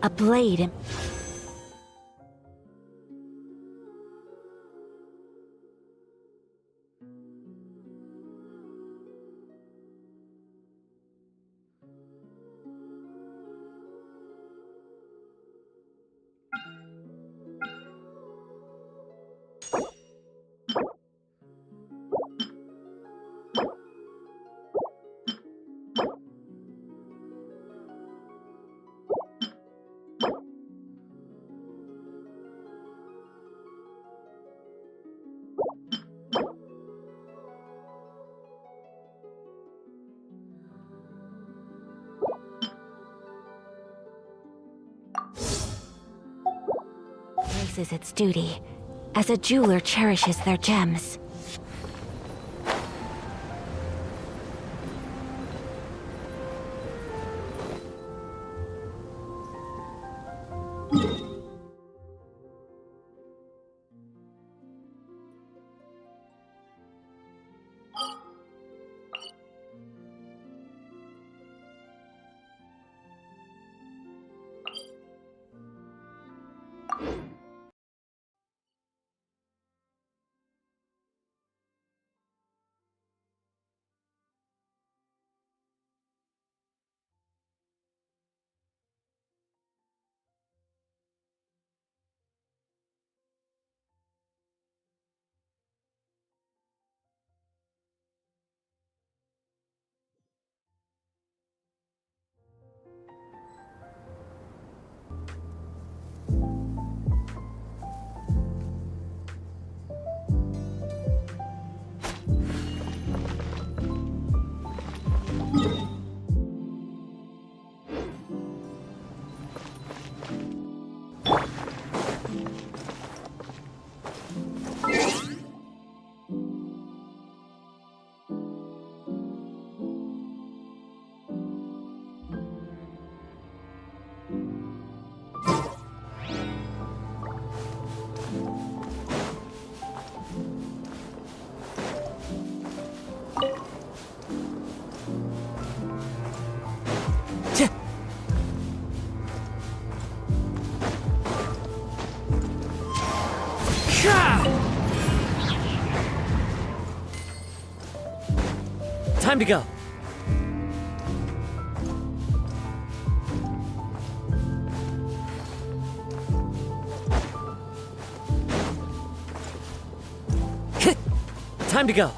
A blade. Is its duty, as a jeweler cherishes their gems. Time to go. Time to go.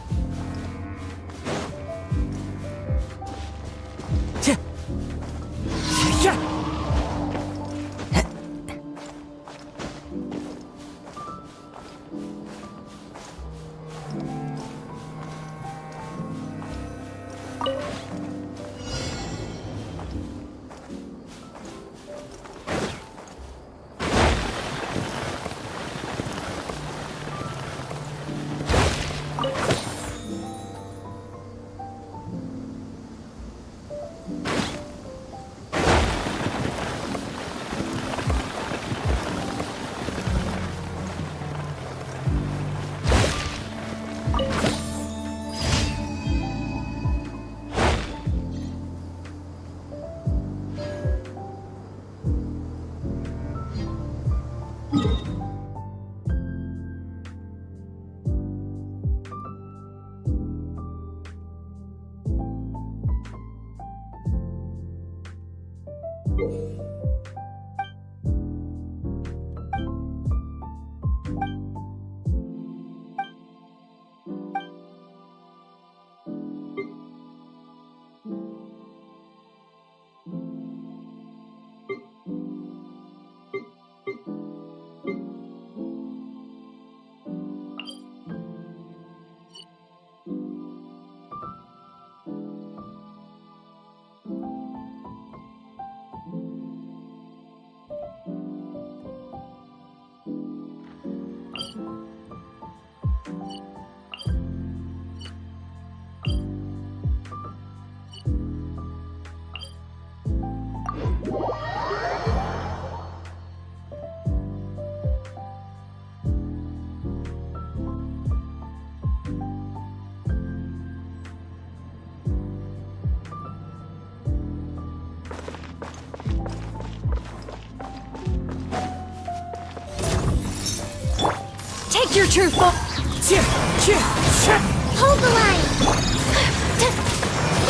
Take your truthful... Hold the line!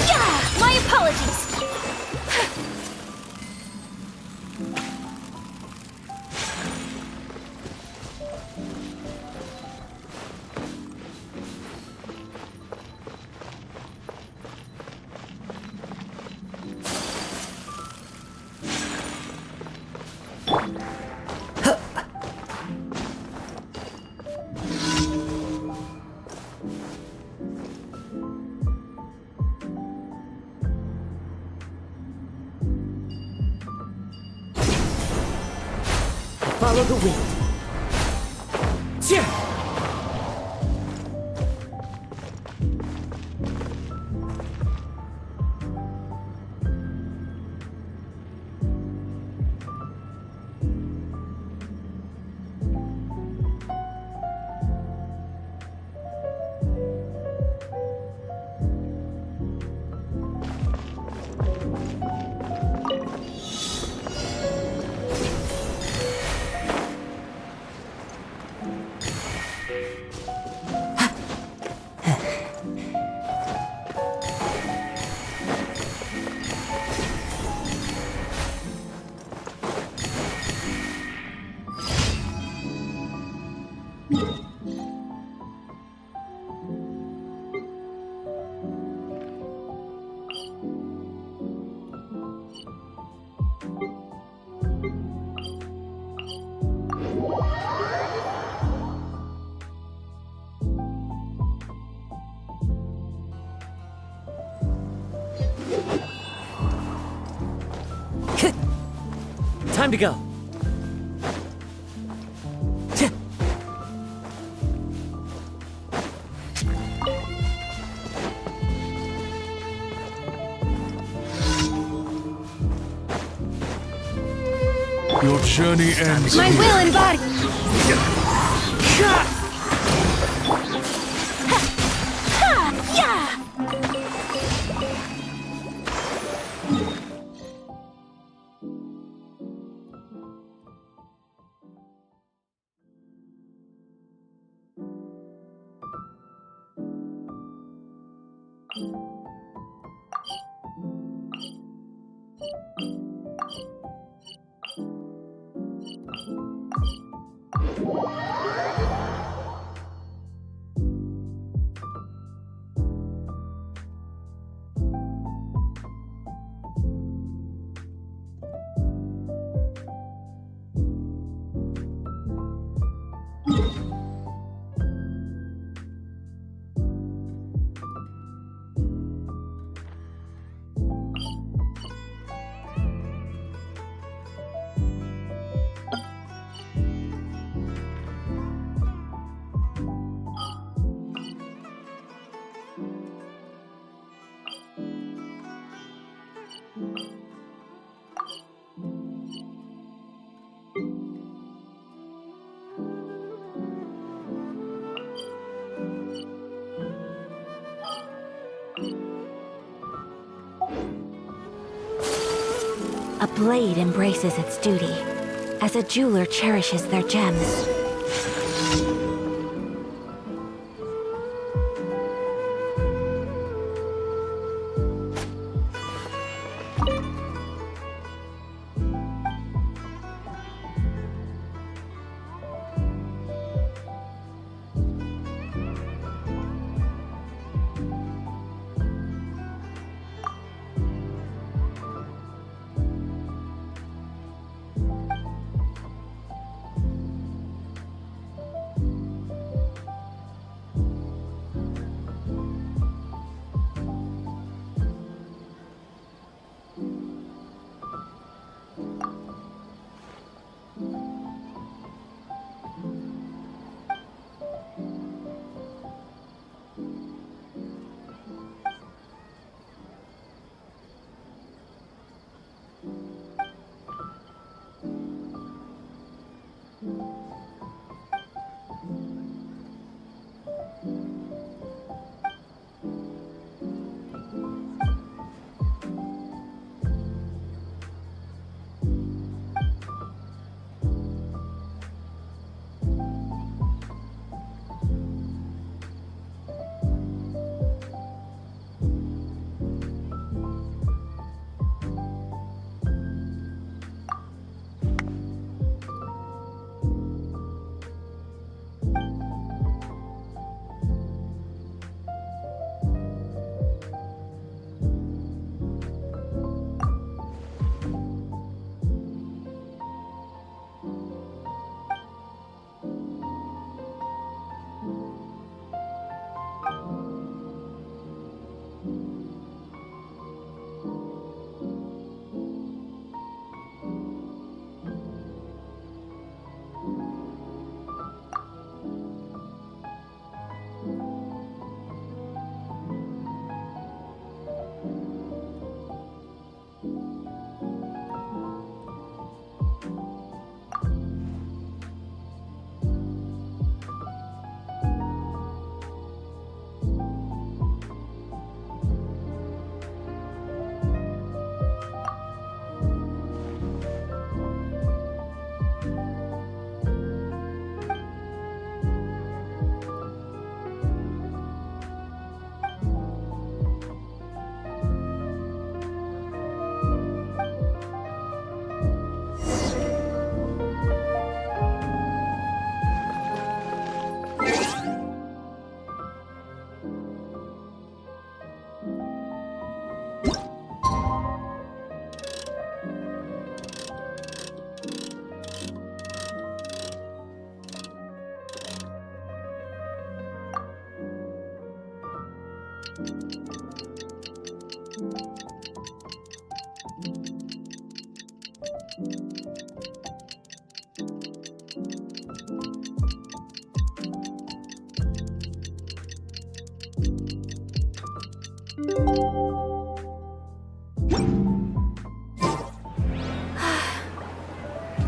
Yeah! My apologies! Follow the wind. Time to go. Your journey ends My here. will and body... Yeah! A blade embraces its duty, as a jeweler cherishes their gems.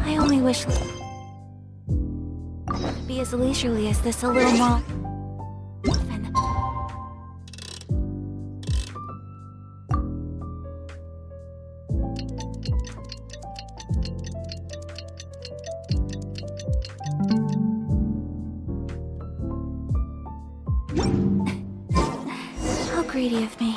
I only wish could be as leisurely as this a little more often. How greedy of me.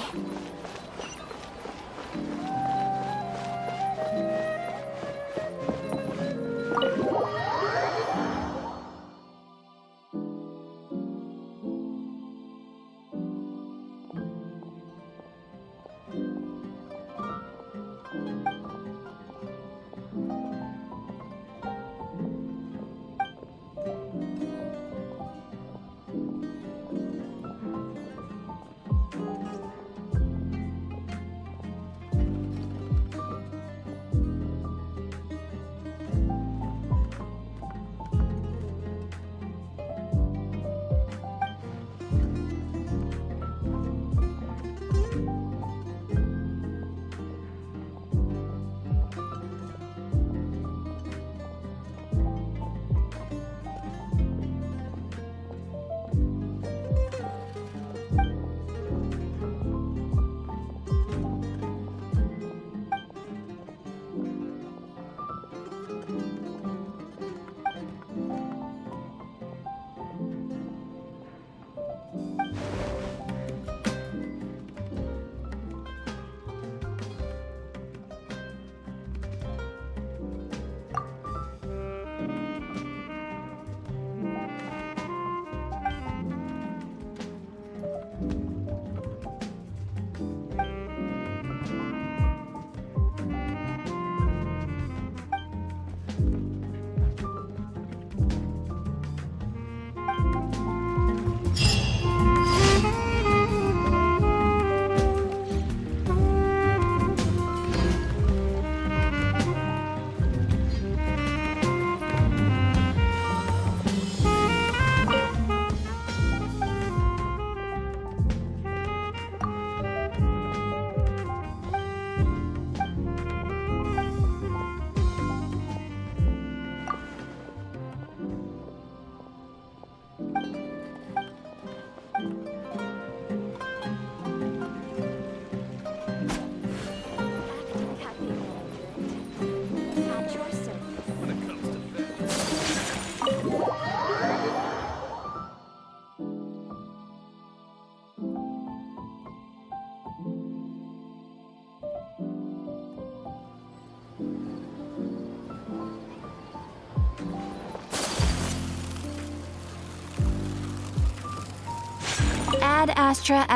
Ad Astra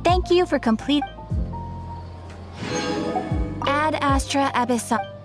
Thank you for complete. Ad Astra Abyssal.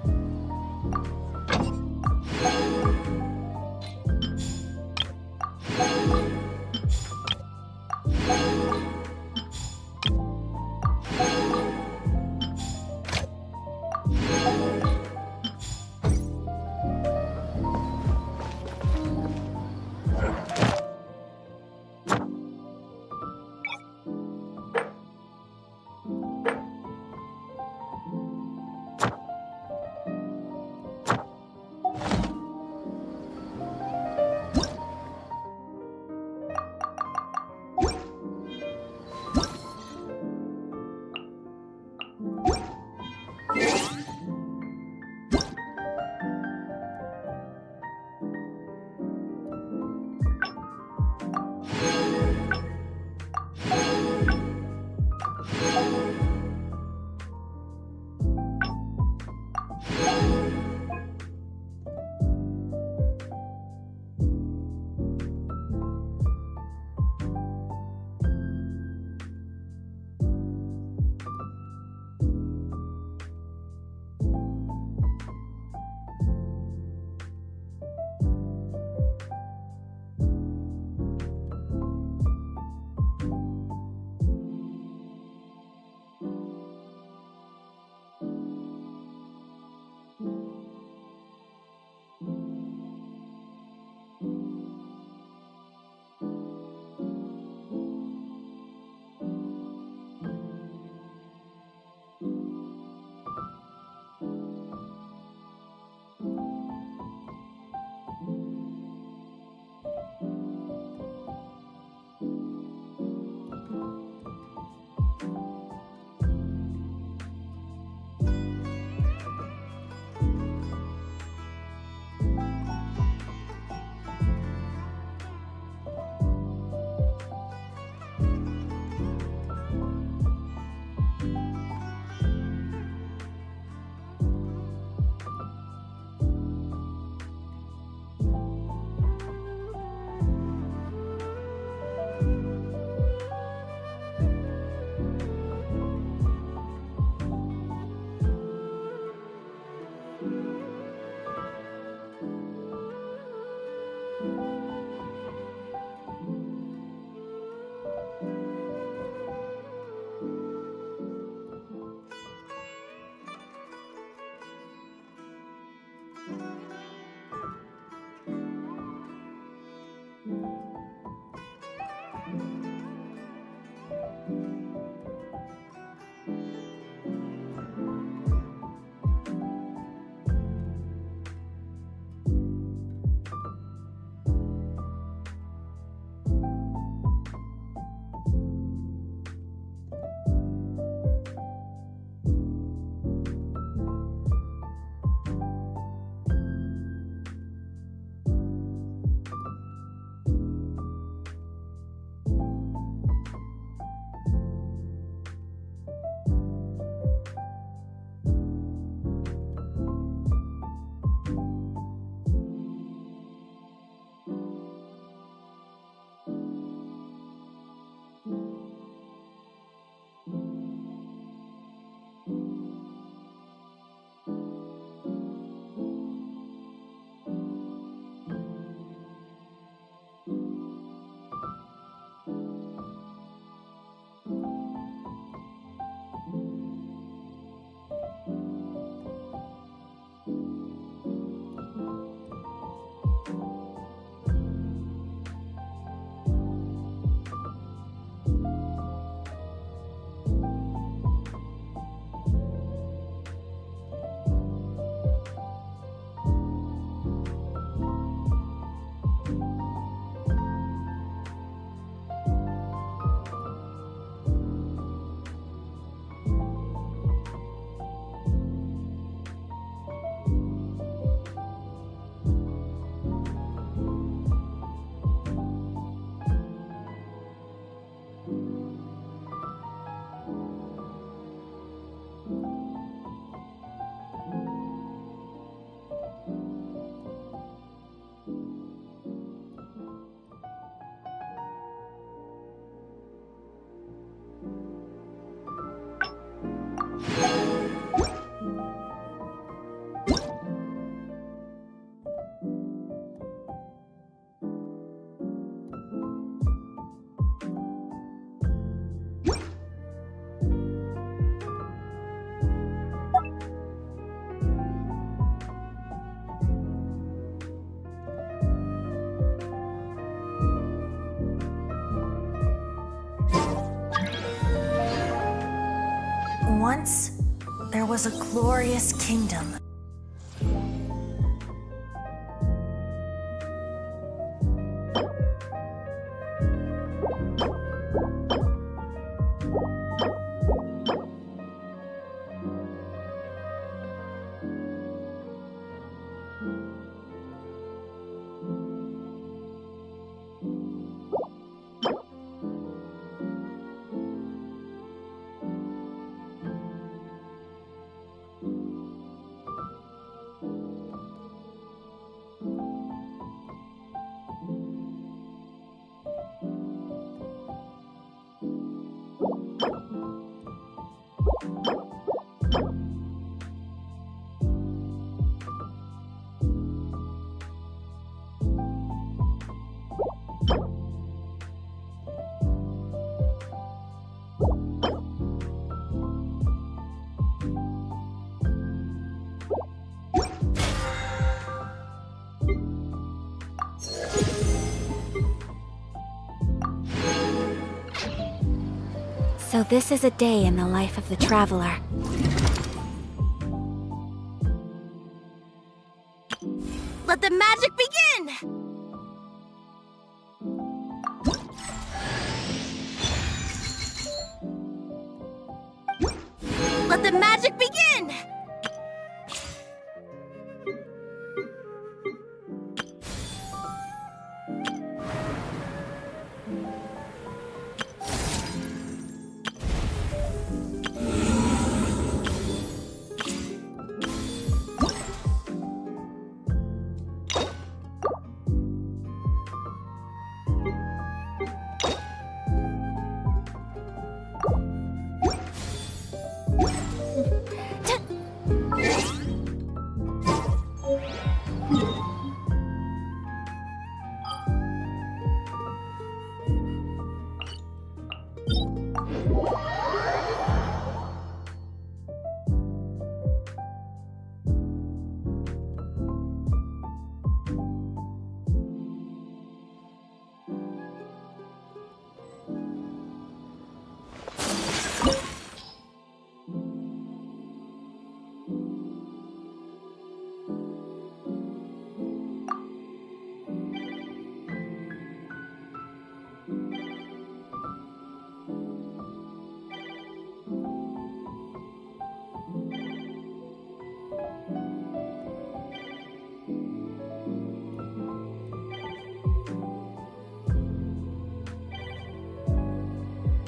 Once, there was a glorious kingdom. So this is a day in the life of the traveler. Let the magic begin! Let the magic begin!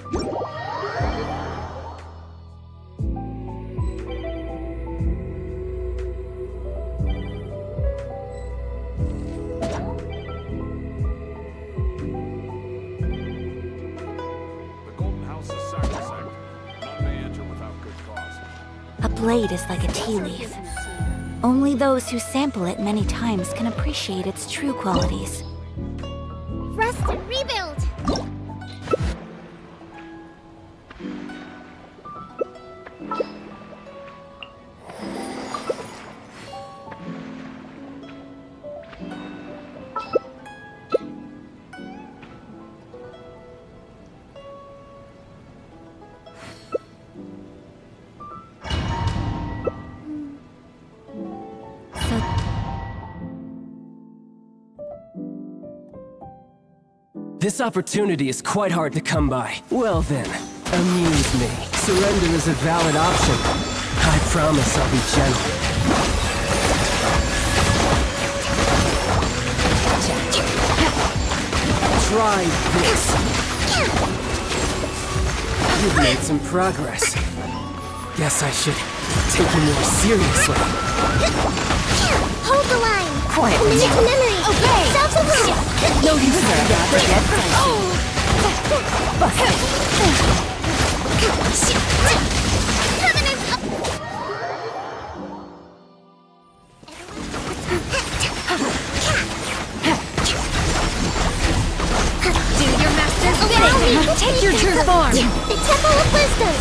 A blade is like a tea leaf. Only those who sample it many times can appreciate its true qualities. Rest and rebuild! This opportunity is quite hard to come by. Well then, amuse me. Surrender is a valid option. I promise I'll be gentle. Try this. You've made some progress. Guess I should take you more seriously. Hold the line! Quietly. Commit to memory! Obey! Self-absorbed! No use for that. Forget Covenant up! Do your master's bidding. Take your true form. The Temple of Wisdom!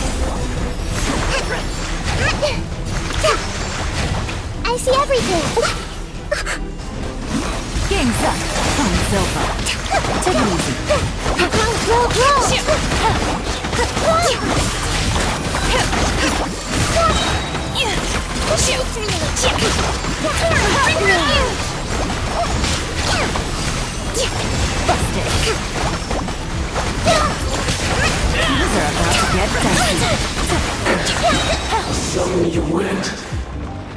I see everything! Game's up. From Silva. Take it easy. Roll! Busted. These are about to get dicey. Some you win,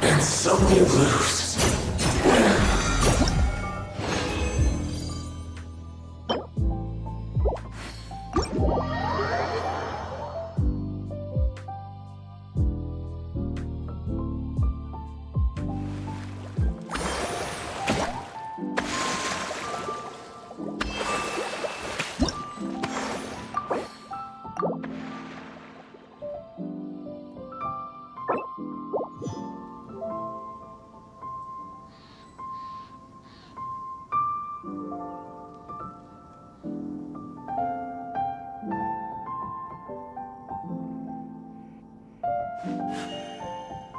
and some you lose.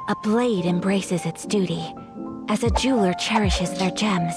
A blade embraces its duty, as a jeweler cherishes their gems.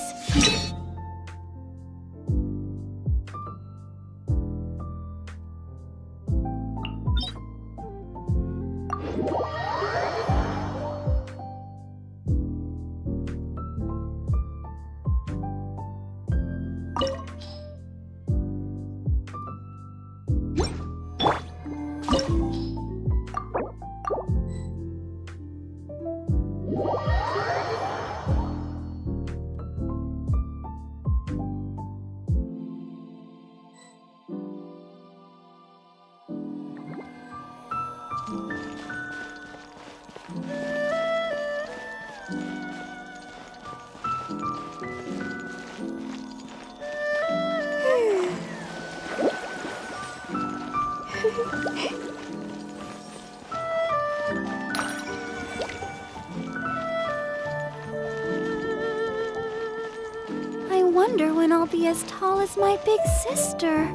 I wonder when I'll be as tall as my big sister.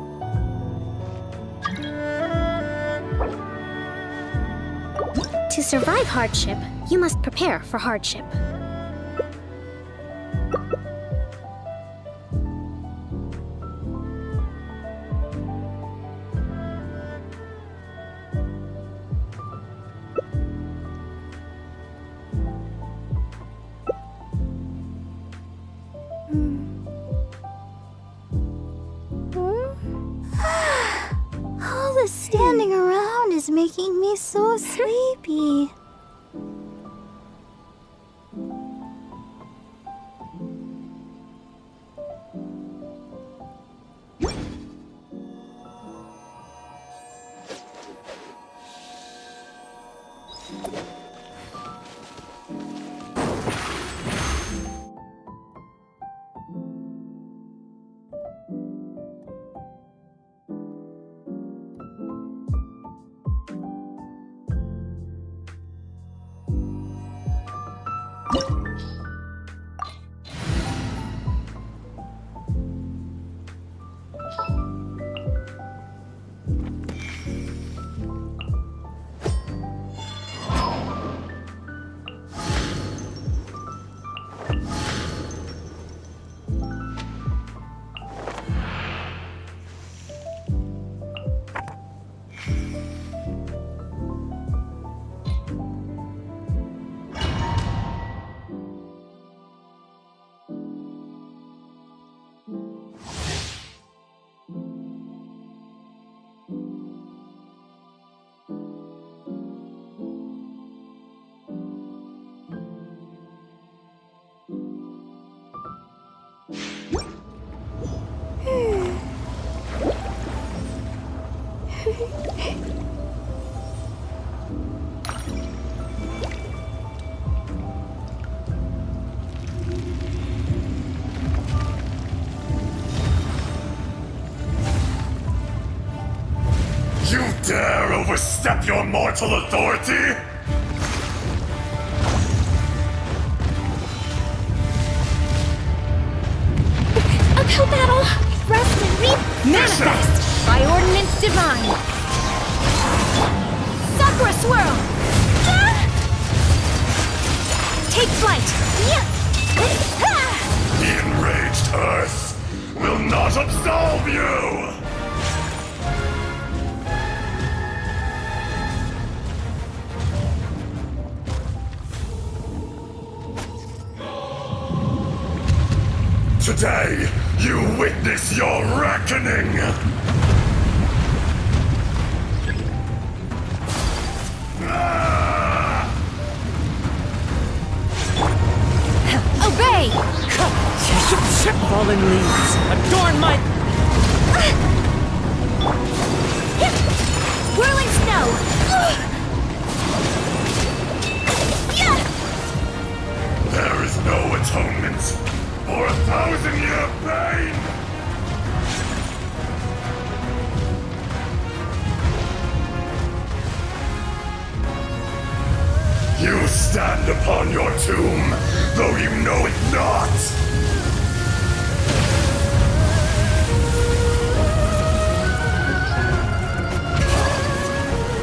To survive hardship, you must prepare for hardship. All the standing around is making me so sleepy. dare overstep your mortal authority? Uphill battle! Rest and reap! Manifest! By ordinance divine! Sakura swirl! Take flight! The enraged Earth will not absolve you! Today, you witness your reckoning! Obey! Fallen leaves, adorn my... Whirling snow! There is no atonement for 1,000-year pain! You stand upon your tomb, though you know it not!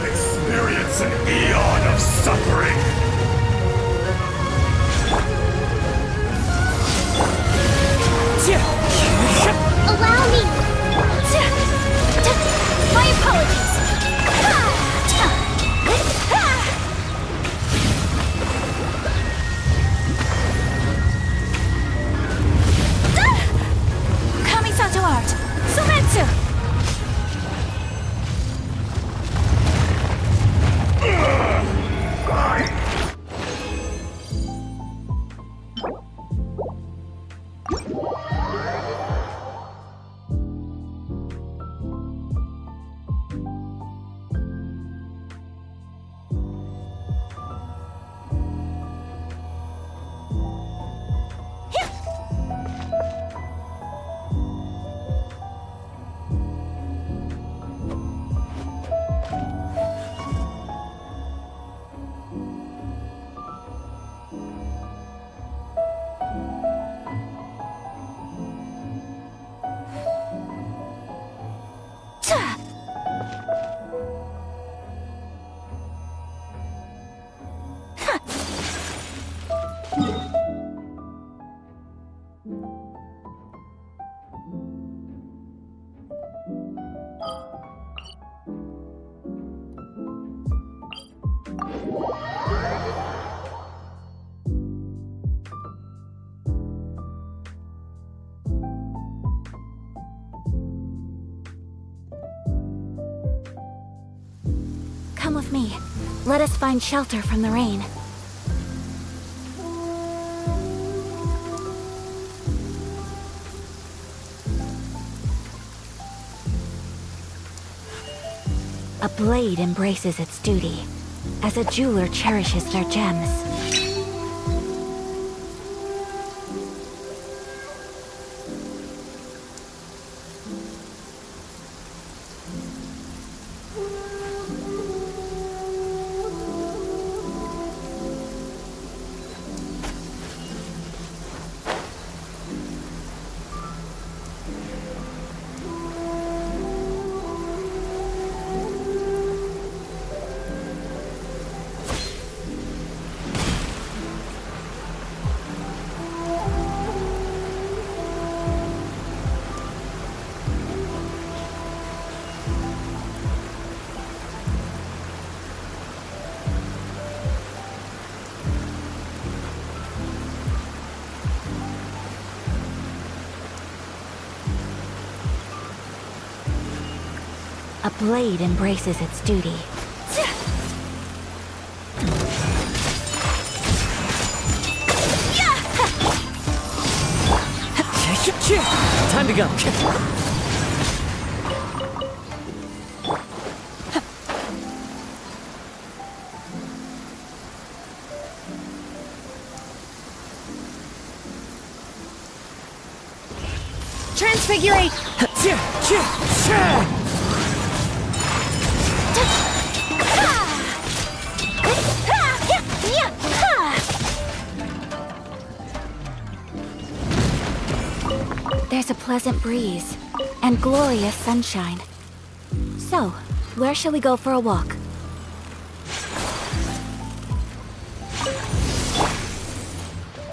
Experience an eon of suffering! Allow me! My apologies! Kamisato art! Sumetsu! Come with me. Let us find shelter from the rain. A blade embraces its duty, as a jeweler cherishes their gems. A blade embraces its duty. Time to go. Transfigurate! There's a pleasant breeze and glorious sunshine. So, where shall we go for a walk?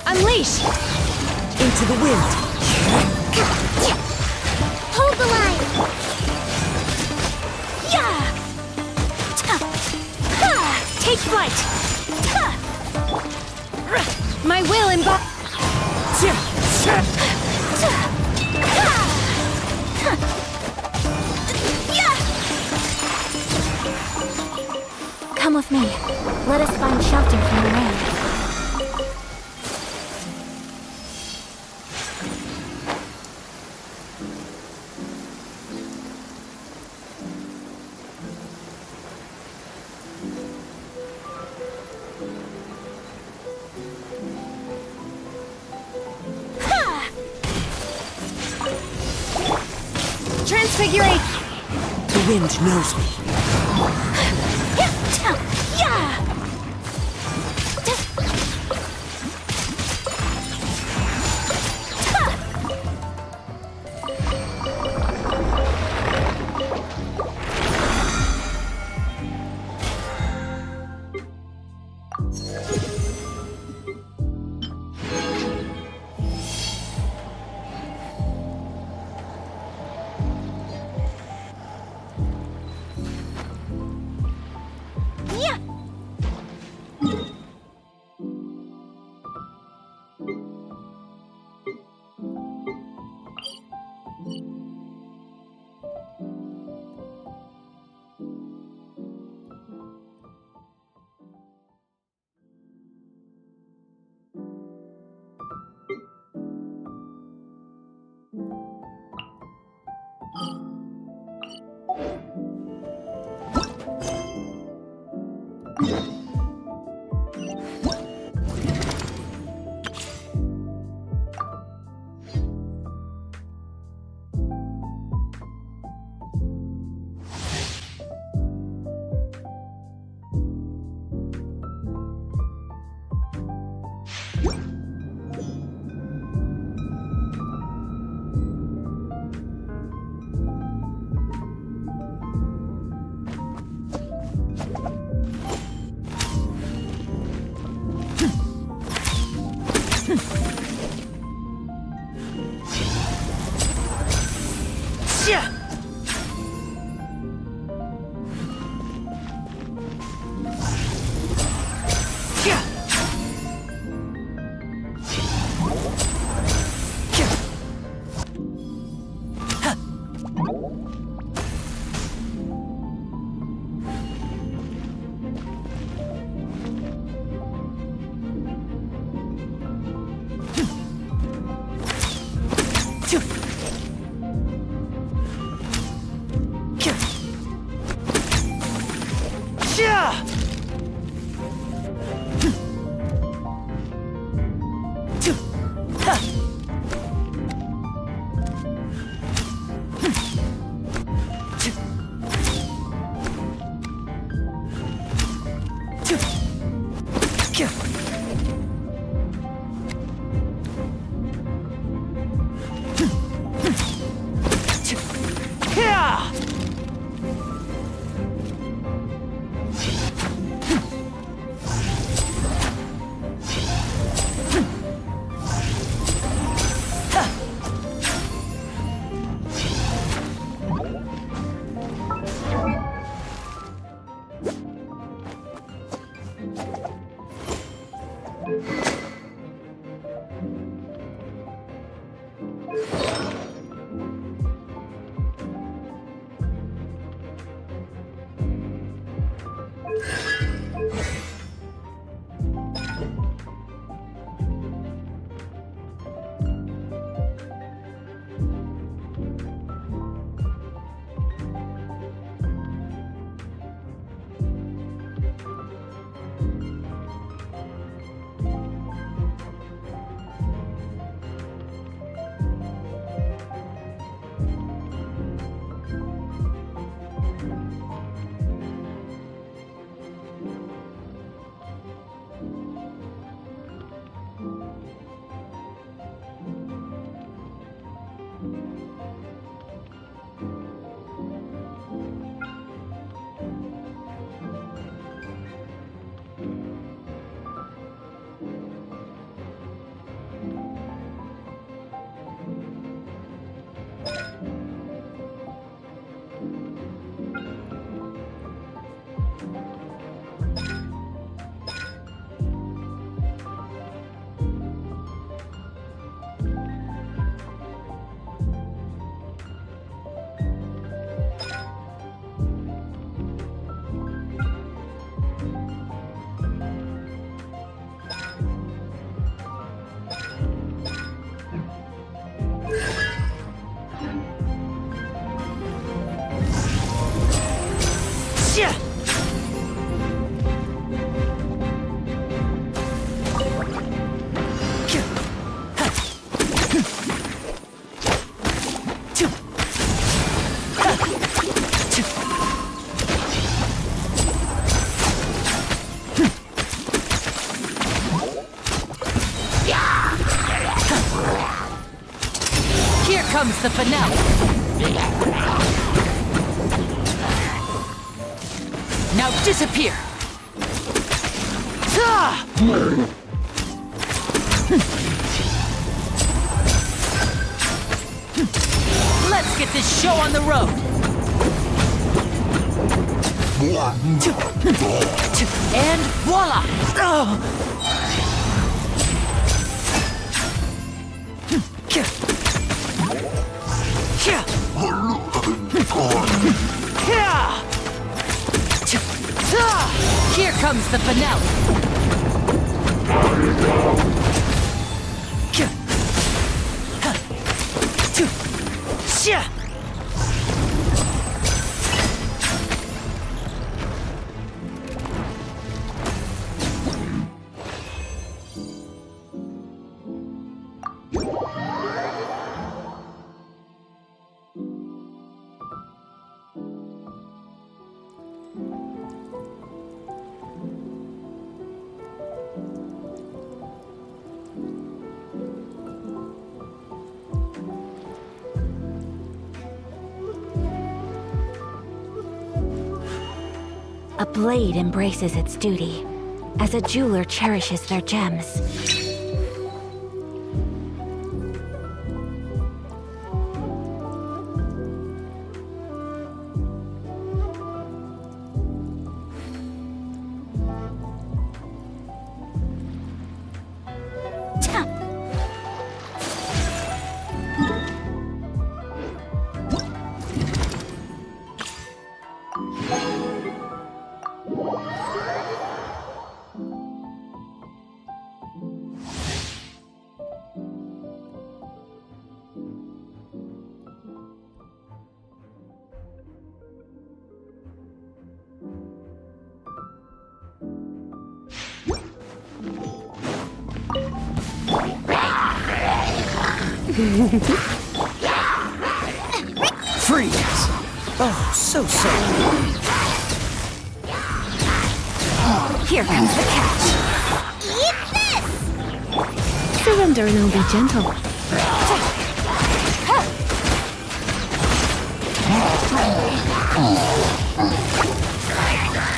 Unleash! Into the wind. Hold the line! Yeah! Take flight! My will embody. Come with me. Let us find shelter from the rain. Transfigurate! The wind knows me. the finale. Now disappear. Ah! Let's get this show on the road. And voila! Here comes the finale. A blade embraces its duty, as a jeweler cherishes their gems. Freeze! Oh, so sorry. Here comes the catch. Eat this! Surrender and I'll be gentle.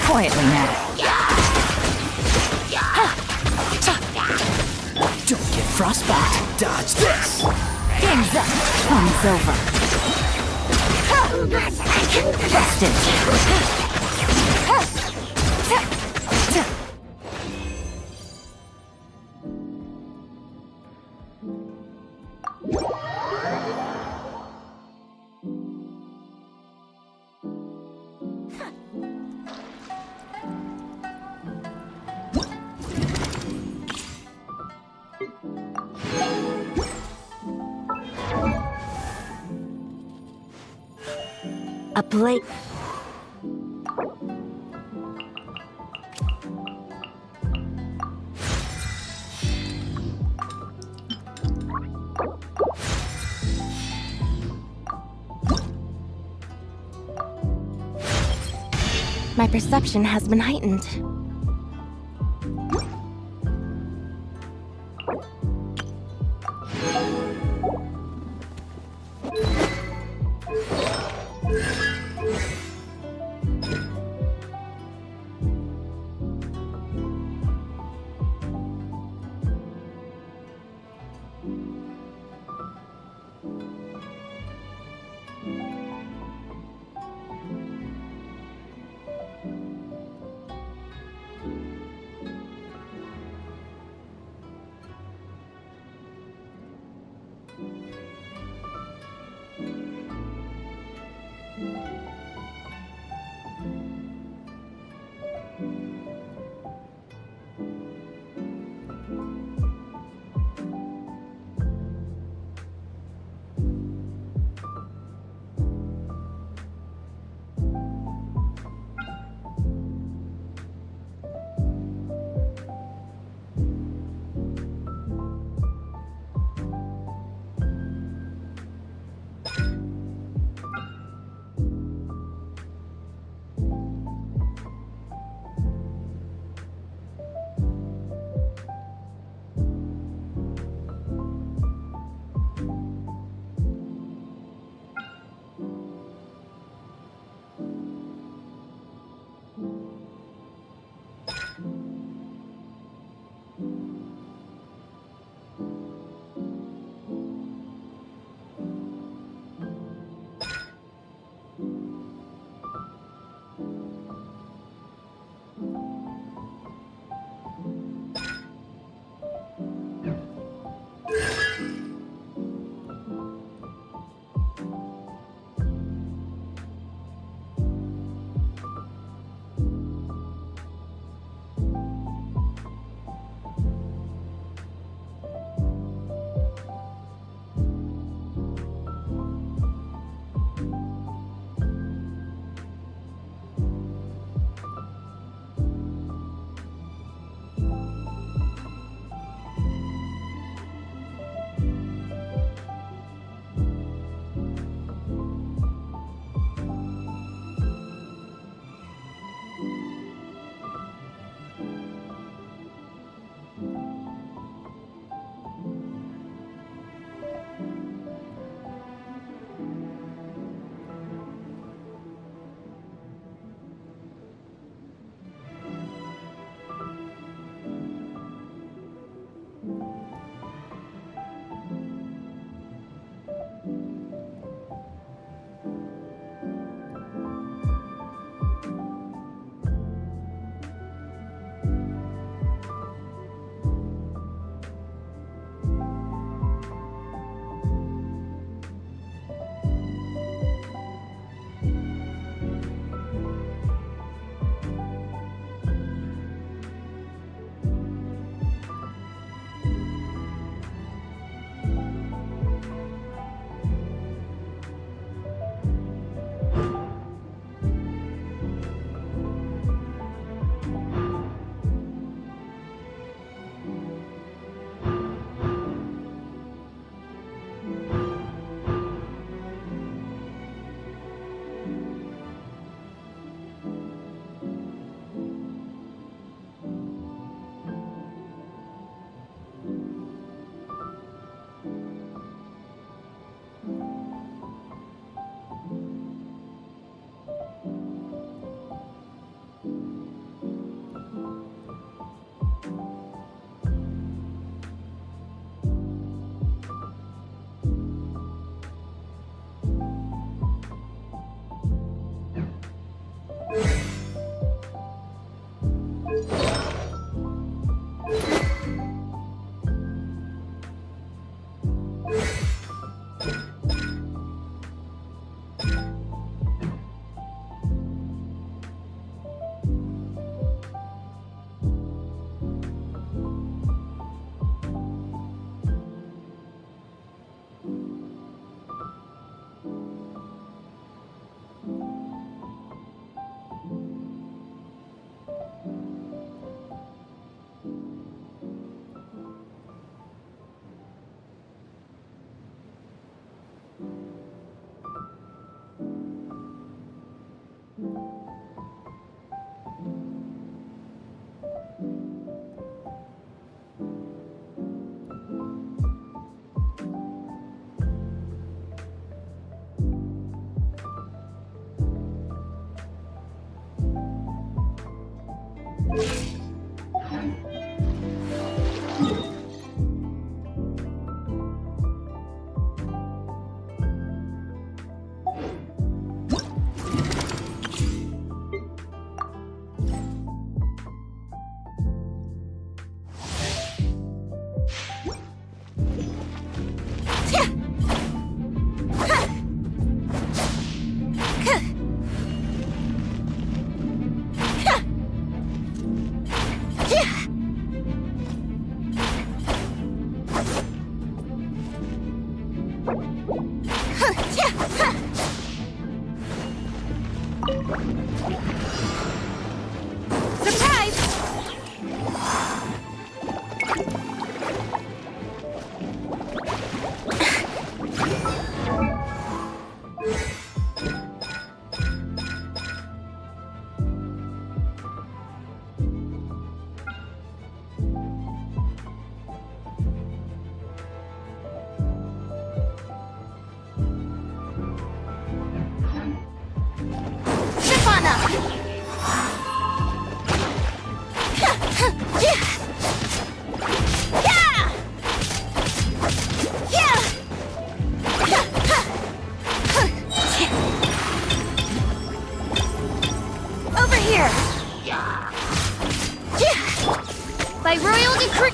Quietly now. Don't get frostbite. Dodge this. Game's up. Fun's over. Busted. A blade. My perception has been heightened. By royal decree.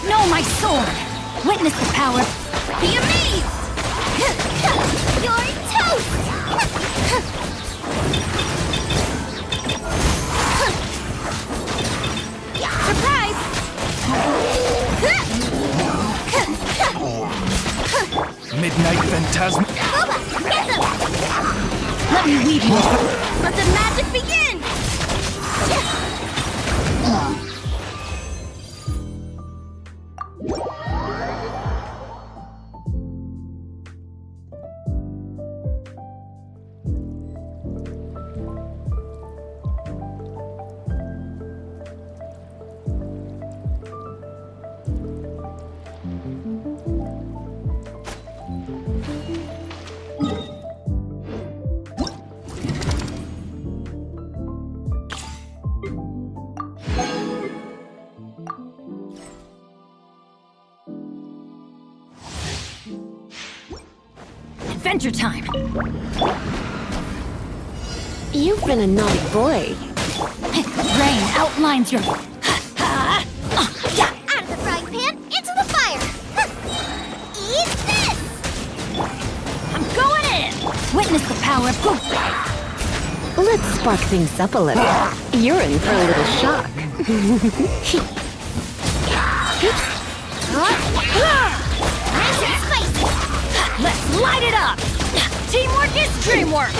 No, my sword! Witness the power. Be amazed! You're toast! Surprise! Midnight Phantasm. Boba, get them! Let me lead you. Let the magic begin! Adventure time! You've been a naughty boy. Rain outlines your... Out of the frying pan, into the fire! Eat this! I'm going in! Witness the power of... Let's spark things up a little. You're in for a little shock. Nice and spicy! Let's light it up! Teamwork is dreamwork!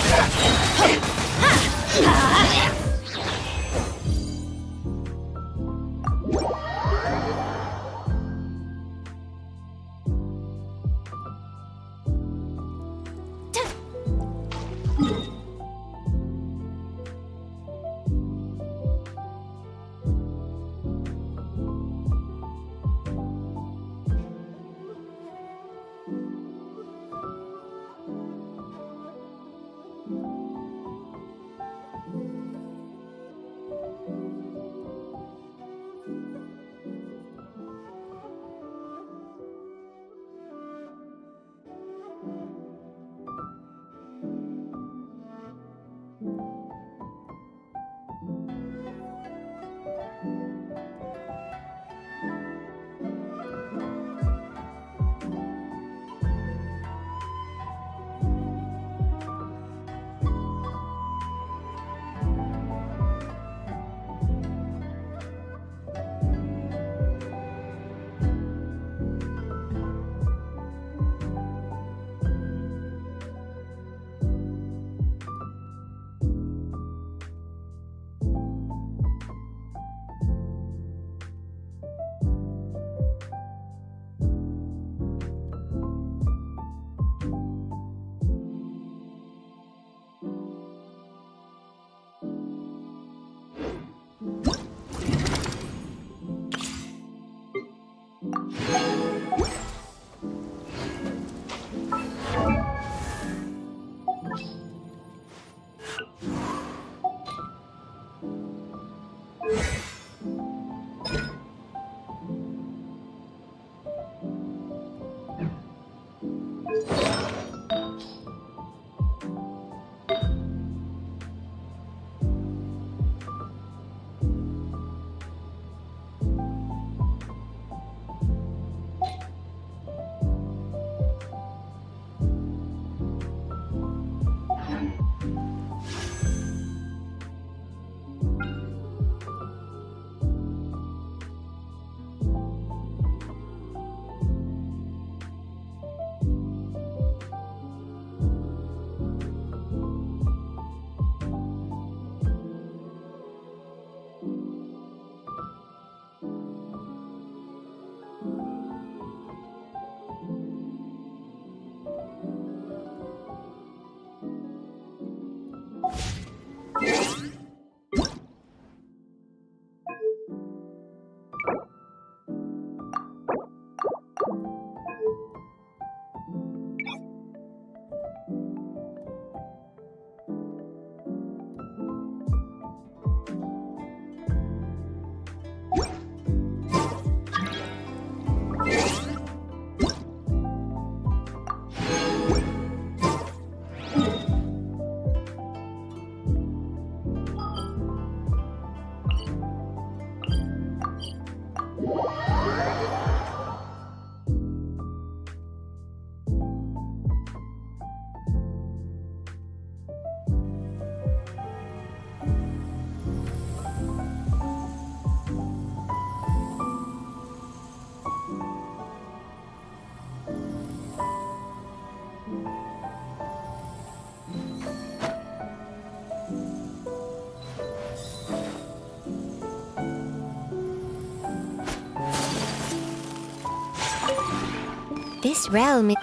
This realm is...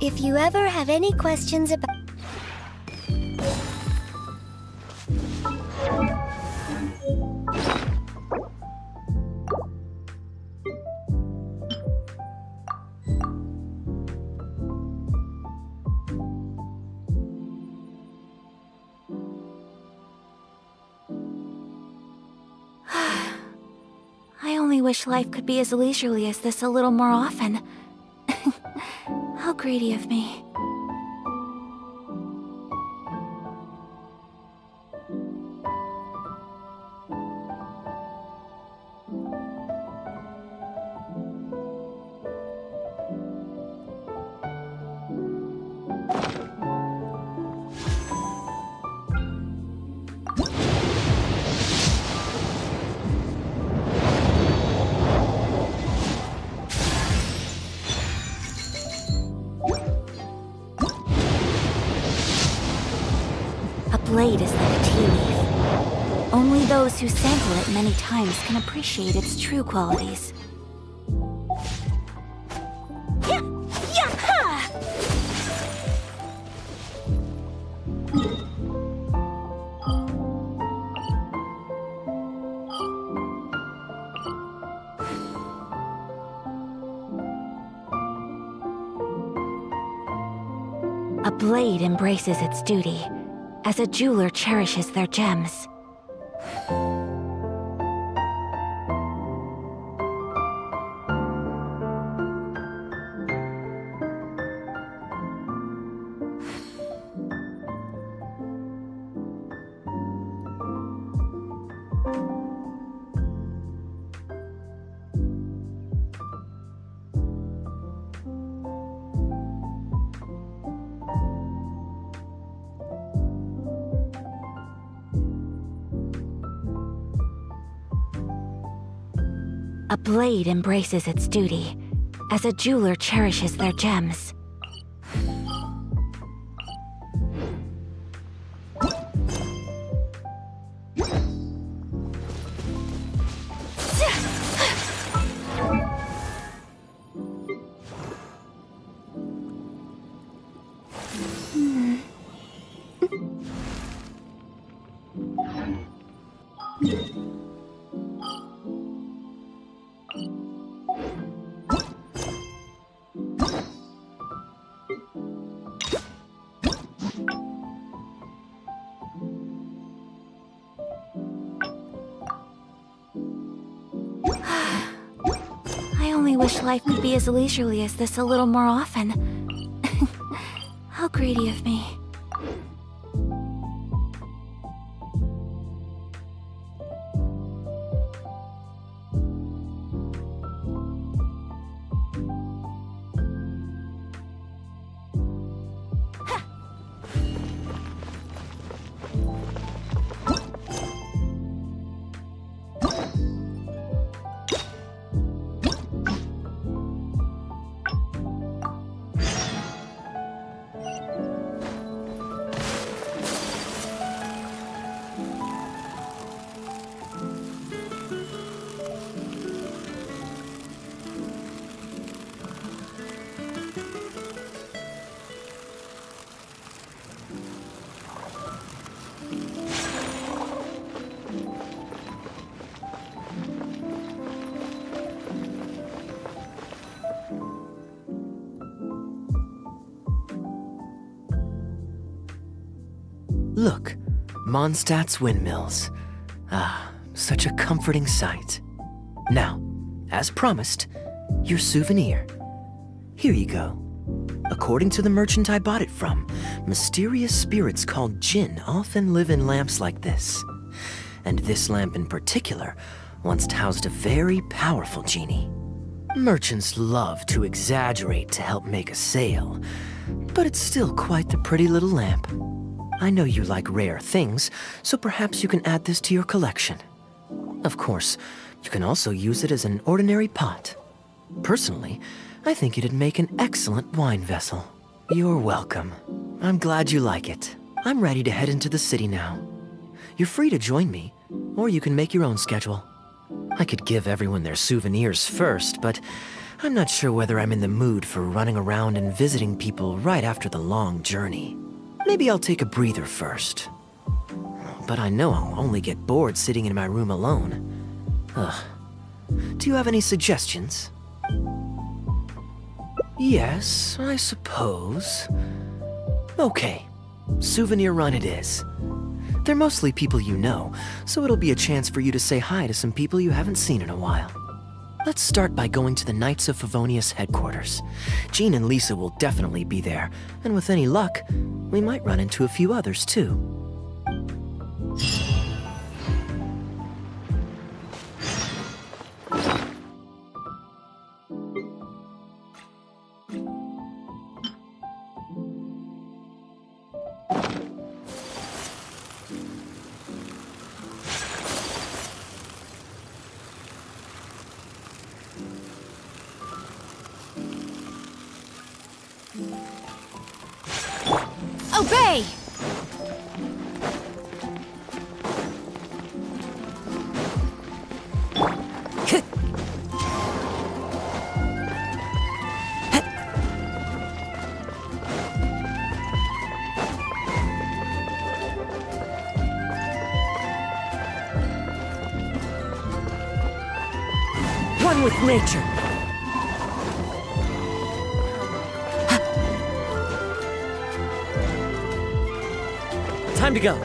If you ever have any questions about... I only wish life could be as leisurely as this a little more often. How greedy of me. Blade is like a tea leaf. Only those who sample it many times can appreciate its true qualities. A blade embraces its duty, as a jeweler cherishes their gems. A blade embraces its duty, as a jeweler cherishes their gems. I only wish life could be as leisurely as this a little more often. How greedy of me. Look, Mondstadt's windmills. Ah, such a comforting sight. Now, as promised, your souvenir. Here you go. According to the merchant I bought it from, mysterious spirits called Jinn often live in lamps like this. And this lamp in particular once housed a very powerful genie. Merchants love to exaggerate to help make a sale, but it's still quite the pretty little lamp. I know you like rare things, so perhaps you can add this to your collection. Of course, you can also use it as an ordinary pot. Personally, I think it'd make an excellent wine vessel. You're welcome. I'm glad you like it. I'm ready to head into the city now. You're free to join me, or you can make your own schedule. I could give everyone their souvenirs first, but I'm not sure whether I'm in the mood for running around and visiting people right after the long journey. Maybe I'll take a breather first. But I know I'll only get bored sitting in my room alone. Ugh. Do you have any suggestions? Yes, I suppose. Okay, souvenir run it is. They're mostly people you know, so it'll be a chance for you to say hi to some people you haven't seen in a while. Let's start by going to the Knights of Favonius headquarters. Jean and Lisa will definitely be there, and with any luck, we might run into a few others too. Obey! One with nature. Time to go.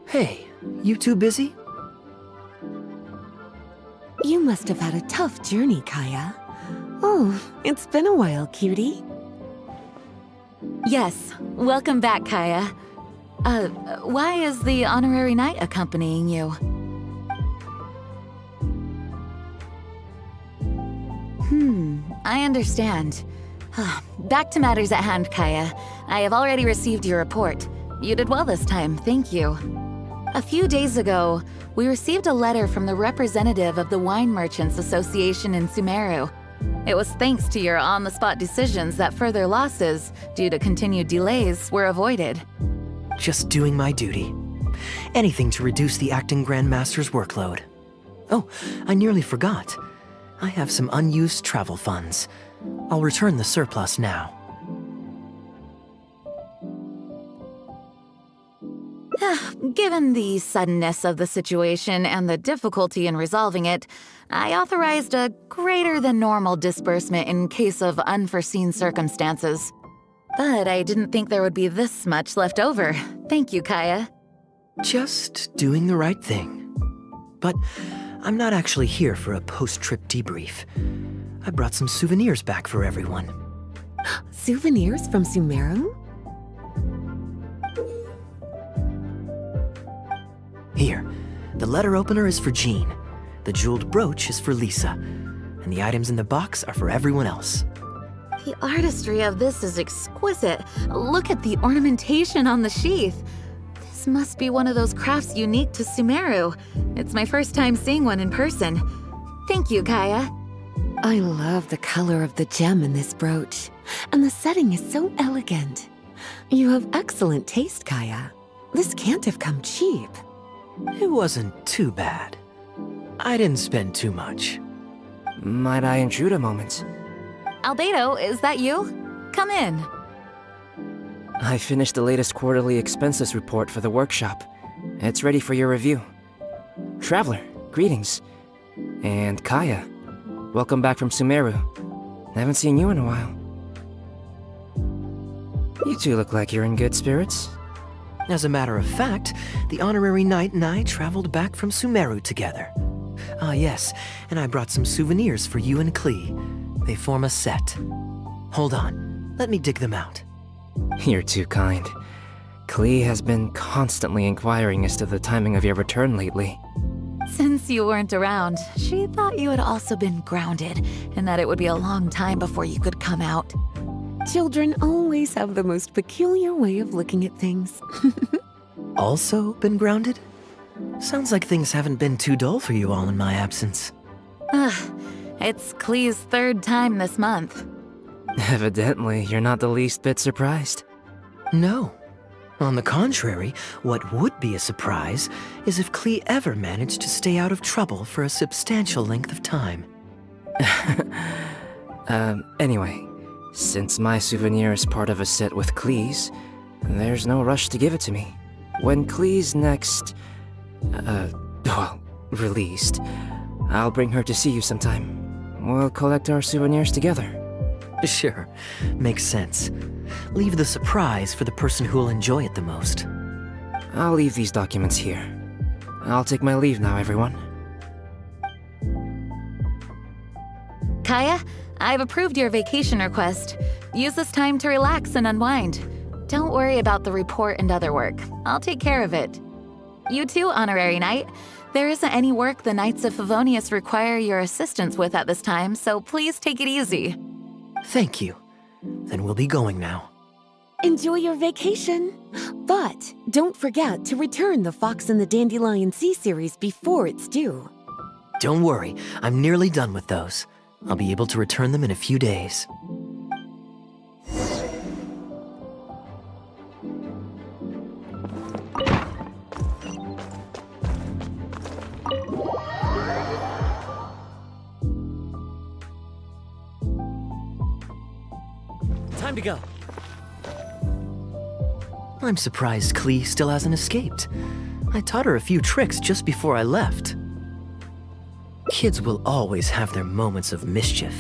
Hey, you two busy? You must have had a tough journey, Kaya. Oh, it's been a while, cutie. Yes, welcome back, Kaya. Why is the honorary knight accompanying you? I understand. Back to matters at hand, Kaya. I have already received your report. You did well this time, thank you. A few days ago, we received a letter from the representative of the Wine Merchants Association in Sumeru. It was thanks to your on-the-spot decisions that further losses, due to continued delays, were avoided. Just doing my duty. Anything to reduce the acting Grandmaster's workload. Oh, I nearly forgot. I have some unused travel funds. I'll return the surplus now. Given the suddenness of the situation and the difficulty in resolving it, I authorized a greater than normal disbursement in case of unforeseen circumstances. But I didn't think there would be this much left over. Thank you, Kaya. Just doing the right thing. But I'm not actually here for a post-trip debrief. I brought some souvenirs back for everyone. Souvenirs from Sumeru? Here, the letter opener is for Jean, the jeweled brooch is for Lisa, and the items in the box are for everyone else. The artistry of this is exquisite. Look at the ornamentation on the sheath. This must be one of those crafts unique to Sumeru. It's my first time seeing one in person. Thank you, Kaya. I love the color of the gem in this brooch, and the setting is so elegant. You have excellent taste, Kaya. This can't have come cheap. It wasn't too bad. I didn't spend too much. Might I intrude a moment? Albedo, is that you? Come in. I finished the latest quarterly expenses report for the workshop. It's ready for your review. Traveler, greetings. And Kaya, welcome back from Sumeru. I haven't seen you in a while. You two look like you're in good spirits. As a matter of fact, the honorary knight and I traveled back from Sumeru together. Ah, yes, and I brought some souvenirs for you and Klee. They form a set. Hold on, let me dig them out. You're too kind. Klee has been constantly inquiring as to the timing of your return lately. Since you weren't around, she thought you had also been grounded, and that it would be a long time before you could come out. Children always have the most peculiar way of looking at things. Also been grounded? Sounds like things haven't been too dull for you all in my absence. It's Klee's third time this month. Evidently, you're not the least bit surprised. No. On the contrary, what would be a surprise is if Klee ever managed to stay out of trouble for a substantial length of time. Anyway, since my souvenir is part of a set with Klee's, there's no rush to give it to me. When Klee's next, released, I'll bring her to see you sometime. We'll collect our souvenirs together. Sure, makes sense. Leave the surprise for the person who'll enjoy it the most. I'll leave these documents here. I'll take my leave now, everyone. Kaya, I've approved your vacation request. Use this time to relax and unwind. Don't worry about the report and other work. I'll take care of it. You too, Honorary Knight. There isn't any work the Knights of Favonius require your assistance with at this time, so please take it easy. Thank you. Then we'll be going now. Enjoy your vacation. But don't forget to return the Fox and the Dandelion Sea series before it's due. Don't worry, I'm nearly done with those. I'll be able to return them in a few days. Time to go. I'm surprised Klee still hasn't escaped. I taught her a few tricks just before I left. Kids will always have their moments of mischief,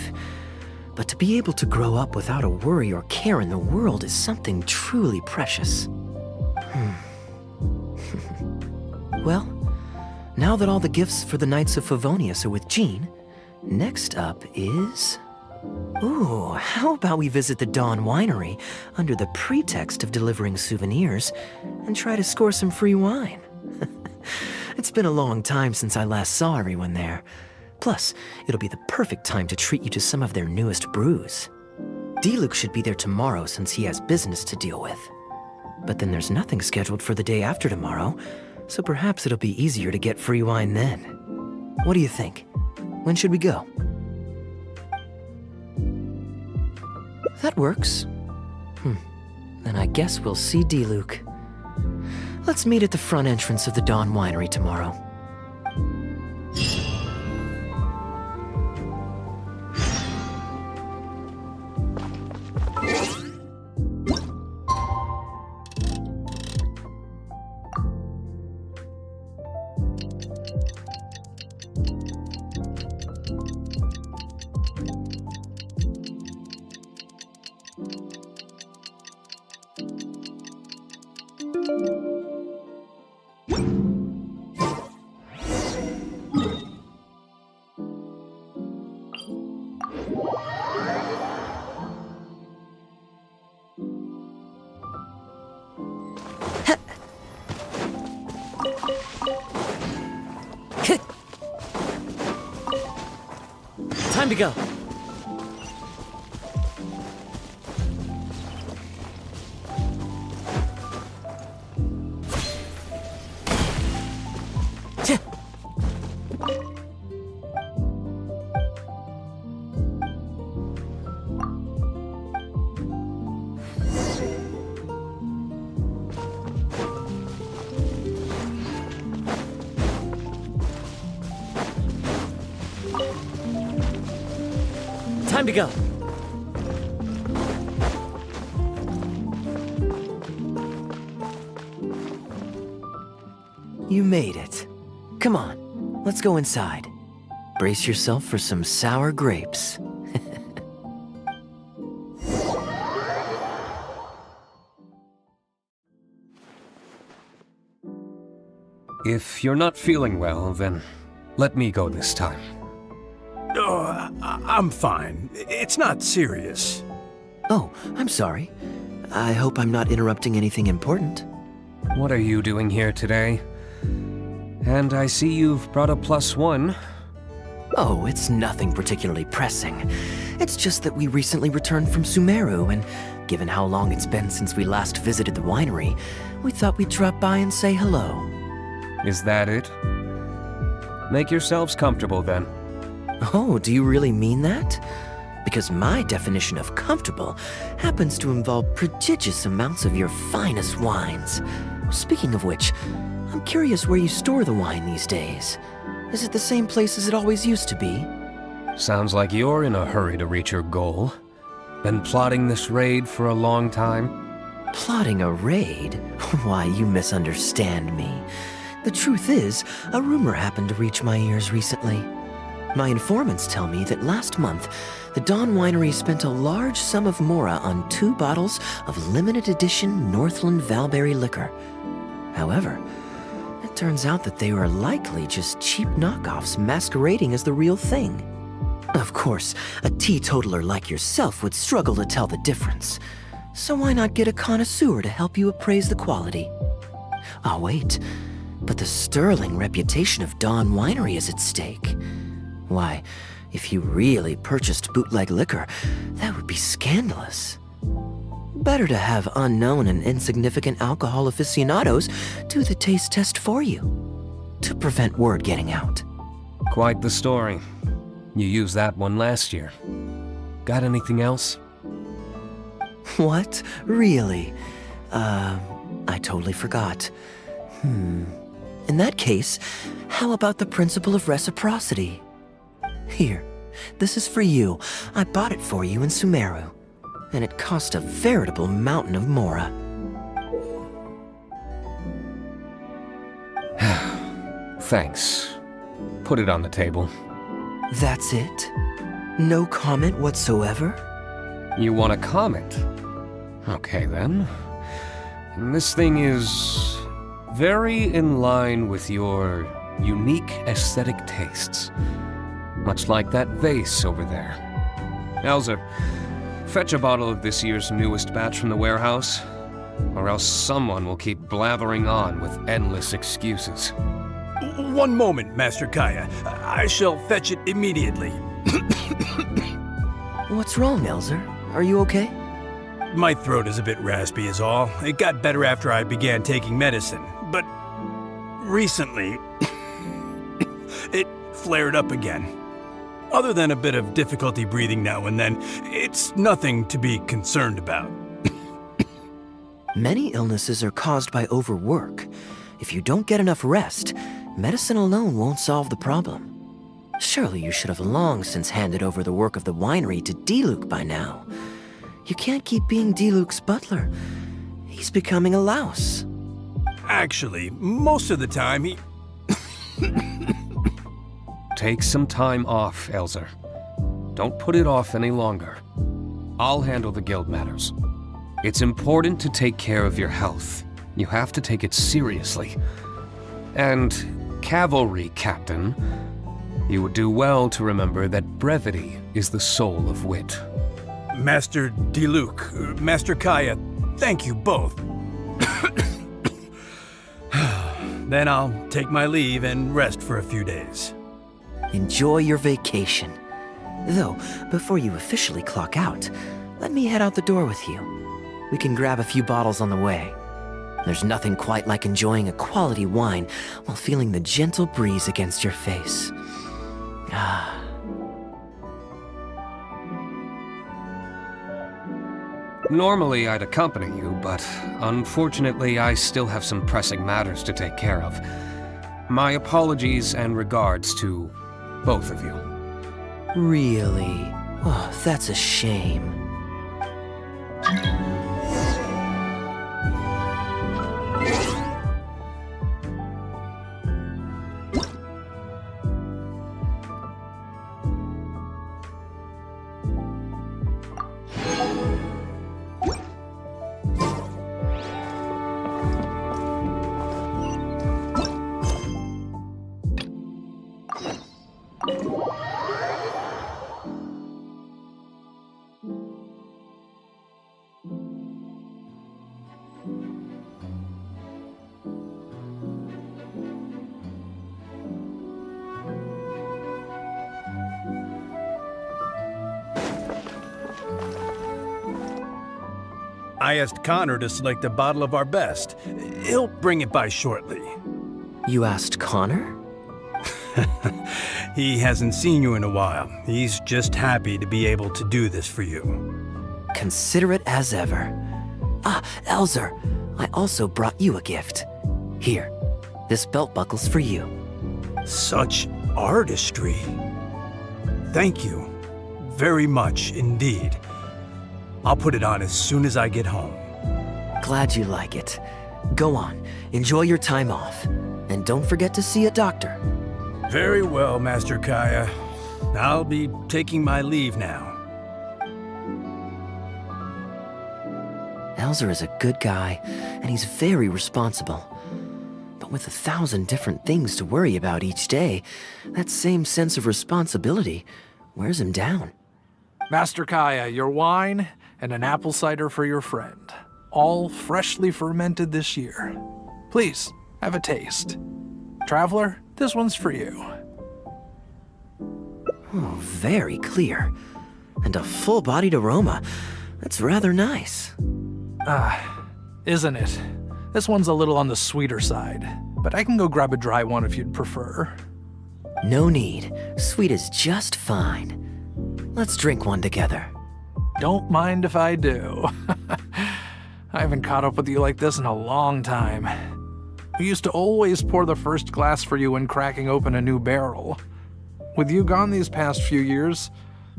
but to be able to grow up without a worry or care in the world is something truly precious. Well, now that all the gifts for the Knights of Favonius are with Jean, next up is... Ooh, how about we visit the Dawn Winery under the pretext of delivering souvenirs and try to score some free wine? It's been a long time since I last saw everyone there. Plus, it'll be the perfect time to treat you to some of their newest brews. D-Luke should be there tomorrow since he has business to deal with. But then there's nothing scheduled for the day after tomorrow, so perhaps it'll be easier to get free wine then. What do you think? When should we go? That works. Then I guess we'll see D-Luke. Let's meet at the front entrance of the Dawn Winery tomorrow. Time to go. time to go. You made it. Come on, let's go inside. Brace yourself for some sour grapes. If you're not feeling well, then let me go this time. Oh, I'm fine. It's not serious. Oh, I'm sorry. I hope I'm not interrupting anything important. What are you doing here today? And I see you've brought a +1. Oh, it's nothing particularly pressing. It's just that we recently returned from Sumeru, and given how long it's been since we last visited the winery, we thought we'd drop by and say hello. Is that it? Make yourselves comfortable then. Oh, do you really mean that? Because my definition of comfortable happens to involve prodigious amounts of your finest wines. Speaking of which, I'm curious where you store the wine these days. Is it the same place as it always used to be? Sounds like you're in a hurry to reach your goal. Been plotting this raid for a long time? Plotting a raid? Why, you misunderstand me. The truth is, a rumor happened to reach my ears recently. My informants tell me that last month, the Dawn Winery spent a large sum of mora on 2 bottles of limited edition Northland Valberry liquor. However, it turns out that they were likely just cheap knockoffs masquerading as the real thing. Of course, a teetotaler like yourself would struggle to tell the difference. So why not get a connoisseur to help you appraise the quality? Oh, wait. But the sterling reputation of Dawn Winery is at stake. Why, if you really purchased bootleg liquor, that would be scandalous. Better to have unknown and insignificant alcohol aficionados do the taste test for you, to prevent word getting out. Quite the story. You used that one last year. Got anything else? What? Really? I totally forgot. In that case, how about the principle of reciprocity? Here, this is for you. I bought it for you in Sumeru, and it cost a veritable mountain of mora. Thanks. Put it on the table. That's it? No comment whatsoever? You want a comment? Okay then. This thing is very in line with your unique aesthetic tastes. Much like that vase over there. Elzer, fetch a bottle of this year's newest batch from the warehouse, or else someone will keep blathering on with endless excuses. One moment, Master Kaya. I shall fetch it immediately. What's wrong, Elzer? Are you okay? My throat is a bit raspy is all. It got better after I began taking medicine, but recently it flared up again. Other than a bit of difficulty breathing now and then, it's nothing to be concerned about. Many illnesses are caused by overwork. If you don't get enough rest, medicine alone won't solve the problem. Surely you should have long since handed over the work of the winery to Diluc by now. You can't keep being Diluc's butler. He's becoming a louse. Actually, most of the time he... Take some time off, Elzer. Don't put it off any longer. I'll handle the guild matters. It's important to take care of your health. You have to take it seriously. And, cavalry captain, you would do well to remember that brevity is the soul of wit. Master Diluc, Master Kaya, thank you both. Then I'll take my leave and rest for a few days. Enjoy your vacation. Though, before you officially clock out, let me head out the door with you. We can grab a few bottles on the way. There's nothing quite like enjoying a quality wine while feeling the gentle breeze against your face. Ah. Normally I'd accompany you, but unfortunately I still have some pressing matters to take care of. My apologies and regards to both of you. Really? Oh, that's a shame. I asked Connor to select a bottle of our best. He'll bring it by shortly. You asked Connor? He hasn't seen you in a while. He's just happy to be able to do this for you. Considerate as ever. Ah, Elzer, I also brought you a gift. Here, this belt buckle's for you. Such artistry. Thank you very much indeed. I'll put it on as soon as I get home. Glad you like it. Go on, enjoy your time off. And don't forget to see a doctor. Very well, Master Kaya. I'll be taking my leave now. Elzer is a good guy, and he's very responsible. But with 1,000 different things to worry about each day, that same sense of responsibility wears him down. Master Kaya, your wine and an apple cider for your friend. All freshly fermented this year. Please, have a taste. Traveler, this one's for you. Oh, very clear. And a full-bodied aroma. That's rather nice. Isn't it? This one's a little on the sweeter side, but I can go grab a dry one if you'd prefer. No need. Sweet is just fine. Let's drink one together. Don't mind if I do. I haven't caught up with you like this in a long time. We used to always pour the first glass for you when cracking open a new barrel. With you gone these past few years,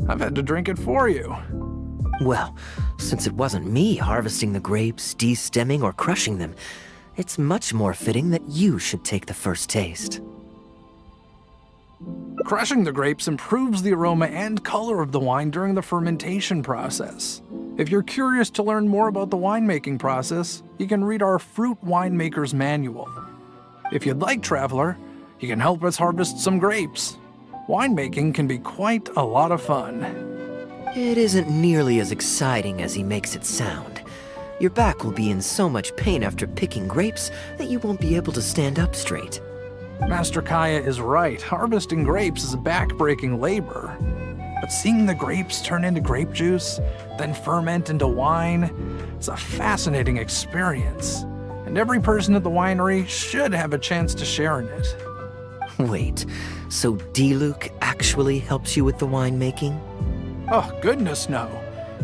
I've had to drink it for you. Well, since it wasn't me harvesting the grapes, de-stemming, or crushing them, it's much more fitting that you should take the first taste. Crushing the grapes improves the aroma and color of the wine during the fermentation process. If you're curious to learn more about the winemaking process, you can read our Fruit Winemaker's Manual. If you'd like, Traveler, you can help us harvest some grapes. Winemaking can be quite a lot of fun. It isn't nearly as exciting as he makes it sound. Your back will be in so much pain after picking grapes that you won't be able to stand up straight. Master Kaya is right. Harvesting grapes is back-breaking labor. But seeing the grapes turn into grape juice, then ferment into wine, it's a fascinating experience. And every person at the winery should have a chance to share in it. Wait, so Diluc actually helps you with the winemaking? Oh, goodness no.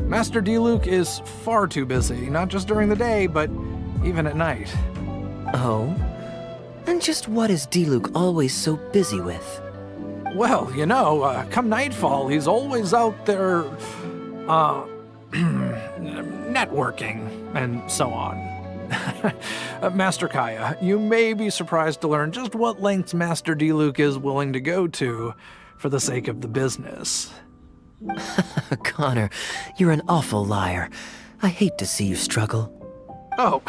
Master Diluc is far too busy, not just during the day, but even at night. Oh? And just what is Diluc always so busy with? Well, you know, come nightfall, he's always out there, networking and so on. Master Kaya, you may be surprised to learn just what lengths Master Diluc is willing to go to for the sake of the business. Connor, you're an awful liar. I hate to see you struggle. Oh,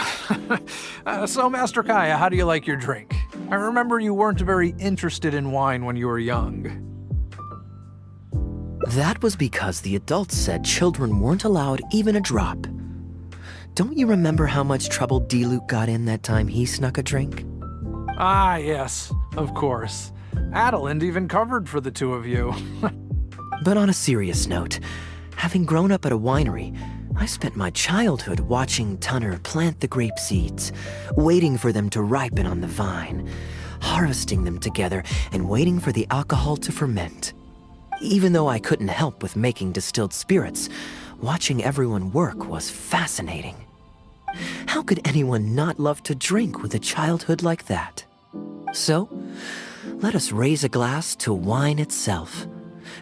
so Master Kaya, how do you like your drink? I remember you weren't very interested in wine when you were young. That was because the adults said children weren't allowed even a drop. Don't you remember how much trouble Diluc got in that time he snuck a drink? Ah, yes, of course. Adalah even covered for the two of you. But on a serious note, having grown up at a winery, I spent my childhood watching Tunner plant the grape seeds, waiting for them to ripen on the vine, harvesting them together, and waiting for the alcohol to ferment. Even though I couldn't help with making distilled spirits, watching everyone work was fascinating. How could anyone not love to drink with a childhood like that? So, let us raise a glass to wine itself,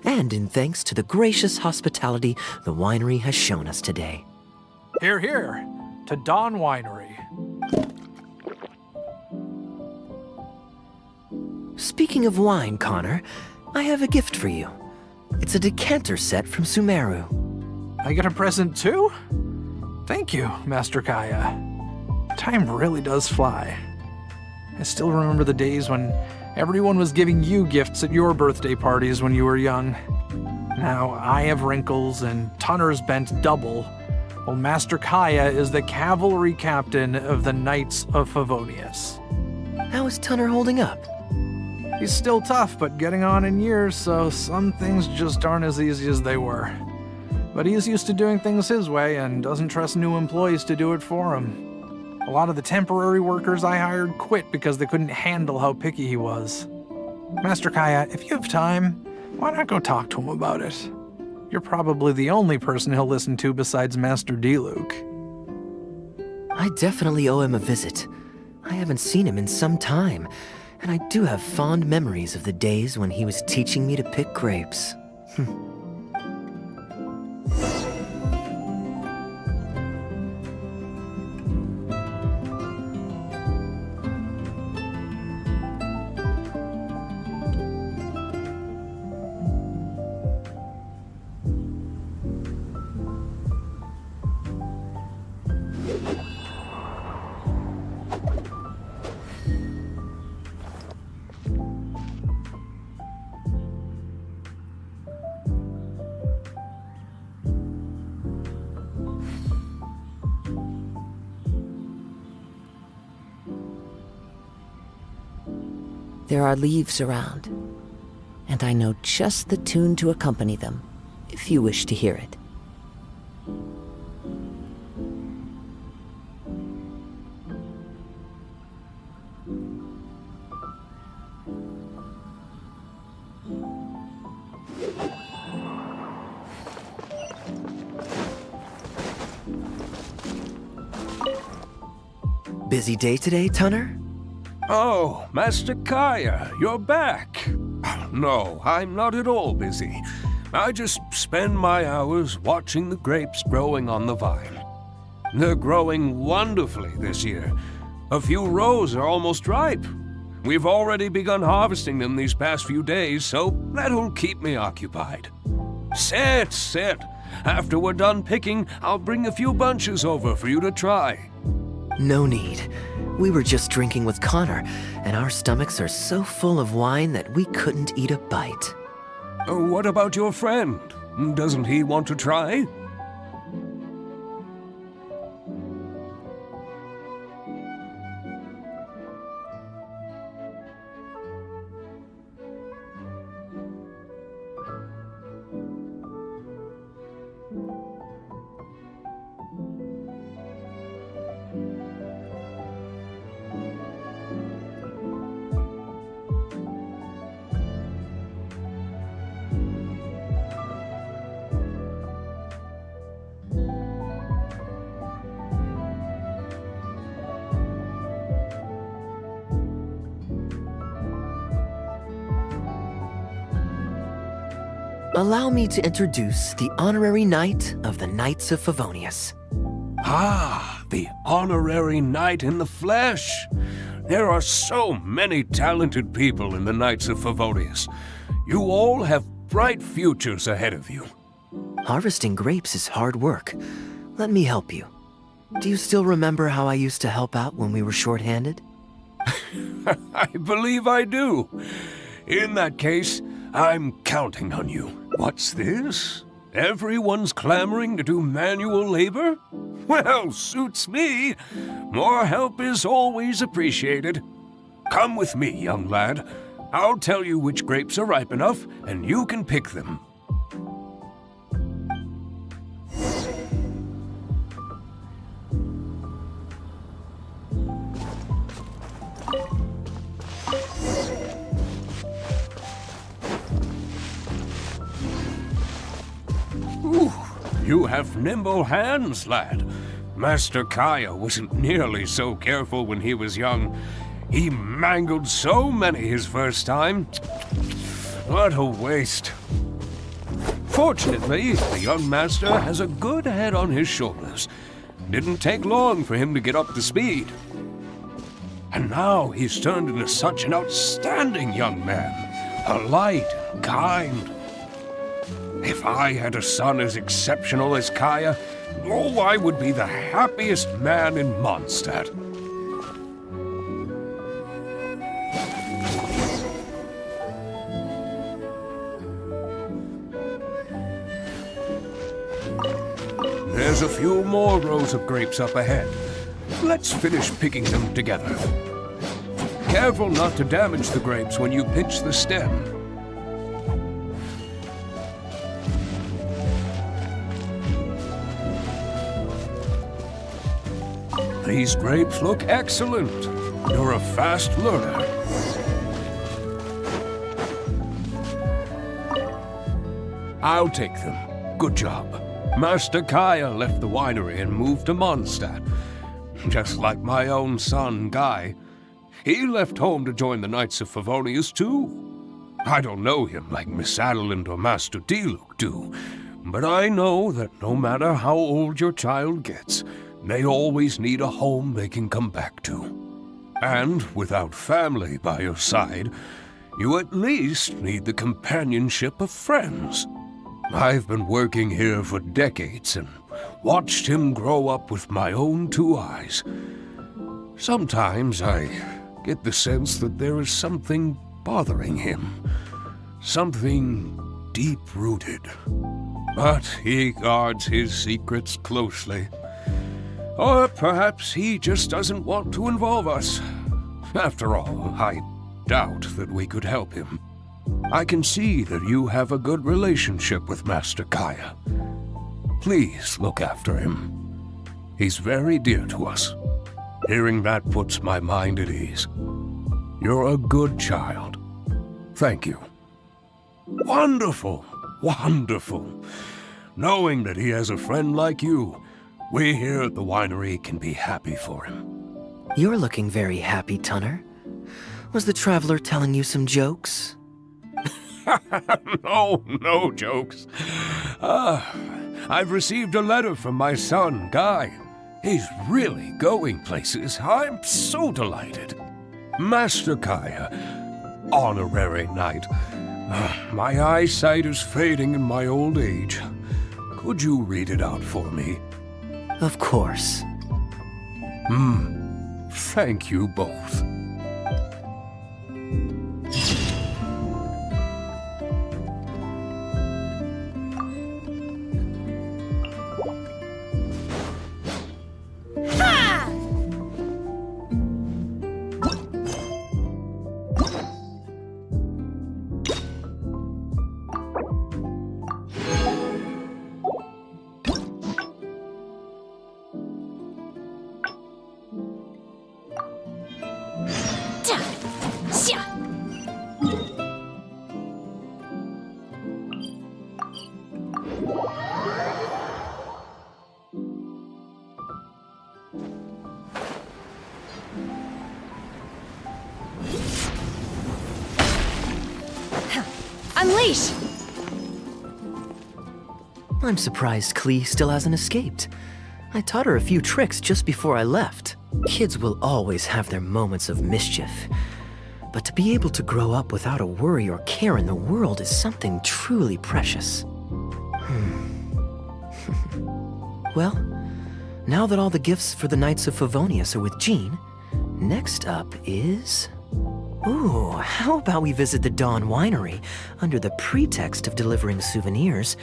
and in thanks to the gracious hospitality the winery has shown us today. Here, here, to Dawn Winery. Speaking of wine, Connor, I have a gift for you. It's a decanter set from Sumeru. I get a present too? Thank you, Master Kaya. Time really does fly. I still remember the days when everyone was giving you gifts at your birthday parties when you were young. Now I have wrinkles and Tunner's bent double, while Master Kaya is the cavalry captain of the Knights of Favonius. How is Tunner holding up? He's still tough, but getting on in years, so some things just aren't as easy as they were. But he's used to doing things his way and doesn't trust new employees to do it for him. A lot of the temporary workers I hired quit because they couldn't handle how picky he was. Master Kaya, if you have time, why not go talk to him about it? You're probably the only person he'll listen to besides Master D-Luke. I definitely owe him a visit. I haven't seen him in some time, and I do have fond memories of the days when he was teaching me to pick grapes. There are leaves around, and I know just the tune to accompany them, if you wish to hear it. Busy day today, Tunner? Oh, Master Kaya, you're back. No, I'm not at all busy. I just spend my hours watching the grapes growing on the vine. They're growing wonderfully this year. A few rows are almost ripe. We've already begun harvesting them these past few days, so that'll keep me occupied. Sit. After we're done picking, I'll bring a few bunches over for you to try. No need. We were just drinking with Connor, and our stomachs are so full of wine that we couldn't eat a bite. What about your friend? Doesn't he want to try? Allow me to introduce the honorary knight of the Knights of Favonius. Ah, the honorary knight in the flesh. There are so many talented people in the Knights of Favonius. You all have bright futures ahead of you. Harvesting grapes is hard work. Let me help you. Do you still remember how I used to help out when we were short-handed? I believe I do. In that case, I'm counting on you. What's this? Everyone's clamoring to do manual labor? Well, suits me. More help is always appreciated. Come with me, young lad. I'll tell you which grapes are ripe enough, and you can pick them. Ooh, you have nimble hands, lad. Master Kaya wasn't nearly so careful when he was young. He mangled so many his first time. What a waste. Fortunately, the young master has a good head on his shoulders. Didn't take long for him to get up to speed. And now he's turned into such an outstanding young man, polite and kind. If I had a son as exceptional as Kaya, oh, I would be the happiest man in Mondstadt. There's a few more rows of grapes up ahead. Let's finish picking them together. Careful not to damage the grapes when you pinch the stem. These grapes look excellent. You're a fast learner. I'll take them. Good job. Master Kaya left the winery and moved to Mondstadt. Just like my own son, Guy. He left home to join the Knights of Favonius, too. I don't know him like Miss Adalah or Master Diluc do, but I know that no matter how old your child gets, they always need a home they can come back to. And without family by your side, you at least need the companionship of friends. I've been working here for decades and watched him grow up with my own 2 eyes. Sometimes I get the sense that there is something bothering him, something deep-rooted. But he guards his secrets closely. Or perhaps he just doesn't want to involve us. After all, I doubt that we could help him. I can see that you have a good relationship with Master Kaya. Please look after him. He's very dear to us. Hearing that puts my mind at ease. You're a good child. Thank you. Wonderful, wonderful. Knowing that he has a friend like you, we here at the winery can be happy for him. You're looking very happy, Tunner. Was the traveler telling you some jokes? No jokes. I've received a letter from my son, Guy. He's really going places. I'm so delighted. Master Kaya, honorary knight. My eyesight is fading in my old age. Could you read it out for me? Of course. Thank you both. Unleash! I'm surprised Klee still hasn't escaped. I taught her a few tricks just before I left. Kids will always have their moments of mischief. But to be able to grow up without a worry or care in the world is something truly precious. Well, now that all the gifts for the Knights of Favonius are with Jean, next up is... Ooh, how about we visit the Dawn Winery under the pretext of delivering souvenirs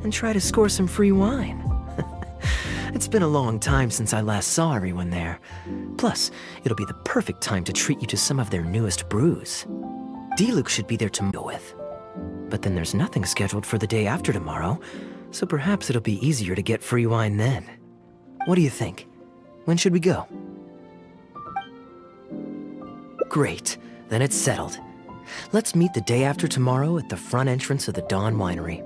and try to score some free wine? It's been a long time since I last saw everyone there. Plus, it'll be the perfect time to treat you to some of their newest brews. Diluc should be there to go with. But then there's nothing scheduled for the day after tomorrow, so perhaps it'll be easier to get free wine then. What do you think? When should we go? Great. Then it's settled. Let's meet the day after tomorrow at the front entrance of the Dawn Winery.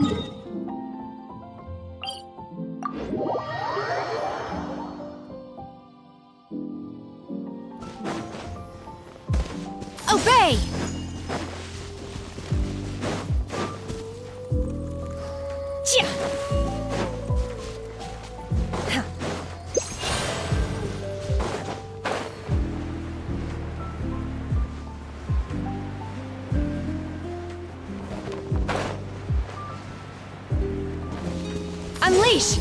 Obey! Unleash!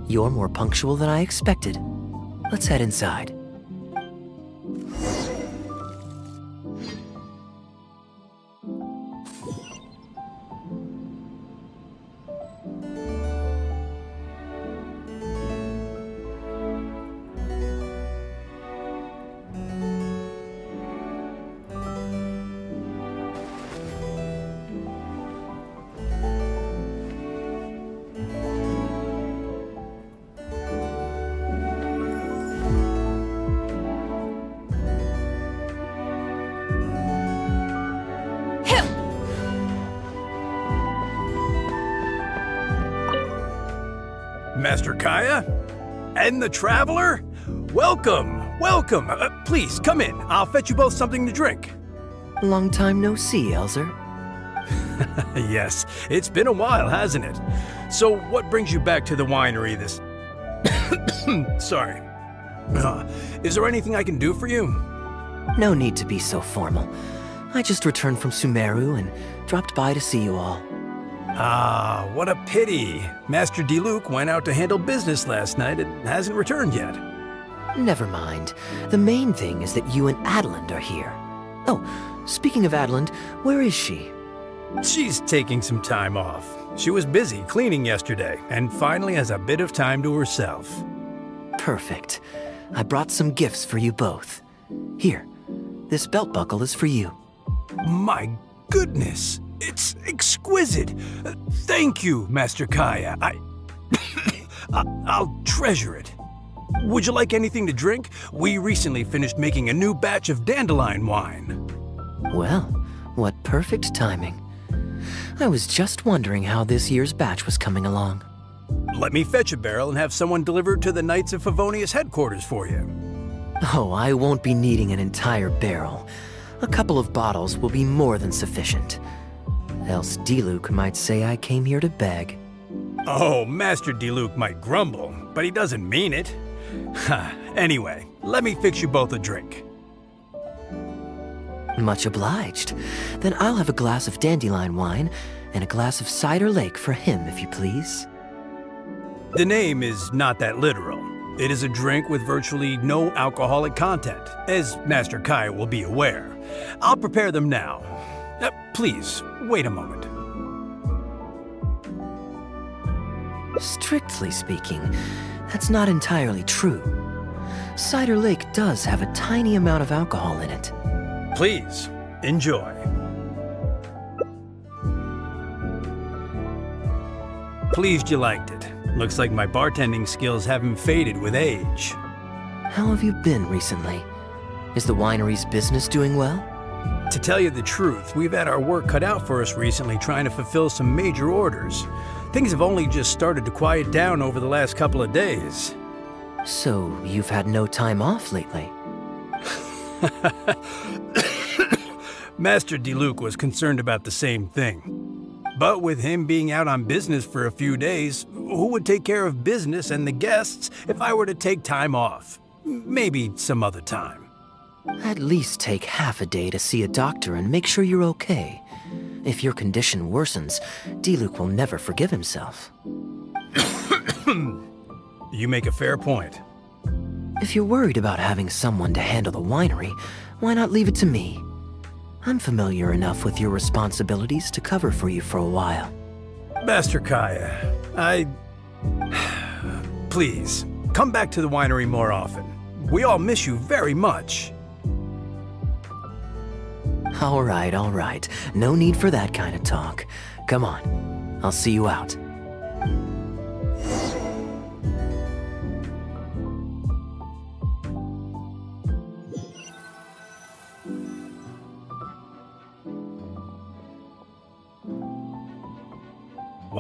You're more punctual than I expected. Let's head inside. Master Kaya? And the Traveler? Welcome, welcome. Please, come in. I'll fetch you both something to drink. Long time no see, Elzer. Yes, it's been a while, hasn't it? So what brings you back to the winery this... Sorry. Is there anything I can do for you? No need to be so formal. I just returned from Sumeru and dropped by to see you all. Ah, what a pity. Master Diluc went out to handle business last night and hasn't returned yet. Never mind. The main thing is that you and Adalah are here. Oh, speaking of Adalah, where is she? She's taking some time off. She was busy cleaning yesterday and finally has a bit of time to herself. Perfect. I brought some gifts for you both. Here, this belt buckle is for you. My goodness, it's exquisite. Thank you, Master Kaya. I'll treasure it. Would you like anything to drink? We recently finished making a new batch of dandelion wine. Well, what perfect timing. I was just wondering how this year's batch was coming along. Let me fetch a barrel and have someone delivered to the Knights of Favonius headquarters for you. Oh, I won't be needing an entire barrel. A couple of bottles will be more than sufficient. Else Diluc might say I came here to beg. Oh, Master Diluc might grumble, but he doesn't mean it. Anyway, let me fix you both a drink. Much obliged. Then I'll have a glass of dandelion wine and a glass of cider lake for him, if you please. The name is not that literal. It is a drink with virtually no alcoholic content, as Master Kai will be aware. I'll prepare them now. Please, wait a moment. Strictly speaking, that's not entirely true. Cider Lake does have a tiny amount of alcohol in it. Please, enjoy. Pleased you liked it. Looks like my bartending skills haven't faded with age. How have you been recently? Is the winery's business doing well? To tell you the truth, we've had our work cut out for us recently trying to fulfill some major orders. Things have only just started to quiet down over the last couple of days. So, you've had no time off lately? Master Diluc was concerned about the same thing. But with him being out on business for a few days, who would take care of business and the guests if I were to take time off? Maybe some other time. At least take half a day to see a doctor and make sure you're okay. If your condition worsens, Diluc will never forgive himself. You make a fair point. If you're worried about having someone to handle the winery, why not leave it to me? I'm familiar enough with your responsibilities to cover for you for a while. Master Kaya, Please, come back to the winery more often. We all miss you very much. All right. No need for that kind of talk. Come on, I'll see you out.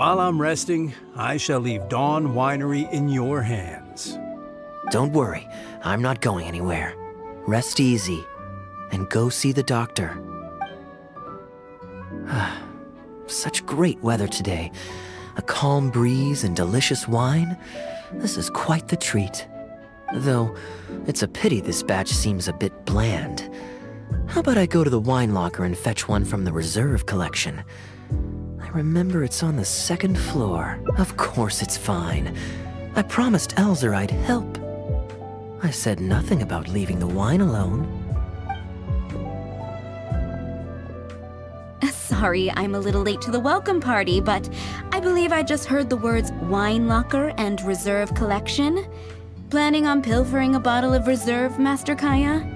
While I'm resting, I shall leave Dawn Winery in your hands. Don't worry, I'm not going anywhere. Rest easy, and go see the doctor. Such great weather today. A calm breeze and delicious wine. This is quite the treat. Though, it's a pity this batch seems a bit bland. How about I go to the wine locker and fetch one from the reserve collection? I remember it's on the second floor. Of course it's fine. I promised Elzer I'd help. I said nothing about leaving the wine alone. Sorry, I'm a little late to the welcome party, but I believe I just heard the words wine locker and reserve collection. Planning on pilfering a bottle of reserve, Master Kaya?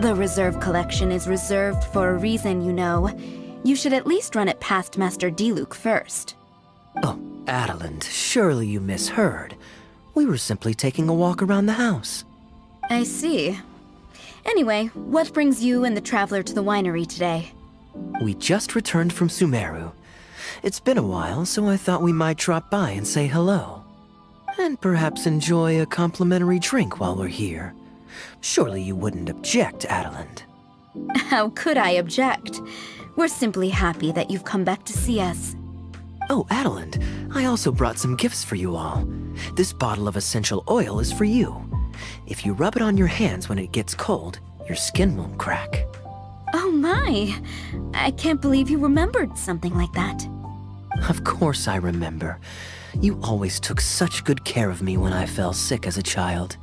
The reserve collection is reserved for a reason, you know. You should at least run it past Master Diluc first. Oh, Adalah, surely you misheard. We were simply taking a walk around the house. I see. Anyway, what brings you and the traveler to the winery today? We just returned from Sumeru. It's been a while, so I thought we might drop by and say hello. And perhaps enjoy a complimentary drink while we're here. Surely you wouldn't object, Adalah. How could I object? We're simply happy that you've come back to see us. Oh, Adalah, I also brought some gifts for you all. This bottle of essential oil is for you. If you rub it on your hands when it gets cold, your skin won't crack. Oh my! I can't believe you remembered something like that. Of course I remember. You always took such good care of me when I fell sick as a child.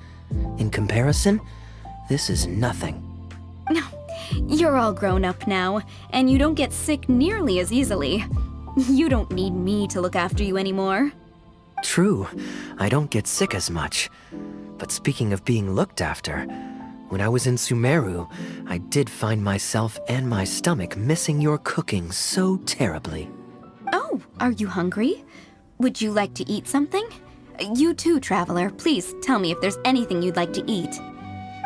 In comparison, this is nothing. No, you're all grown up now, and you don't get sick nearly as easily. You don't need me to look after you anymore. True, I don't get sick as much. But speaking of being looked after, when I was in Sumeru, I did find myself and my stomach missing your cooking so terribly. Oh, are you hungry? Would you like to eat something? You too, traveler. Please tell me if there's anything you'd like to eat.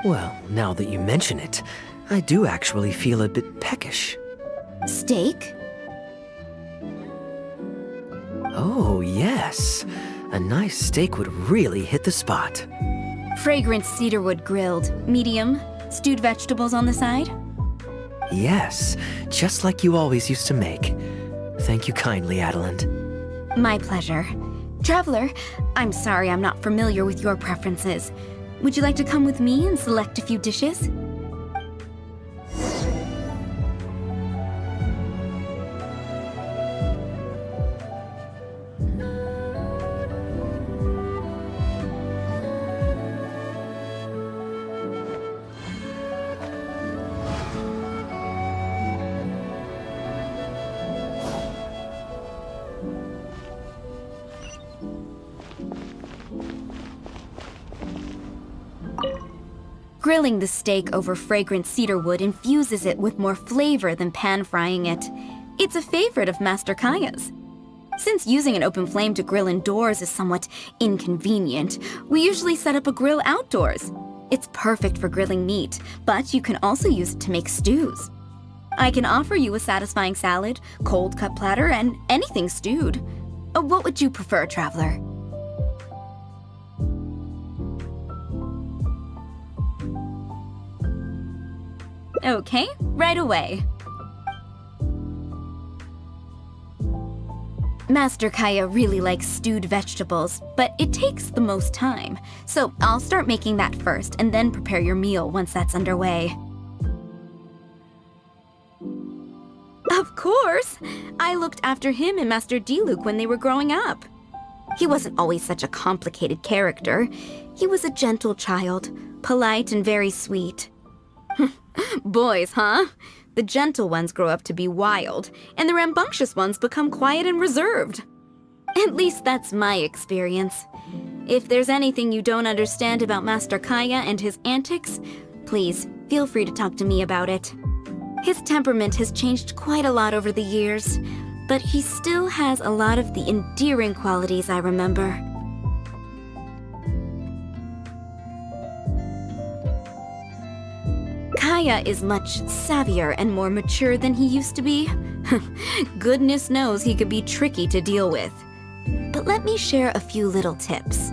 Well, now that you mention it, I do actually feel a bit peckish. Steak? Oh, yes. A nice steak would really hit the spot. Fragrant cedarwood grilled, medium, stewed vegetables on the side? Yes, just like you always used to make. Thank you kindly, Adalah. My pleasure. Traveler, I'm sorry I'm not familiar with your preferences. Would you like to come with me and select a few dishes? Grilling the steak over fragrant cedarwood infuses it with more flavor than pan-frying it. It's a favorite of Master Kaya's. Since using an open flame to grill indoors is somewhat inconvenient, we usually set up a grill outdoors. It's perfect for grilling meat, but you can also use it to make stews. I can offer you a satisfying salad, cold cut platter, and anything stewed. What would you prefer, traveler? Okay, right away. Master Kaya really likes stewed vegetables, but it takes the most time. So I'll start making that first and then prepare your meal once that's underway. Of course! I looked after him and Master Diluc when they were growing up. He wasn't always such a complicated character. He was a gentle child, polite and very sweet. Boys, huh? The gentle ones grow up to be wild, and the rambunctious ones become quiet and reserved. At least that's my experience. If there's anything you don't understand about Master Kaya and his antics, please feel free to talk to me about it. His temperament has changed quite a lot over the years, but he still has a lot of the endearing qualities I remember. Kaya is much savvier and more mature than he used to be. Goodness knows he could be tricky to deal with. But let me share a few little tips.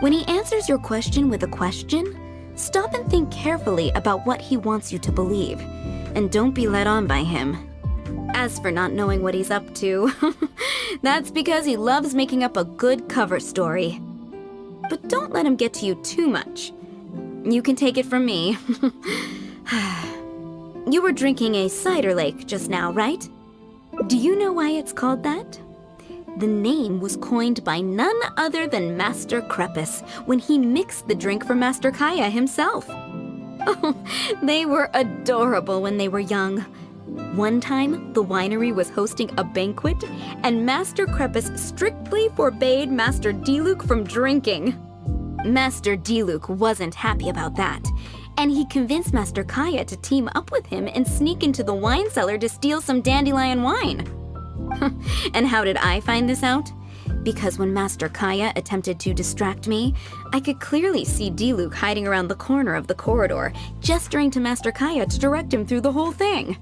When he answers your question with a question, stop and think carefully about what he wants you to believe, and don't be led on by him. As for not knowing what he's up to, that's because he loves making up a good cover story. But don't let him get to you too much. You can take it from me. You were drinking a cider lake just now, right? Do you know why it's called that? The name was coined by none other than Master Krepus when he mixed the drink for Master Kaya himself. They were adorable when they were young. One time, the winery was hosting a banquet, and Master Krepus strictly forbade Master Diluc from drinking. Master Diluc wasn't happy about that, and he convinced Master Kaya to team up with him and sneak into the wine cellar to steal some dandelion wine. And how did I find this out? Because when Master Kaya attempted to distract me, I could clearly see Diluc hiding around the corner of the corridor, gesturing to Master Kaya to direct him through the whole thing.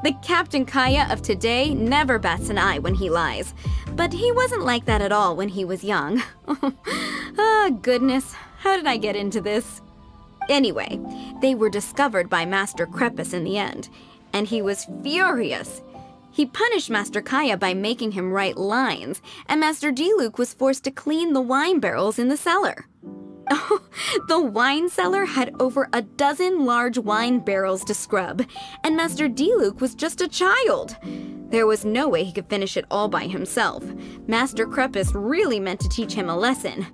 The Captain Kaya of today never bats an eye when he lies, but he wasn't like that at all when he was young. Oh, goodness, how did I get into this? Anyway, they were discovered by Master Krepus in the end, and he was furious. He punished Master Kaya by making him write lines, and Master Diluc was forced to clean the wine barrels in the cellar. Oh, the wine cellar had over a dozen large wine barrels to scrub, and Master Diluc was just a child. There was no way he could finish it all by himself. Master Krepus really meant to teach him a lesson.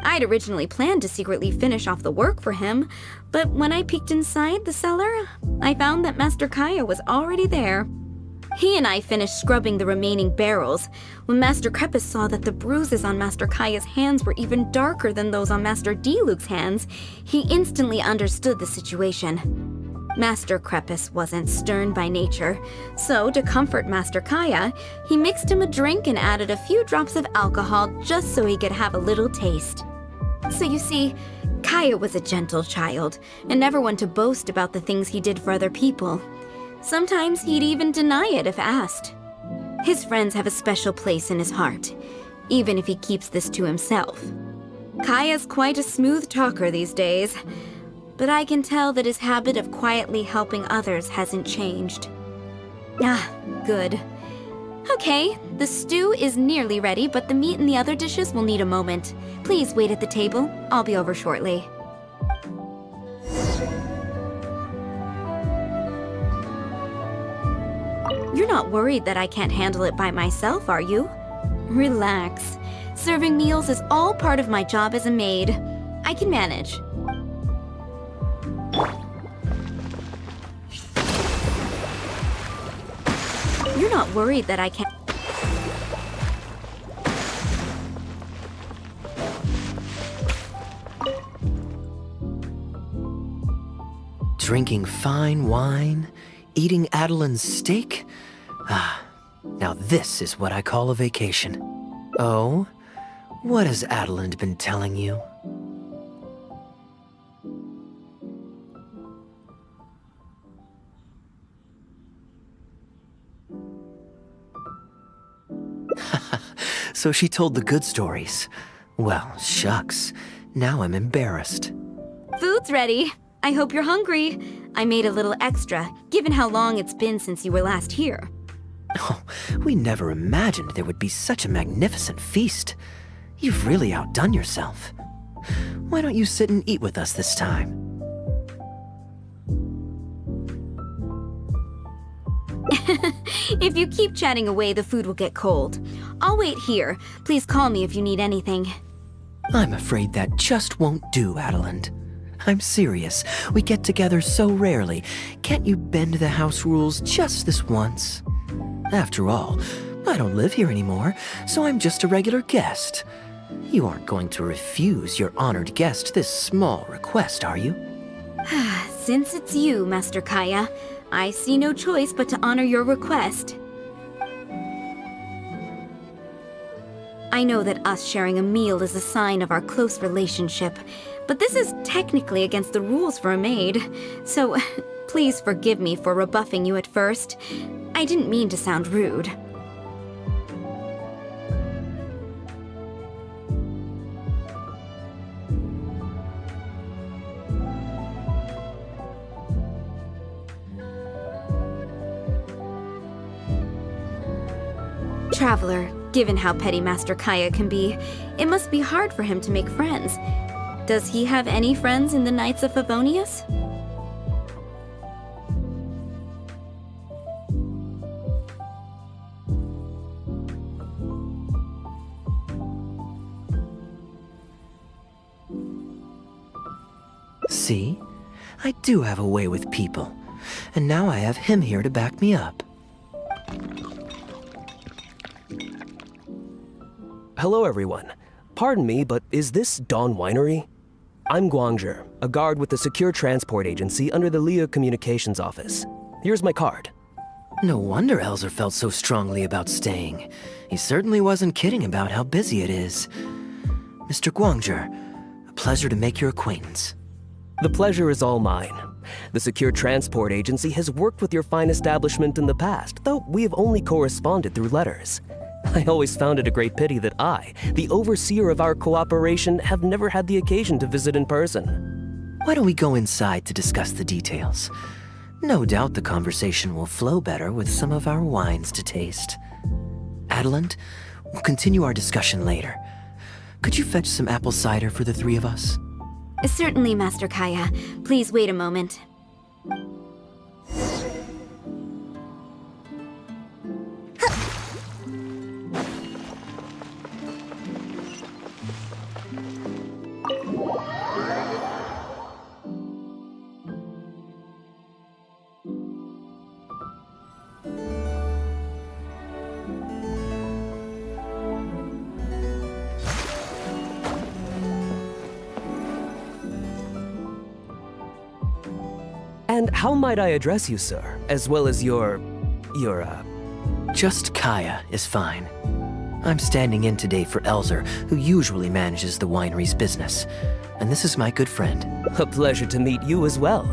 I'd originally planned to secretly finish off the work for him, but when I peeked inside the cellar, I found that Master Kaya was already there. He and I finished scrubbing the remaining barrels. When Master Krepus saw that the bruises on Master Kaya's hands were even darker than those on Master Diluc's hands, he instantly understood the situation. Master Krepus wasn't stern by nature, so to comfort Master Kaya, he mixed him a drink and added a few drops of alcohol just so he could have a little taste. So you see, Kaya was a gentle child, and never one to boast about the things he did for other people. Sometimes he'd even deny it if asked. His friends have a special place in his heart, even if he keeps this to himself. Kaya's quite a smooth talker these days, but I can tell that his habit of quietly helping others hasn't changed. Ah, good. Okay, the stew is nearly ready, but the meat and the other dishes will need a moment. Please wait at the table. I'll be over shortly. You're not worried that I can't handle it by myself, are you? Relax. Serving meals is all part of my job as a maid. I can manage. You're not worried that I can't... Drinking fine wine, eating Adaline's steak? Ah, now this is what I call a vacation. Oh? What has Adaline been telling you? So she told the good stories. Well, shucks. Now I'm embarrassed. Food's ready. I hope you're hungry. I made a little extra, given how long it's been since you were last here. Oh, we never imagined there would be such a magnificent feast. You've really outdone yourself. Why don't you sit and eat with us this time? If you keep chatting away, the food will get cold. I'll wait here. Please call me if you need anything. I'm afraid that just won't do, Adaline. I'm serious. We get together so rarely. Can't you bend the house rules just this once? After all, I don't live here anymore, so I'm just a regular guest. You aren't going to refuse your honored guest this small request, are you? Since it's you, Master Kaya, I see no choice but to honor your request. I know that us sharing a meal is a sign of our close relationship, but this is technically against the rules for a maid, so please forgive me for rebuffing you at first. I didn't mean to sound rude. Traveler, given how petty Master Kaya can be, it must be hard for him to make friends. Does he have any friends in the Knights of Favonius? See? I do have a way with people. And now I have him here to back me up. Hello, everyone. Pardon me, but is this Dawn Winery? I'm Guangzhe, a guard with the Secure Transport Agency under the Liat Communications Office. Here's my card. No wonder Elzer felt so strongly about staying. He certainly wasn't kidding about how busy it is. Mr. Guangzhe, a pleasure to make your acquaintance. The pleasure is all mine. The Secure Transport Agency has worked with your fine establishment in the past, though we have only corresponded through letters. I always found it a great pity that I, the overseer of our cooperation, have never had the occasion to visit in person. Why don't we go inside to discuss the details? No doubt the conversation will flow better with some of our wines to taste. Adalah, we'll continue our discussion later. Could you fetch some apple cider for the three of us? Certainly, Master Kaya. Please wait a moment. And how might I address you, sir, as well as your... Just Kaya is fine. I'm standing in today for Elzer, who usually manages the winery's business. And this is my good friend. A pleasure to meet you as well.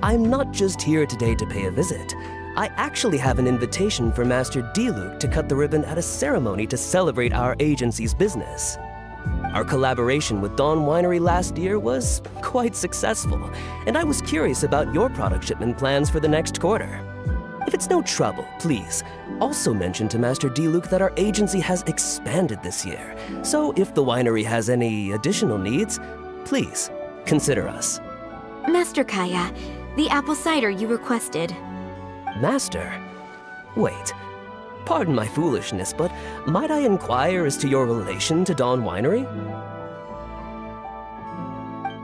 I'm not just here today to pay a visit. I actually have an invitation for Master Diluc to cut the ribbon at a ceremony to celebrate our agency's business. Our collaboration with Dawn Winery last year was quite successful, and I was curious about your product shipment plans for the next quarter. If it's no trouble, please, also mention to Master Diluc that our agency has expanded this year, so if the winery has any additional needs, please, consider us. Master Kaya, the apple cider you requested. Master? Wait. Pardon my foolishness, but might I inquire as to your relation to Dawn Winery?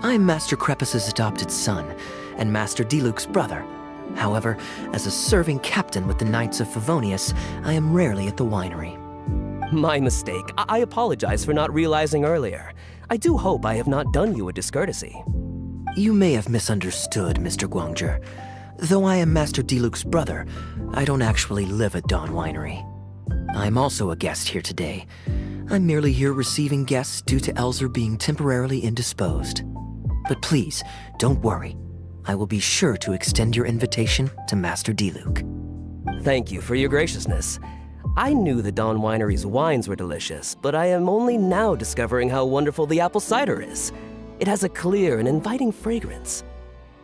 I'm Master Krepus's adopted son, and Master Diluc's brother. However, as a serving captain with the Knights of Favonius, I am rarely at the winery. My mistake. I apologize for not realizing earlier. I do hope I have not done you a discourtesy. You may have misunderstood, Mr. Guangzhe. Though I am Master Diluc's brother, I don't actually live at Dawn Winery. I'm also a guest here today. I'm merely here receiving guests due to Elzer being temporarily indisposed. But please, don't worry. I will be sure to extend your invitation to Master Diluc. Thank you for your graciousness. I knew the Dawn Winery's wines were delicious, but I am only now discovering how wonderful the apple cider is. It has a clear and inviting fragrance.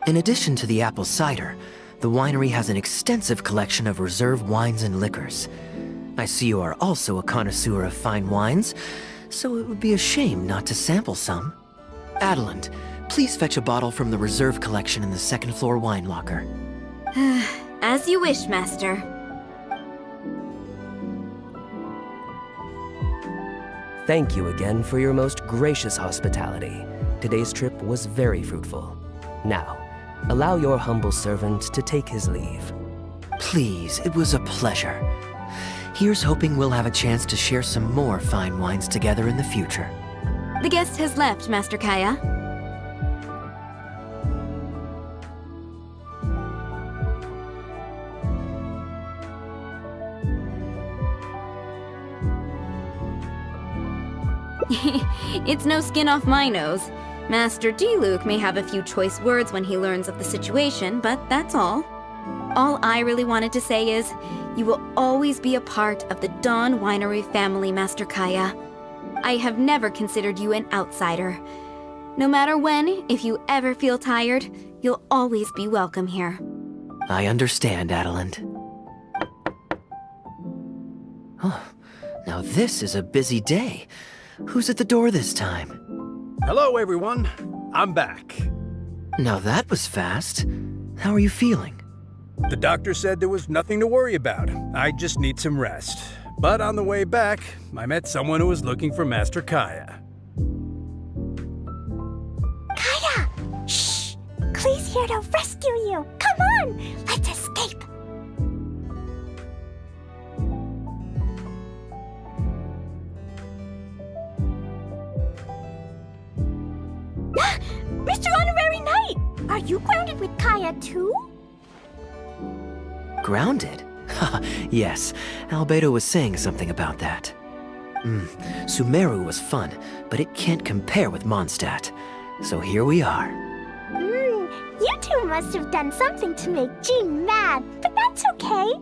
In addition to the apple cider, the winery has an extensive collection of reserve wines and liquors. I see you are also a connoisseur of fine wines, so it would be a shame not to sample some. Adalah, please fetch a bottle from the reserve collection in the second floor wine locker. As you wish, Master. Thank you again for your most gracious hospitality. Today's trip was very fruitful. Now, allow your humble servant to take his leave. Please, it was a pleasure. Here's hoping we'll have a chance to share some more fine wines together in the future. The guest has left, Master Kaya. It's no skin off my nose. Master Diluc may have a few choice words when he learns of the situation, but that's all. All I really wanted to say is, you will always be a part of the Dawn Winery family, Master Kaya. I have never considered you an outsider. No matter when, if you ever feel tired, you'll always be welcome here. I understand, Adalah. Oh, Now this is a busy day. Who's at the door this time? Hello, everyone. I'm back. Now that was fast. How are you feeling? The doctor said there was nothing to worry about. I just need some rest. But on the way back, I met someone who was looking for Master Kaya. Kaya! Shh! Klee's here to rescue you! Come on! Let's escape! Mr. Honorary Knight! Are you grounded with Kaya too? Grounded? Yes, Albedo was saying something about that. Sumeru was fun, but it can't compare with Mondstadt. So here we are. You two must have done something to make Jean mad, but that's okay.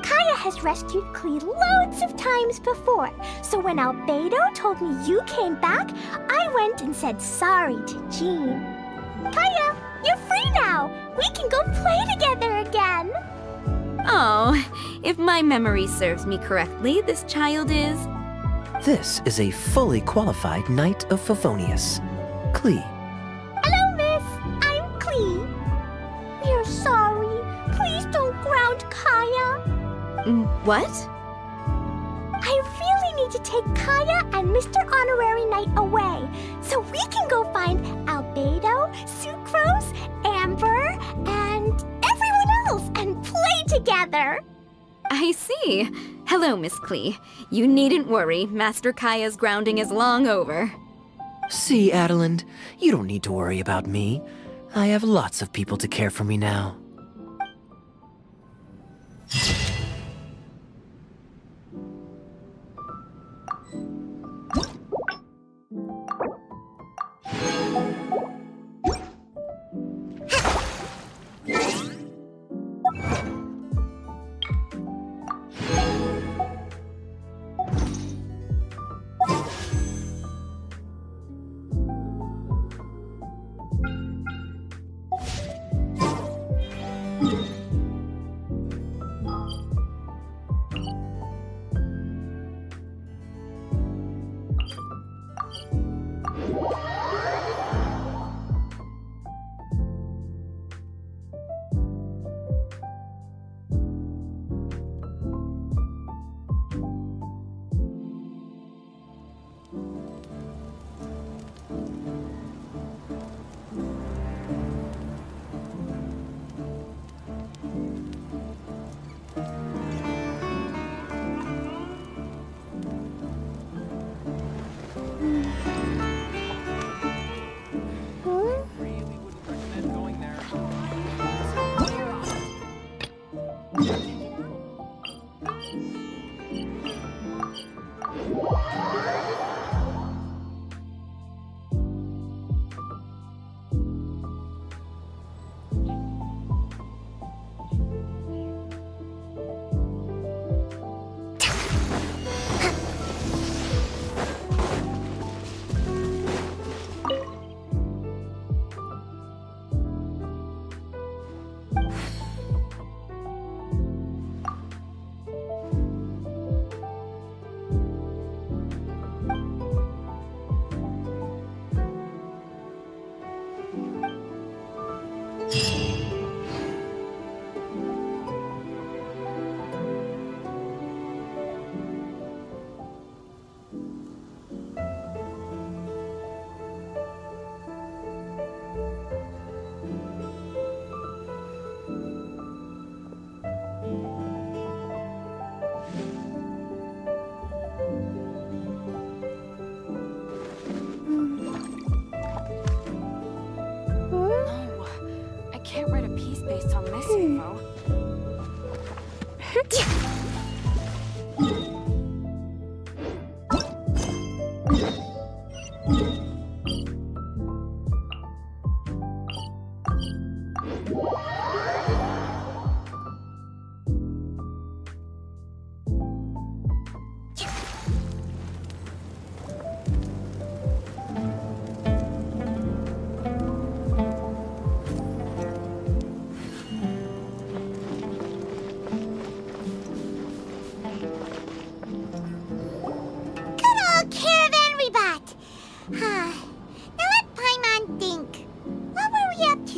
Kaya has rescued Klee loads of times before, so when Albedo told me you came back, I went and said sorry to Jean. Kaya, you're free now! We can go play together again! Oh, if my memory serves me correctly, this child is... This is a fully qualified Knight of Favonius, Klee. Hello, miss. I'm Klee. We're sorry. Please don't ground Kaya. What? I really need to take Kaya and Mr. Honorary Knight away so we can go find Albedo, Sucrose, Amber, and everyone else and play together. I see. Hello, Miss Klee. You needn't worry. Master Kaya's grounding is long over. See, Adalah, you don't need to worry about me. I have lots of people to care for me now.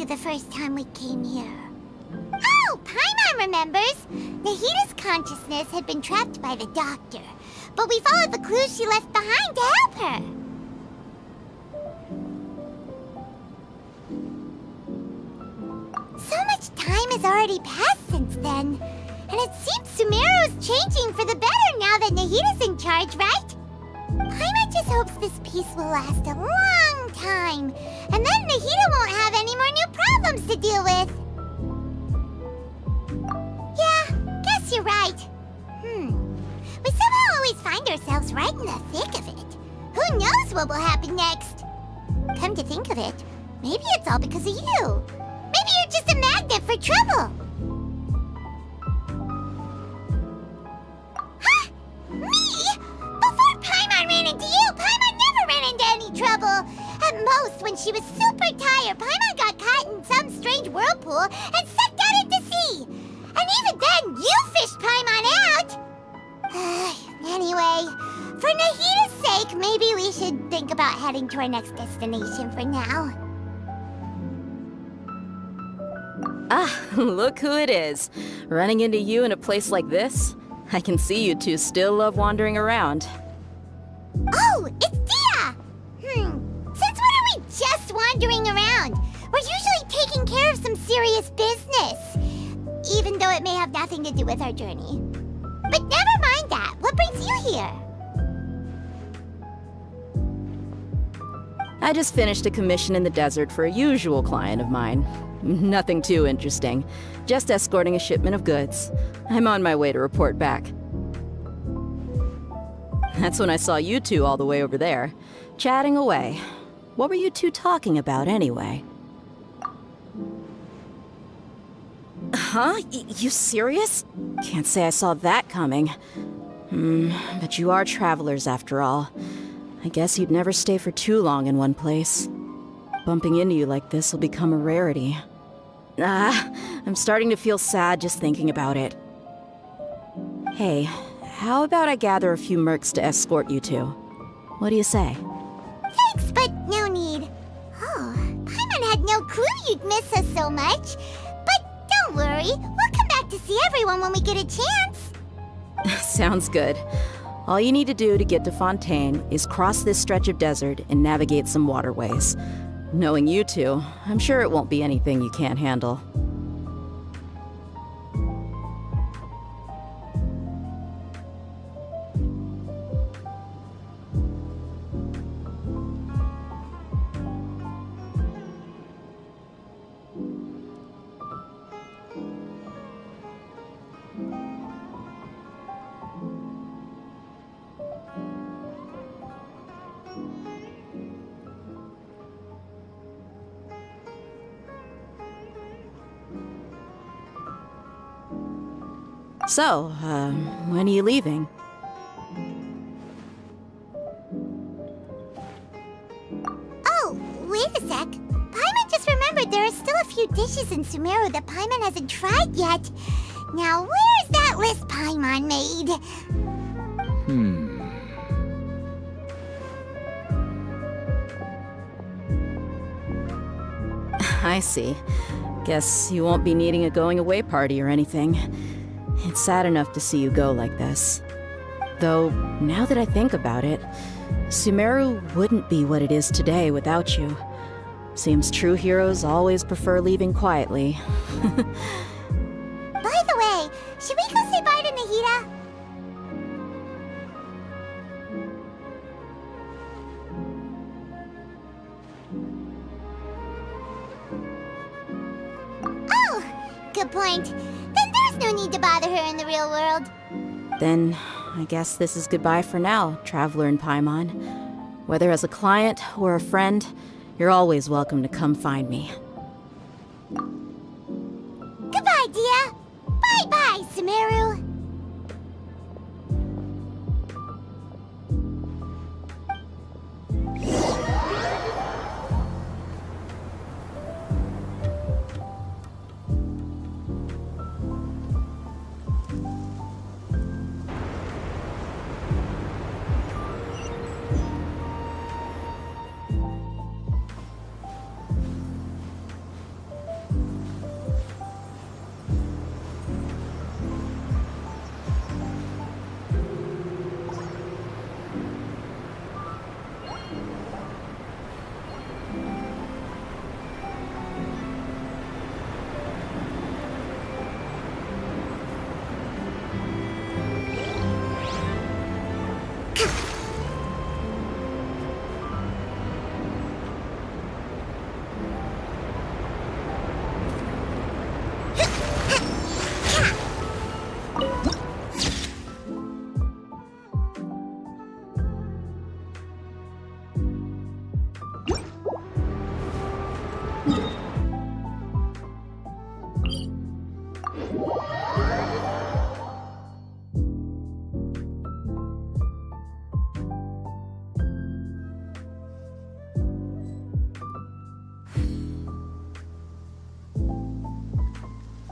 you the first time we came here. Oh, Paimon remembers! Nahita's consciousness had been trapped by the doctor, but we followed the clues she left behind to help her. So much time has already passed since then, and it seems Sumeru's changing for the better now that Nahita's in charge, right? Paimon just hopes this peace will last a long time, and then Nahita won't have any more new problems to deal with. Yeah, guess you're right. We somehow always find ourselves right in the thick of it. Who knows what will happen next? Come to think of it, maybe it's all because of you. Maybe you're just a magnet for trouble. Huh? Me? Before Paimon ran into you, Paimon never ran into any trouble. At most, when she was super tired, Paimon got caught in some strange whirlpool and sucked out into sea. And even then, you fished Paimon out! Anyway, for Nahita's sake, maybe we should think about heading to our next destination for now. Ah, look who it is. Running into you in a place like this? I can see you two still love wandering around. Oh, it's Dia! Since when are we just wandering around? We're usually taking care of some serious business, even though it may have nothing to do with our journey. But never mind that. What brings you here? I just finished a commission in the desert for a usual client of mine. Nothing too interesting. Just escorting a shipment of goods. I'm on my way to report back. That's when I saw you two all the way over there, chatting away. What were you two talking about anyway? Huh? You serious? Can't say I saw that coming. But you are travelers after all. I guess you'd never stay for too long in one place. Bumping into you like this will become a rarity. I'm starting to feel sad just thinking about it. Hey, how about I gather a few mercs to escort you two? What do you say? Thanks, but no need. Oh, Paimon had no clue you'd miss us so much. But don't worry, we'll come back to see everyone when we get a chance. Sounds good. All you need to do to get to Fountaine is cross this stretch of desert and navigate some waterways. Knowing you two, I'm sure it won't be anything you can't handle. So, when are you leaving? Oh, wait a sec. Paimon just remembered there are still a few dishes in Sumeru that Paimon hasn't tried yet. Now, where's that list Paimon made? I see. Guess you won't be needing a going-away party or anything. It's sad enough to see you go like this. Though, now that I think about it, Sumeru wouldn't be what it is today without you. Seems true heroes always prefer leaving quietly. By the way, should we go say bye to Nahita? Oh, good point. Then there's no need to bother her in the real world. Then, I guess this is goodbye for now, Traveler in Paimon. Whether as a client or a friend, you're always welcome to come find me. Goodbye, Dia. Bye-bye, Sumeru.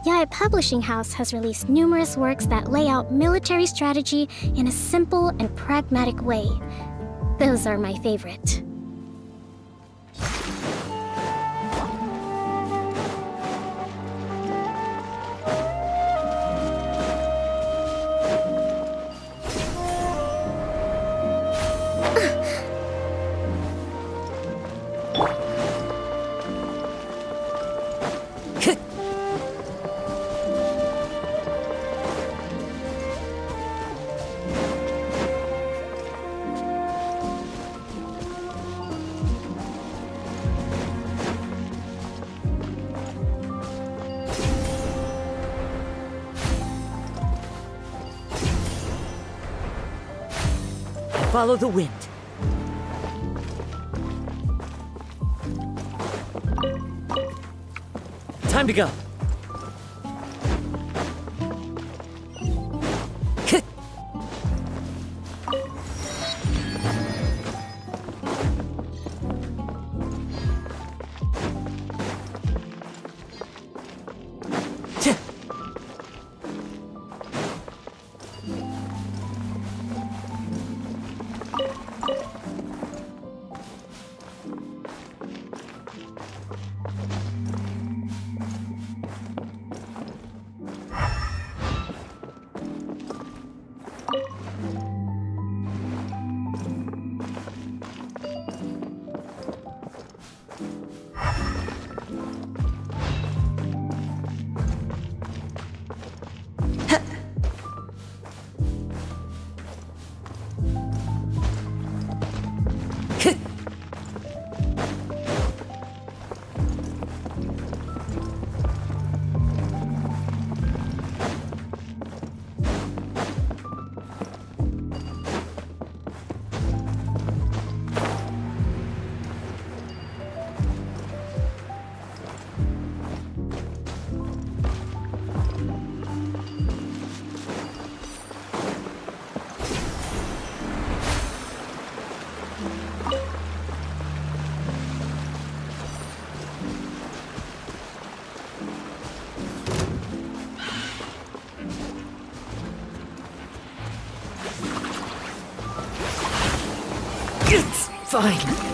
Yae Publishing House has released numerous works that lay out military strategy in a simple and pragmatic way. Those are my favorite. Follow the wind. Time to go. Fine.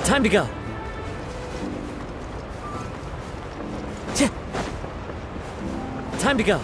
Time to go. Time to go.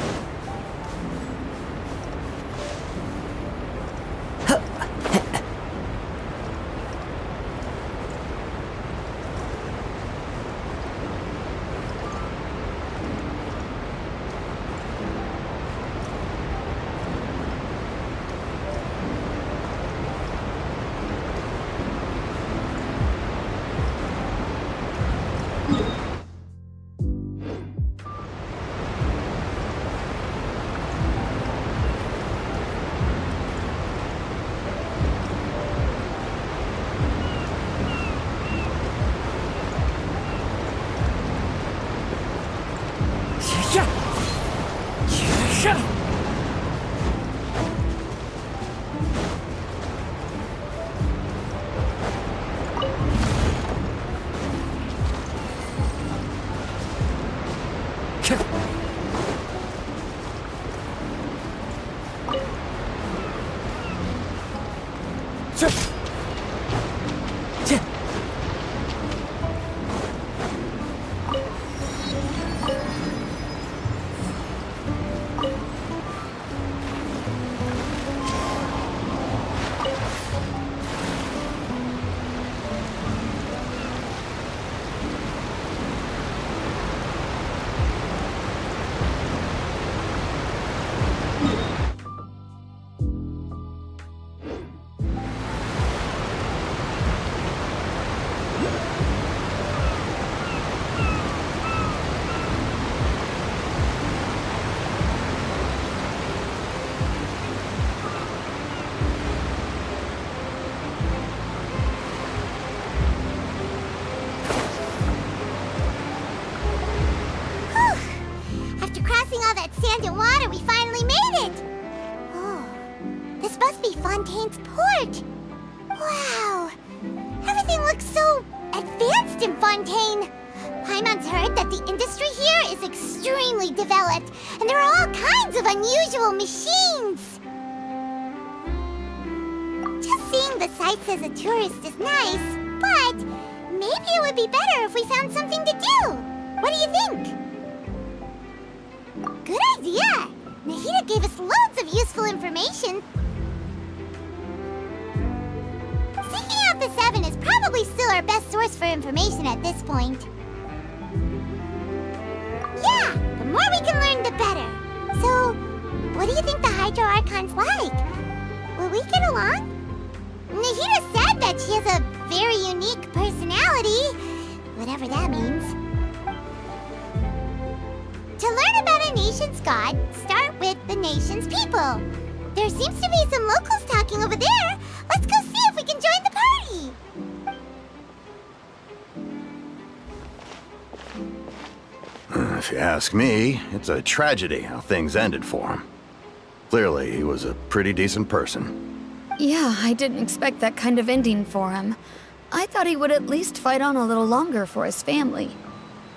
sand and water, we finally made it! Oh, this must be Fontaine's port. Wow, everything looks so advanced in Fountaine. Paimon's heard that the industry here is extremely developed, and there are all kinds of unusual machines. Just seeing the sights as a tourist is nice, but maybe it would be better if we found something to do. What do you think? Good idea! Nahida gave us loads of useful information. Seeking out the Seven is probably still our best source for information at this point. Yeah, the more we can learn, the better. So, what do you think the Hydro Archon's like? Will we get along? Nahida said that she has a very unique personality, whatever that means. To learn about a nation's god, start with the nation's people. There seems to be some locals talking over there. Let's go see if we can join the party. If you ask me, it's a tragedy how things ended for him. Clearly, he was a pretty decent person. Yeah, I didn't expect that kind of ending for him. I thought he would at least fight on a little longer for his family.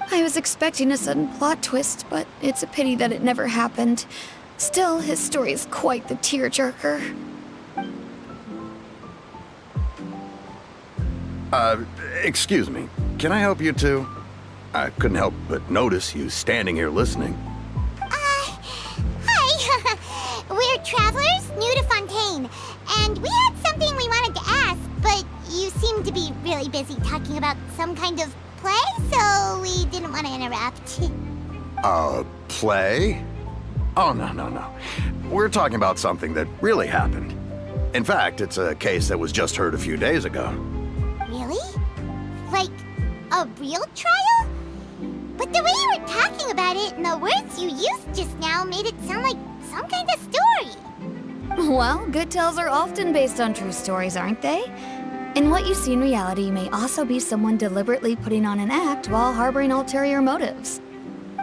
I was expecting a sudden plot twist, but it's a pity that it never happened. Still, his story is quite the tearjerker. Excuse me. Can I help you two? I couldn't help but notice you standing here listening. Hi. We're travelers new to Fountaine, and we had something we wanted to ask, but you seem to be really busy talking about some kind of play, so we didn't want to interrupt. Play? Oh, no. We're talking about something that really happened. In fact, it's a case that was just heard a few days ago. Really? Like, a real trial? But the way you were talking about it and the words you used just now made it sound like some kind of story. Well, good tales are often based on true stories, aren't they? And what you see in reality may also be someone deliberately putting on an act while harboring ulterior motives.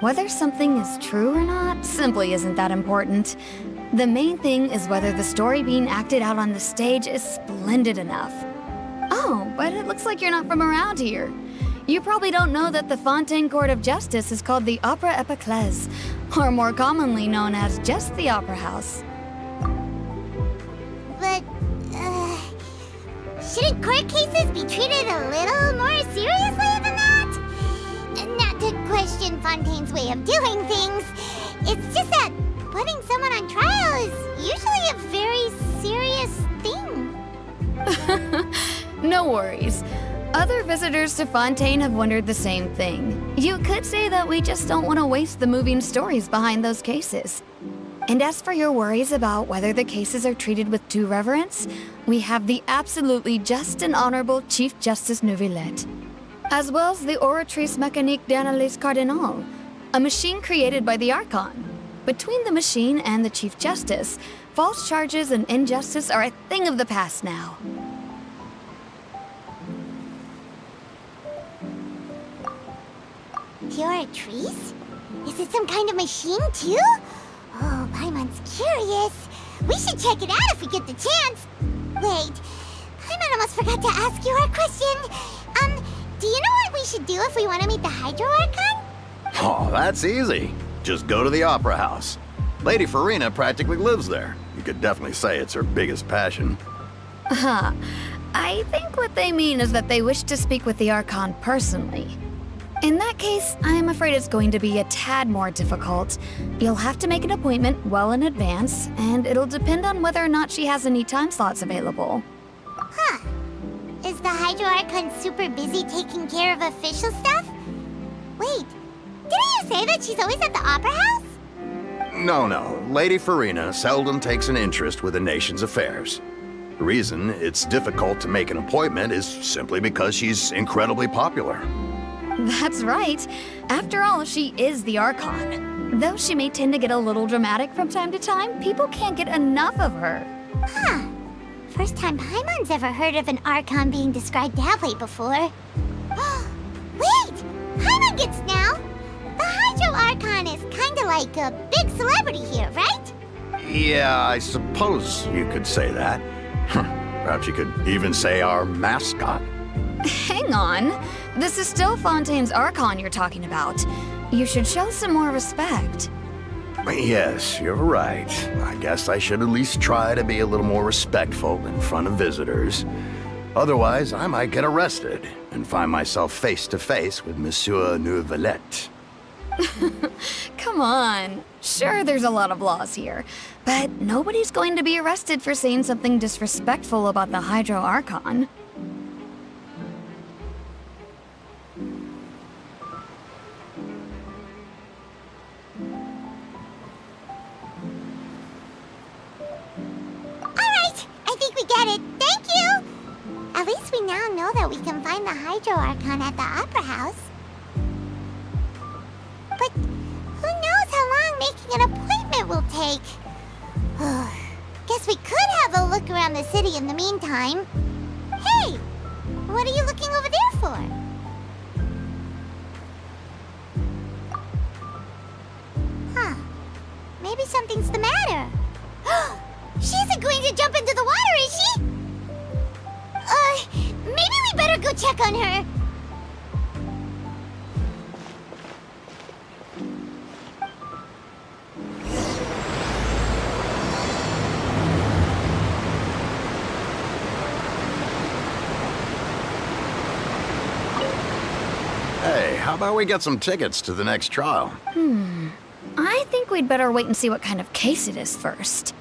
Whether something is true or not simply isn't that important. The main thing is whether the story being acted out on the stage is splendid enough. Oh, but it looks like you're not from around here. You probably don't know that the Fountaine Court of Justice is called the Opera Apakah, or more commonly known as just the Opera House. But, shouldn't court cases be treated a little more seriously than that? Not to question Fontaine's way of doing things, it's just that putting someone on trial is usually a very serious thing. No worries. Other visitors to Fountaine have wondered the same thing. You could say that we just don't want to waste the moving stories behind those cases. And as for your worries about whether the cases are treated with due reverence, we have the absolutely just and honorable Chief Justice Neuvillette, as well as the Oratrice Mécanique d'Analyse Cardinal, a machine created by the Archon. Between the machine and the Chief Justice, false charges and injustice are a thing of the past now. Oratrice? Is it some kind of machine, too? Oh, Paimon's curious. We should check it out if we get the chance. Wait, Paimon almost forgot to ask you our question. Do you know what we should do if we want to meet the Hydro Archon? Oh, that's easy. Just go to the Opera House. Lady Farina practically lives there. You could definitely say it's her biggest passion. I think what they mean is that they wish to speak with the Archon personally. In that case, I am afraid it's going to be a tad more difficult. You'll have to make an appointment well in advance, and it'll depend on whether or not she has any time slots available. Huh. Is the Hydro Archon super busy taking care of official stuff? Wait, didn't you say that she's always at the Opera House? No. Lady Farina seldom takes an interest with the nation's affairs. The reason it's difficult to make an appointment is simply because she's incredibly popular. That's right. After all, she is the Archon. Though she may tend to get a little dramatic from time to time, people can't get enough of her. Huh. First time Paimon's ever heard of an Archon being described that way before. Wait! Paimon gets now! The Hydro Archon is kinda like a big celebrity here, right? Yeah, I suppose you could say that. Perhaps you could even say our mascot. Hang on. This is still Fontaine's Archon you're talking about. You should show some more respect. Yes, you're right. I guess I should at least try to be a little more respectful in front of visitors. Otherwise, I might get arrested and find myself face to face with Monsieur Neuvillette. Come on. Sure, there's a lot of laws here, but nobody's going to be arrested for saying something disrespectful about the Hydro Archon. Alright, I think we get it. Thank you! At least we now know that we can find the Hydro Archon at the Opera House. But who knows how long making an appointment will take? Guess we could have a look around the city in the meantime. Hey! What are you looking over there for? Huh. Maybe something's the matter. She isn't going to jump into the water, is she? Maybe we better go check on her. Hey, how about we get some tickets to the next trial? I think we'd better wait and see what kind of case it is first.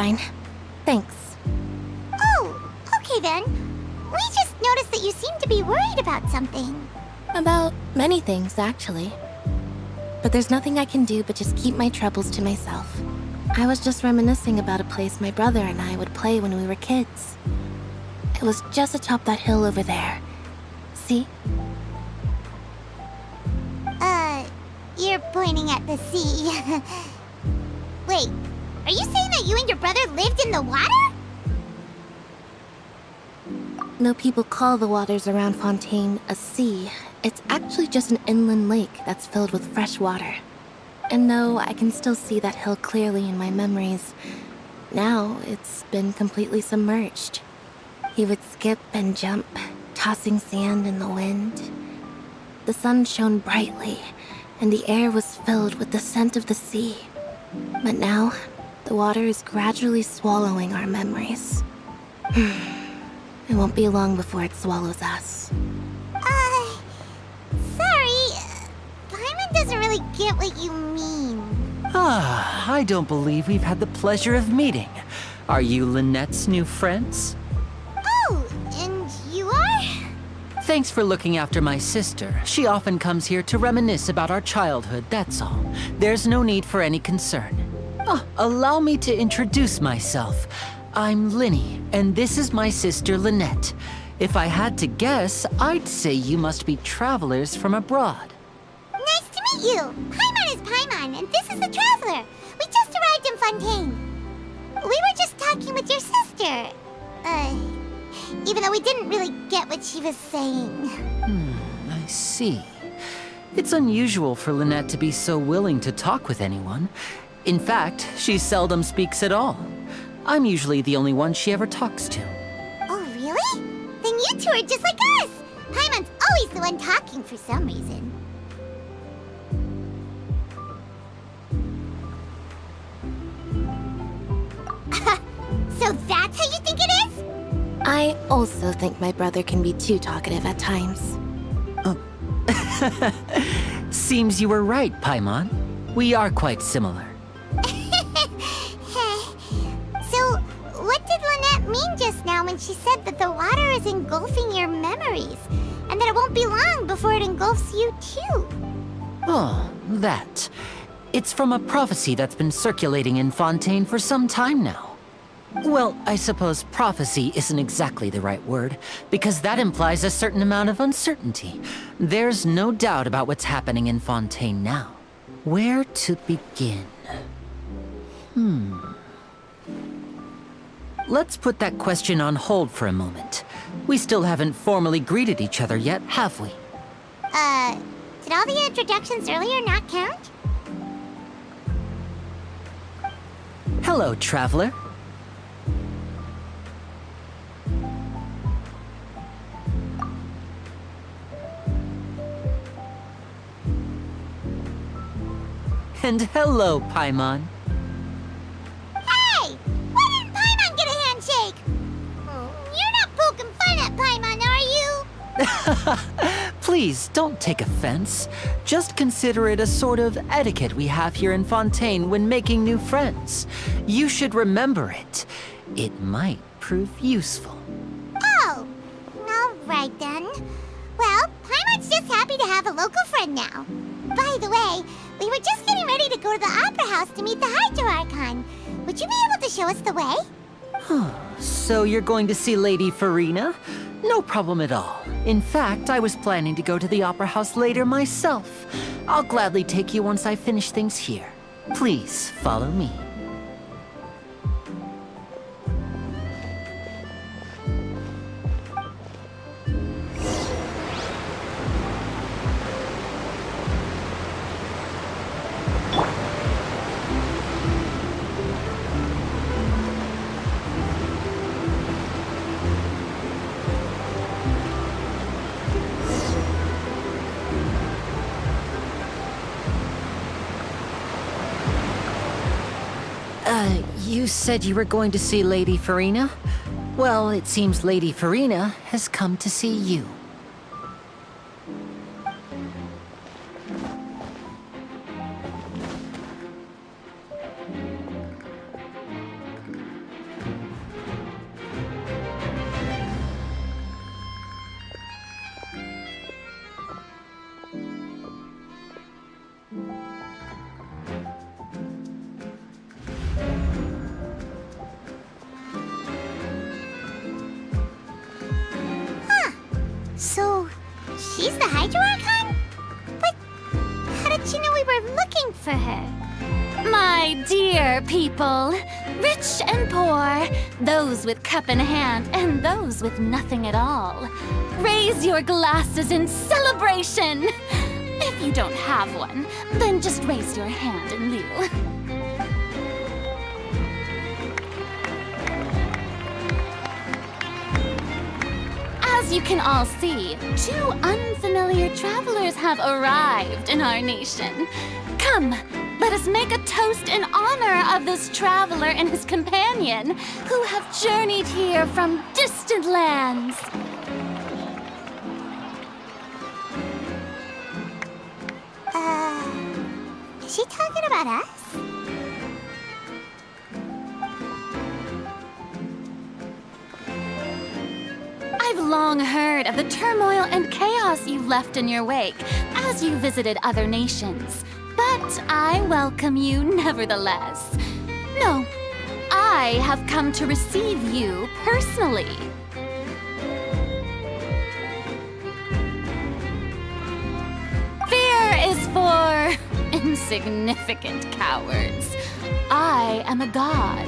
fine. Thanks. Oh, okay then. We just noticed that you seem to be worried about something. About many things, actually. But there's nothing I can do but just keep my troubles to myself. I was just reminiscing about a place my brother and I would play when we were kids. It was just atop that hill over there. See? You're pointing at the sea. Wait, are you saying that you and your brother lived in the water? No people call the waters around Fountaine a sea. It's actually just an inland lake that's filled with fresh water. And though I can still see that hill clearly in my memories, now it's been completely submerged. He would skip and jump, tossing sand in the wind. The sun shone brightly, and the air was filled with the scent of the sea. But now, the water is gradually swallowing our memories. It won't be long before it swallows us. Sorry. Paimon doesn't really get what you mean. I don't believe we've had the pleasure of meeting. Are you Lynette's new friends? Oh, and you are? Thanks for looking after my sister. She often comes here to reminisce about our childhood, that's all. There's no need for any concern. Allow me to introduce myself. I'm Linny, and this is my sister Lynette. If I had to guess, I'd say you must be travelers from abroad. Nice to meet you! Paimon is Paimon, and this is the Traveler. We just arrived in Fountaine. We were just talking with your sister. Even though we didn't really get what she was saying. I see. It's unusual for Lynette to be so willing to talk with anyone. In fact, she seldom speaks at all. I'm usually the only one she ever talks to. Oh, really? Then you two are just like us! Paimon's always the one talking for some reason. So that's how you think it is? I also think my brother can be too talkative at times. Seems you were right, Paimon. We are quite similar. So, what did Lynette mean just now when she said that the water is engulfing your memories, and that it won't be long before it engulfs you too? Oh, that. It's from a prophecy that's been circulating in Fountaine for some time now. Well, I suppose prophecy isn't exactly the right word, because that implies a certain amount of uncertainty. There's no doubt about what's happening in Fountaine now. Where to begin? Let's put that question on hold for a moment. We still haven't formally greeted each other yet, have we? Did all the introductions earlier not count? Hello, Traveler. And hello, Paimon. Hey! Why didn't Paimon get a handshake? You're not poking fun at Paimon, are you? Please, don't take offense. Just consider it a sort of etiquette we have here in Fountaine when making new friends. You should remember it. It might prove useful. Oh! Alright then. Well, Paimon's just happy to have a local friend now. By the way, we were just getting ready to go to the Opera House to meet the Hydro Archon. Would you be able to show us the way? So you're going to see Lady Farina? No problem at all. In fact, I was planning to go to the Opera House later myself. I'll gladly take you once I finish things here. Please, follow me. You said you were going to see Lady Farina? Well, it seems Lady Farina has come to see you. So, she's the Hydro Archon? But how did she know we were looking for her? My dear people, rich and poor, those with cup in hand and those with nothing at all, raise your glasses in celebration! If you don't have one, then just raise your hand in lieu. As you can all see, 2 unfamiliar travelers have arrived in our nation. Come, let us make a toast in honor of this traveler and his companion who have journeyed here from distant lands. Is she talking about us? I've long heard of the turmoil and chaos you've left in your wake as you visited other nations. But I welcome you nevertheless. No, I have come to receive you personally. Fear is for insignificant cowards. I am a god,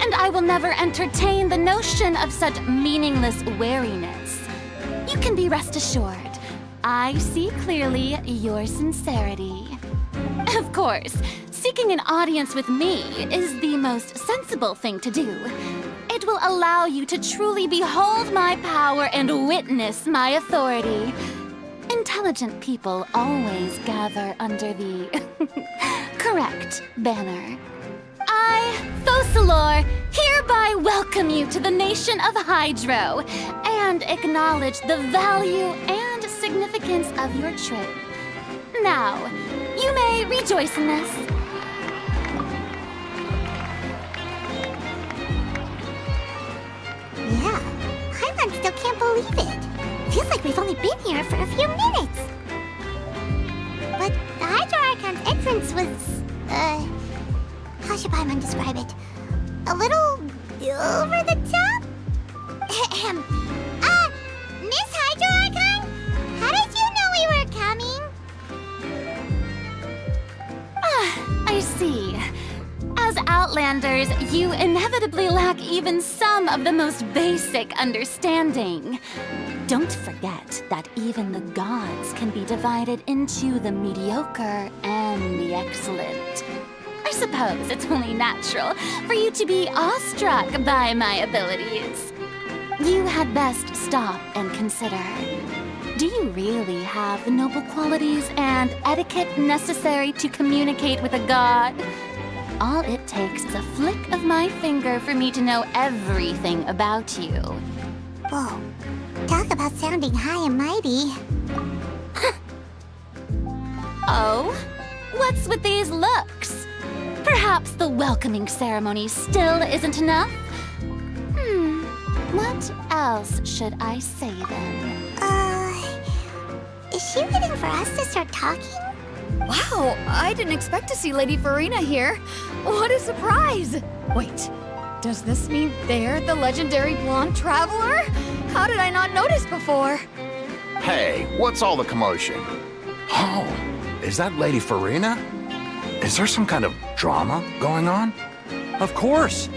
and I will never entertain the notion of such meaningless wariness. You can be rest assured, I see clearly your sincerity. Of course, seeking an audience with me is the most sensible thing to do. It will allow you to truly behold my power and witness my authority. Intelligent people always gather under the correct banner. I, Focalor, hereby welcome you to the nation of Hydro and acknowledge the value and significance of your trip. Now, you may rejoice in this. Yeah, Halaman still can't believe it. Feels like we've only been here for a few minutes. But the Hydro Archon's entrance was, how should Paimon describe it? A little over the top? Miss Hydro Archon? How did you know we were coming? I see. As Outlanders, you inevitably lack even some of the most basic understanding. Don't forget that even the gods can be divided into the mediocre and the excellent. I suppose it's only natural for you to be awestruck by my abilities. You had best stop and consider. Do you really have the noble qualities and etiquette necessary to communicate with a god? All it takes is a flick of my finger for me to know everything about you. Whoa, talk about sounding high and mighty. Oh? What's with these looks? Perhaps the welcoming ceremony still isn't enough? What else should I say then? Is she waiting for us to start talking? Wow, I didn't expect to see Lady Farina here. What a surprise! Wait, does this mean they're the legendary blonde traveler? How did I not notice before? Hey, what's all the commotion? Oh, is that Lady Farina? Is there some kind of drama going on? Of course!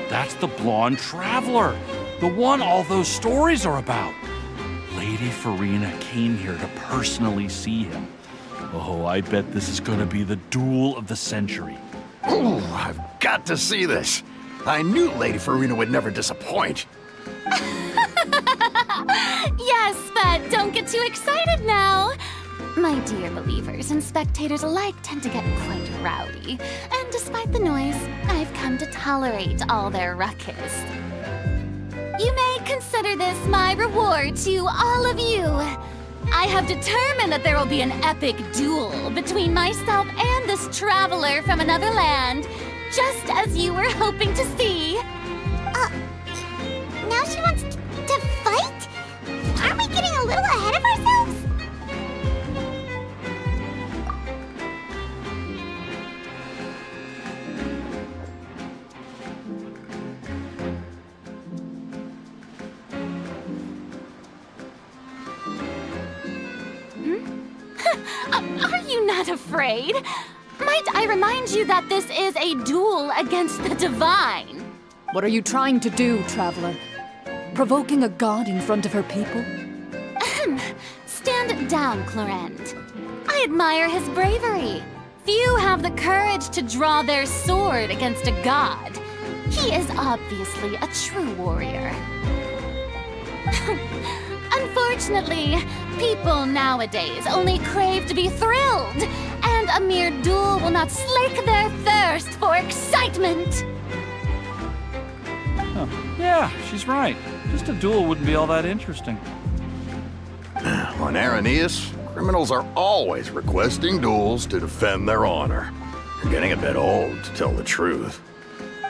That's the blonde traveler, the one all those stories are about. Lady Farina came here to personally see him. Oh, I bet this is gonna be the duel of the century. Ooh, I've got to see this. I knew Lady Farina would never disappoint. Yes, but don't get too excited now. My dear believers and spectators alike tend to get quite rowdy, and despite the noise, I've come to tolerate all their ruckus. You may consider this my reward to all of you. I have determined that there will be an epic duel between myself and this traveler from another land, just as you were hoping to see. Now she wants to fight? Aren't we getting a little ahead of ourselves? Are you not afraid? Might I remind you that this is a duel against the divine? What are you trying to do, Traveler? Provoking a god in front of her people? Stand down, Clorend. I admire his bravery. Few have the courage to draw their sword against a god. He is obviously a true warrior. Unfortunately, people nowadays only crave to be thrilled, and a mere duel will not slake their thirst for excitement. Huh. Yeah, she's right. Just a duel wouldn't be all that interesting. On Araneus, criminals are always requesting duels to defend their honor. You're getting a bit old, to tell the truth.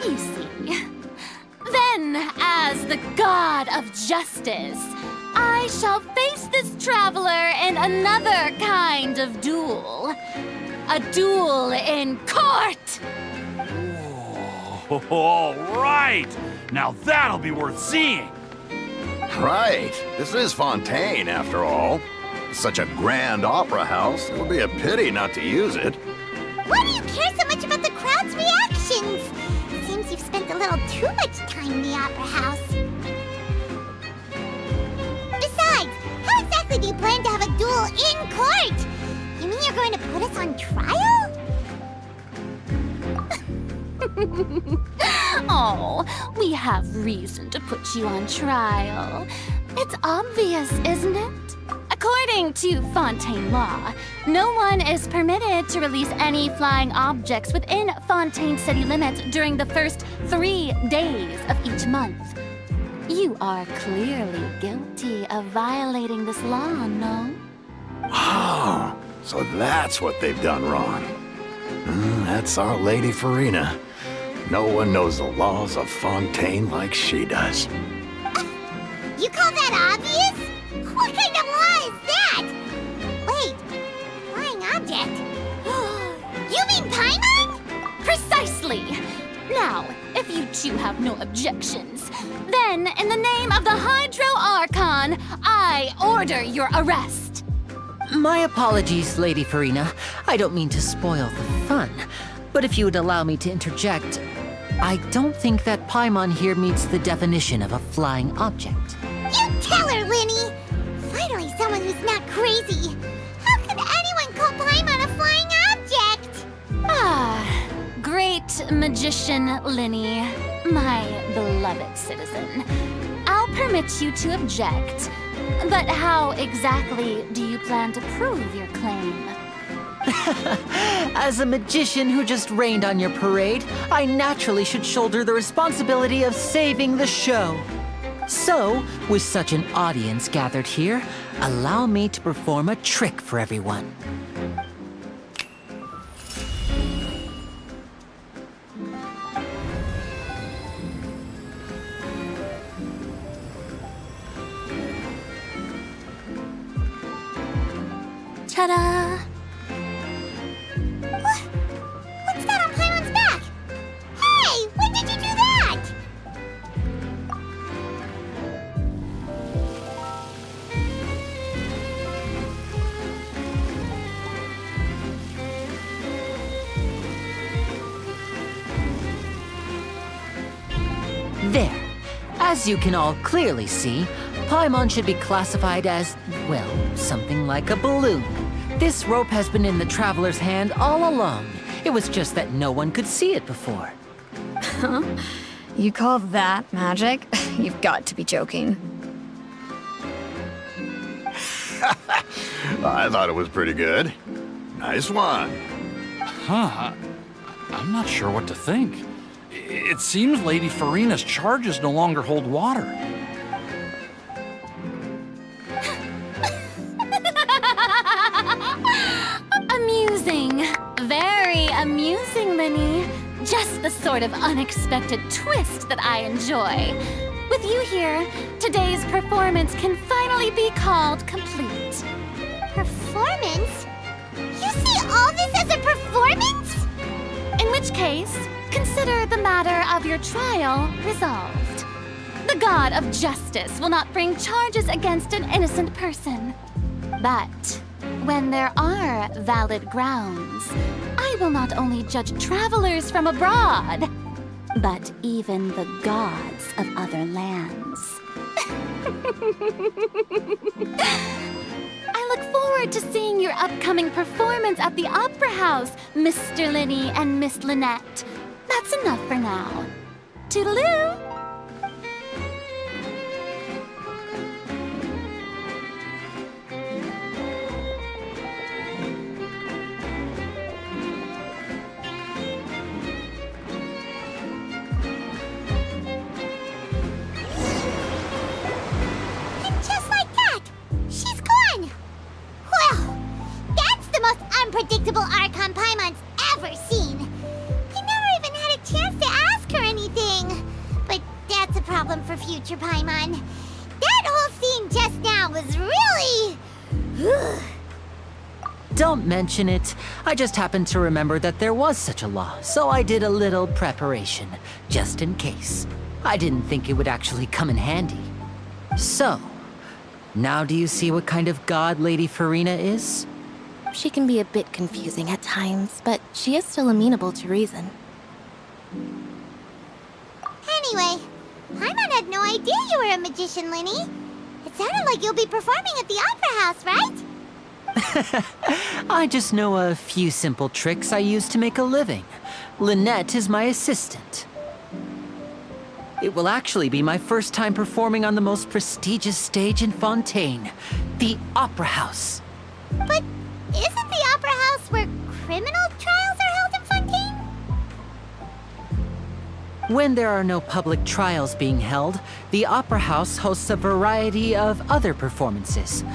You see. Then, as the god of justice, I shall face this traveler in another kind of duel. A duel in court! Oh, all right! Now that'll be worth seeing! Right. This is Fountaine, after all. Such a grand opera house, it would be a pity not to use it. Why do you care so much about the crowd's reactions? Seems you've spent a little too much time in the opera house. Besides, how exactly do you plan to have a duel in court? You mean you're going to put us on trial? Oh, we have reason to put you on trial. It's obvious, isn't it? According to Fountaine law, no one is permitted to release any flying objects within Fountaine city limits during the first 3 days of each month. You are clearly guilty of violating this law, no? Oh, so that's what they've done wrong. That's our Lady Farina. No one knows the laws of Fountaine like she does. You call that obvious? What kind of law is that? Wait, flying object? You mean Paimon? Precisely! Now, if you two have no objections, then in the name of the Hydro Archon, I order your arrest. My apologies, Lady Farina. I don't mean to spoil the fun. But if you would allow me to interject, I don't think that Paimon here meets the definition of a flying object. You tell her, Linny! Finally someone who's not crazy. How could anyone call Paimon a flying object? Ah, great magician Linny, my beloved citizen. I'll permit you to object, but how exactly do you plan to prove your claim? As a magician who just rained on your parade, I naturally should shoulder the responsibility of saving the show. So, with such an audience gathered here, allow me to perform a trick for everyone. Ta-da! What's that on Paimon's back? Hey, when did you do that? There. As you can all clearly see, Paimon should be classified as, well, something like a balloon. This rope has been in the Traveler's hand all along. It was just that no one could see it before. Huh? You call that magic? You've got to be joking. I thought it was pretty good. Nice one. Huh. I'm not sure what to think. It seems Lady Farina's charges no longer hold water. Amusing. Very amusing, Linny. Just the sort of unexpected twist that I enjoy. With you here, today's performance can finally be called complete. Performance? You see all this as a performance? In which case, consider the matter of your trial resolved. The god of justice will not bring charges against an innocent person. But when there are valid grounds, I will not only judge travelers from abroad, but even the gods of other lands. I look forward to seeing your upcoming performance at the Opera House, Mr. Linny and Miss Lynette. That's enough for now. Toodaloo! Unpredictable Archon Paimon's ever seen. I never even had a chance to ask her anything. But that's a problem for future Paimon. That whole scene just now was really... Don't mention it. I just happened to remember that there was such a law, so I did a little preparation, just in case. I didn't think it would actually come in handy. So, now do you see what kind of god Lady Farina is? She can be a bit confusing at times, but she is still amenable to reason. Anyway, Paimon had no idea you were a magician, Linny. It sounded like you'll be performing at the Opera House, right? I just know a few simple tricks I use to make a living. Lynette is my assistant. It will actually be my first time performing on the most prestigious stage in Fountaine, the Opera House. But isn't the Opera House where criminal trials are held in Fountaine? When there are no public trials being held, the Opera House hosts a variety of other performances.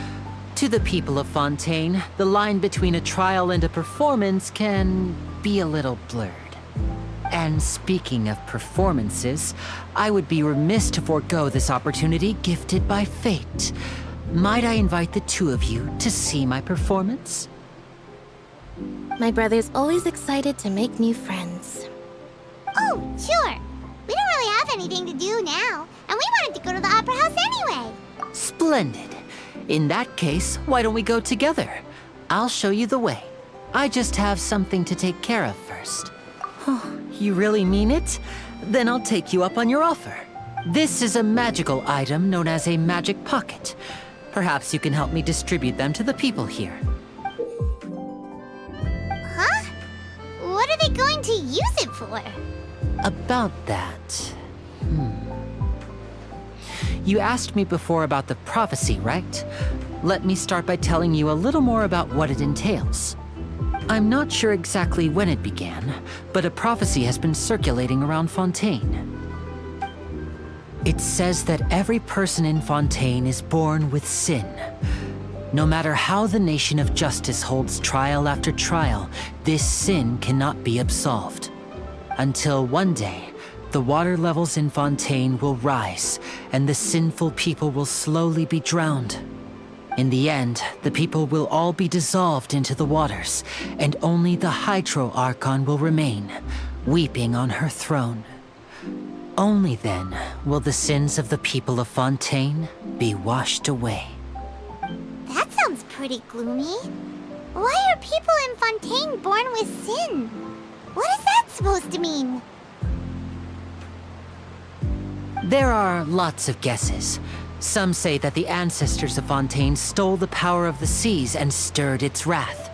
To the people of Fountaine, the line between a trial and a performance can be a little blurred. And speaking of performances, I would be remiss to forego this opportunity gifted by fate. Might I invite the two of you to see my performance? My brother's always excited to make new friends. Oh, sure. We don't really have anything to do now, and we wanted to go to the Opera House anyway. Splendid. In that case, why don't we go together? I'll show you the way. I just have something to take care of first. Oh, you really mean it? Then I'll take you up on your offer. This is a magical item known as a magic pocket. Perhaps you can help me distribute them to the people here. Huh? What are they going to use it for? About that... You asked me before about the prophecy, right? Let me start by telling you a little more about what it entails. I'm not sure exactly when it began, but a prophecy has been circulating around Fountaine. It says that every person in Fountaine is born with sin. No matter how the nation of justice holds trial after trial, this sin cannot be absolved. Until one day, the water levels in Fountaine will rise, and the sinful people will slowly be drowned. In the end, the people will all be dissolved into the waters, and only the Hydro Archon will remain, weeping on her throne. Only then will the sins of the people of Fountaine be washed away. That sounds pretty gloomy. Why are people in Fountaine born with sin? What is that supposed to mean? There are lots of guesses. Some say that the ancestors of Fountaine stole the power of the seas and stirred its wrath.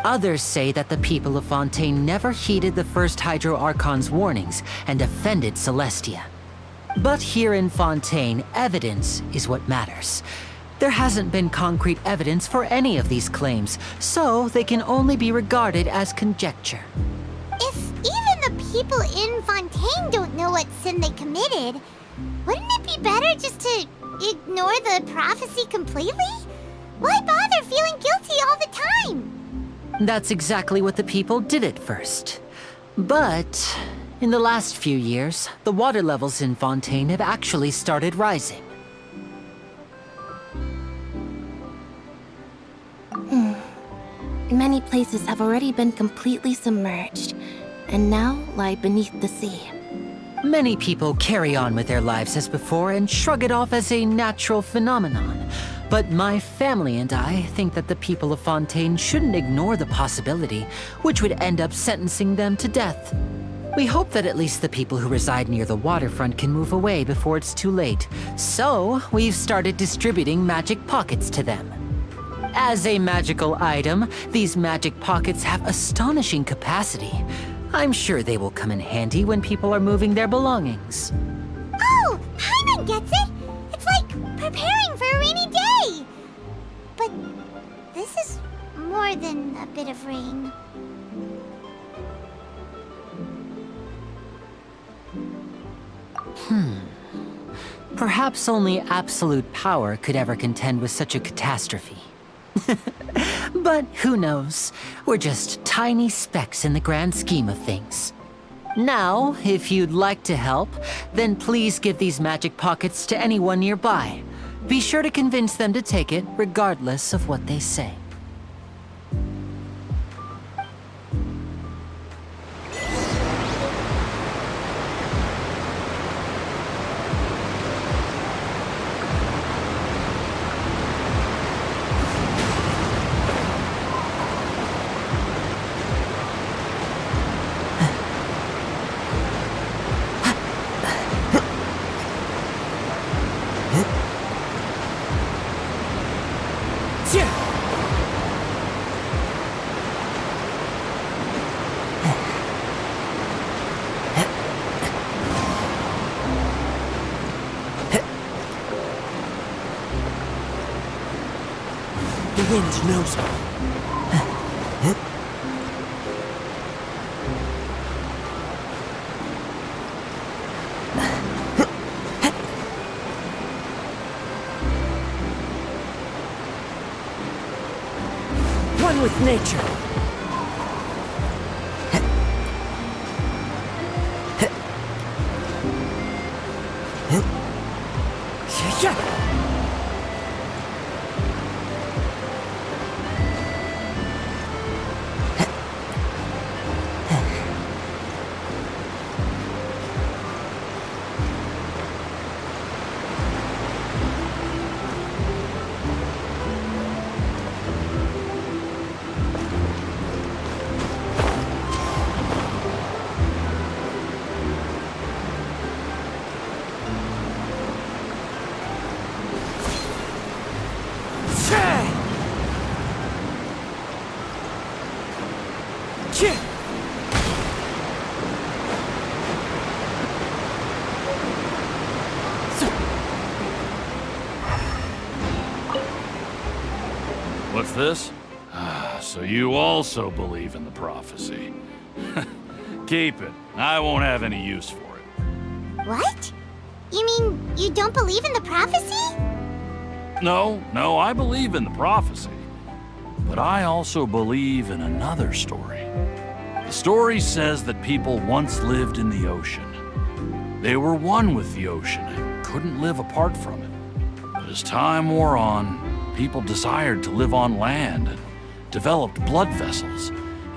Others say that the people of Fountaine never heeded the first Hydro Archon's warnings and offended Celestia. But here in Fountaine, evidence is what matters. There hasn't been concrete evidence for any of these claims, so they can only be regarded as conjecture. If even the people in Fountaine don't know what sin they committed, wouldn't it be better just to ignore the prophecy completely? Why bother feeling guilty all the time? That's exactly what the people did at first. But in the last few years, the water levels in Fountaine have actually started rising. Many places have already been completely submerged, and now lie beneath the sea. Many people carry on with their lives as before and shrug it off as a natural phenomenon. but my family and I think that the people of Fountaine shouldn't ignore the possibility, which would end up sentencing them to death. We hope that at least the people who reside near the waterfront can move away before it's too late. So, we've started distributing magic pockets to them. As a magical item, these magic pockets have astonishing capacity. I'm sure they will come in handy when people are moving their belongings. Oh, Paimon gets it! It's like preparing for a rainy day! But this is more than a bit of rain. Perhaps only absolute power could ever contend with such a catastrophe. But who knows? We're just tiny specks in the grand scheme of things. Now, if you'd like to help, then please give these magic pockets to anyone nearby. Be sure to convince them to take it, regardless of what they say. The wind knows me. One with nature. What's this? So you also believe in the prophecy. Keep it. I won't have any use for it. What? You mean you don't believe in the prophecy? No, I believe in the prophecy. But I also believe in another story. The story says that people once lived in the ocean. They were one with the ocean and couldn't live apart from it. But as time wore on, people desired to live on land and developed blood vessels,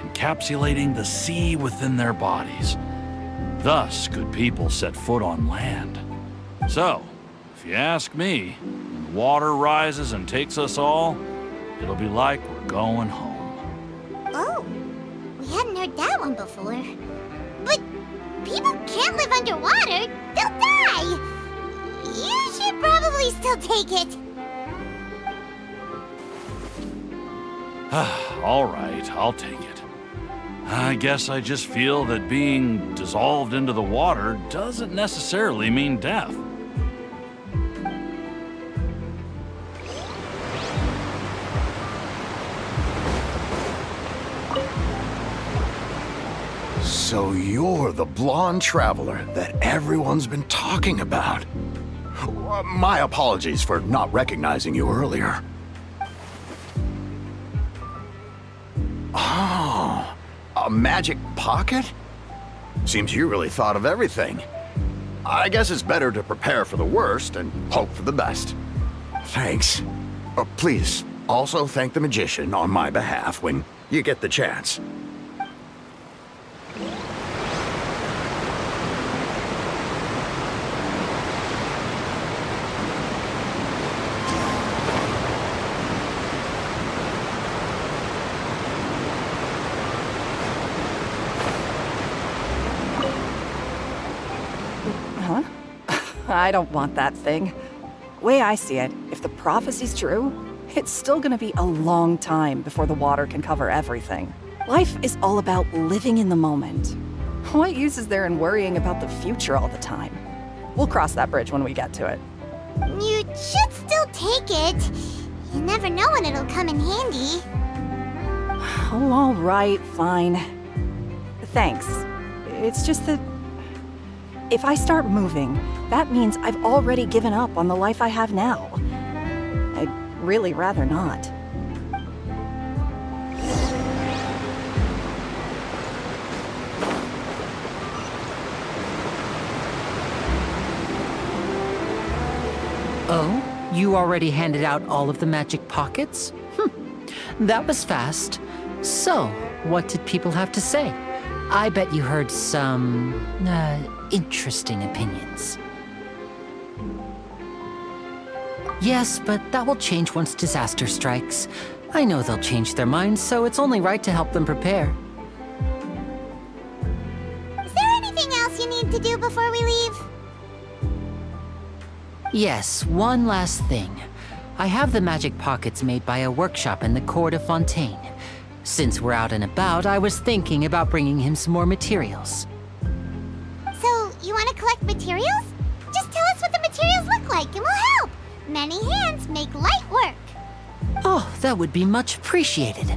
encapsulating the sea within their bodies. Thus could people set foot on land. So, if you ask me, when the water rises and takes us all, it'll be like we're going home. Oh, we hadn't heard that one before. But people can't live underwater. They'll die. You should probably still take it. All right, I'll take it. I guess I just feel that being dissolved into the water doesn't necessarily mean death. So you're the blonde traveler that everyone's been talking about. My apologies for not recognizing you earlier. Oh, a magic pocket? Seems you really thought of everything. I guess it's better to prepare for the worst and hope for the best. Thanks. Please, also thank the magician on my behalf when you get the chance. I don't want that thing. Way I see it, if the prophecy's true, it's still gonna be a long time before the water can cover everything. Life is all about living in the moment. What use is there in worrying about the future all the time? We'll cross that bridge when we get to it. You should still take it. You never know when it'll come in handy. Oh, all right, fine. Thanks. It's just that if I start moving, that means I've already given up on the life I have now. I'd really rather not. Oh? You already handed out all of the magic pockets? That was fast. So, what did people have to say? I bet you heard some, interesting opinions. Yes, but that will change once disaster strikes. I know they'll change their minds, so it's only right to help them prepare. Is there anything else you need to do before we leave? Yes, one last thing. I have the magic pockets made by a workshop in the court of Fountaine. Since we're out and about, I was thinking about bringing him some more materials. So, you want to collect materials? Just tell us what the materials look like and we'll help. Many hands make light work. Oh, that would be much appreciated.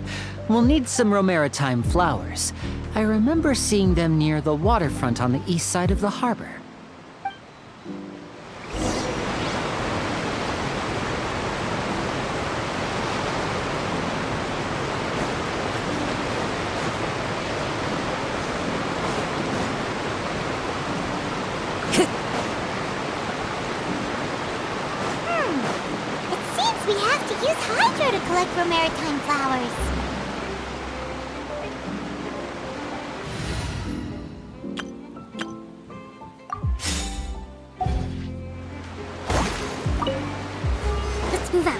We'll need some Romaritime flowers. I remember seeing them near the waterfront on the east side of the harbor. We have to use Hydro to collect Romaritime flowers. Let's move out.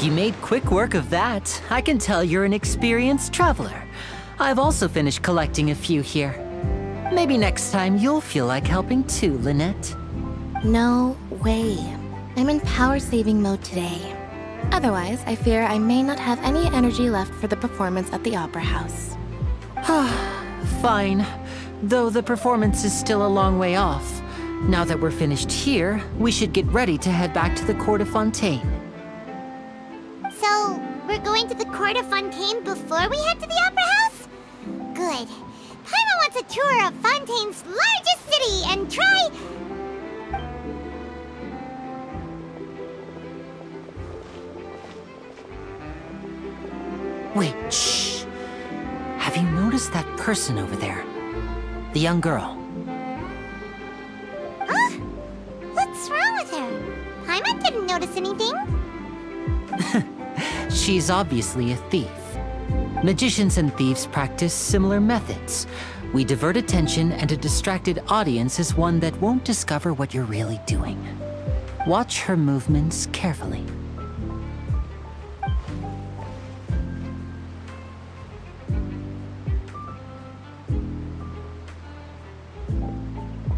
You made quick work of that. I can tell you're an experienced traveler. I've also finished collecting a few here. Maybe next time you'll feel like helping too, Lynette. No way. I'm in power-saving mode today. Otherwise, I fear I may not have any energy left for the performance at the Opera House. Fine. Though the performance is still a long way off. Now that we're finished here, we should get ready to head back to the court of Fountaine. So, We're going to the court of Fountaine before we head to the Opera House? Good. Paimon wants a tour of Fontaine's largest city and try... Wait, shh. Have you noticed that person over there? The young girl. Huh? What's wrong with her? Paimon didn't notice anything. She's obviously a thief. Magicians and thieves practice similar methods. We divert attention, and a distracted audience is one that won't discover what you're really doing. Watch her movements carefully.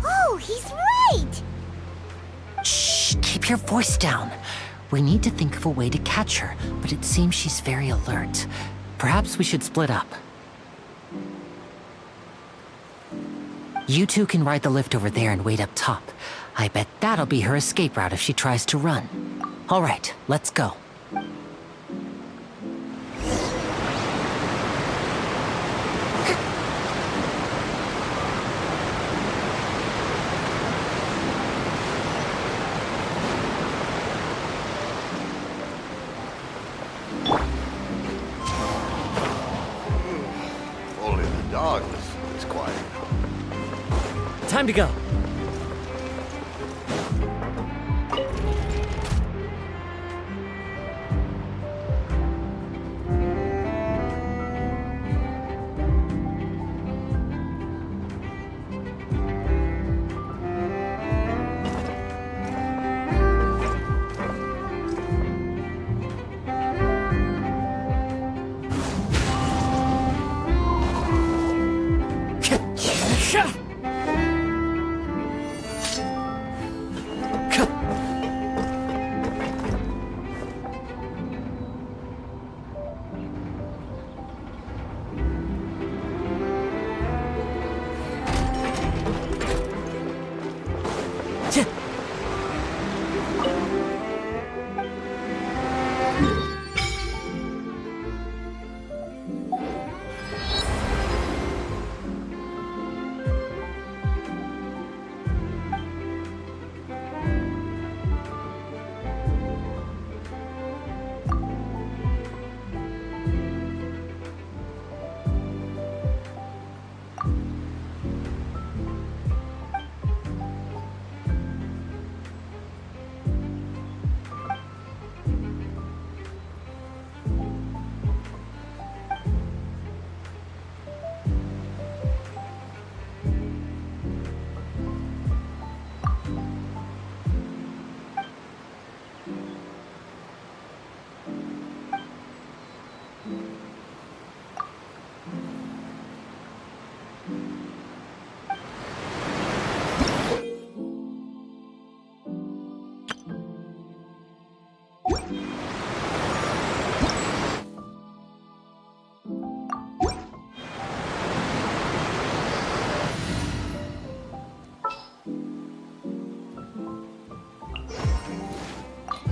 Oh, he's right! Shh, keep your voice down. We need to think of a way to catch her, but it seems she's very alert. Perhaps we should split up. You two can ride the lift over there and wait up top. I bet that'll be her escape route if she tries to run. All right, let's go. Only the dog was quiet. Time to go.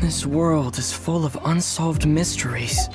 This world is full of unsolved mysteries.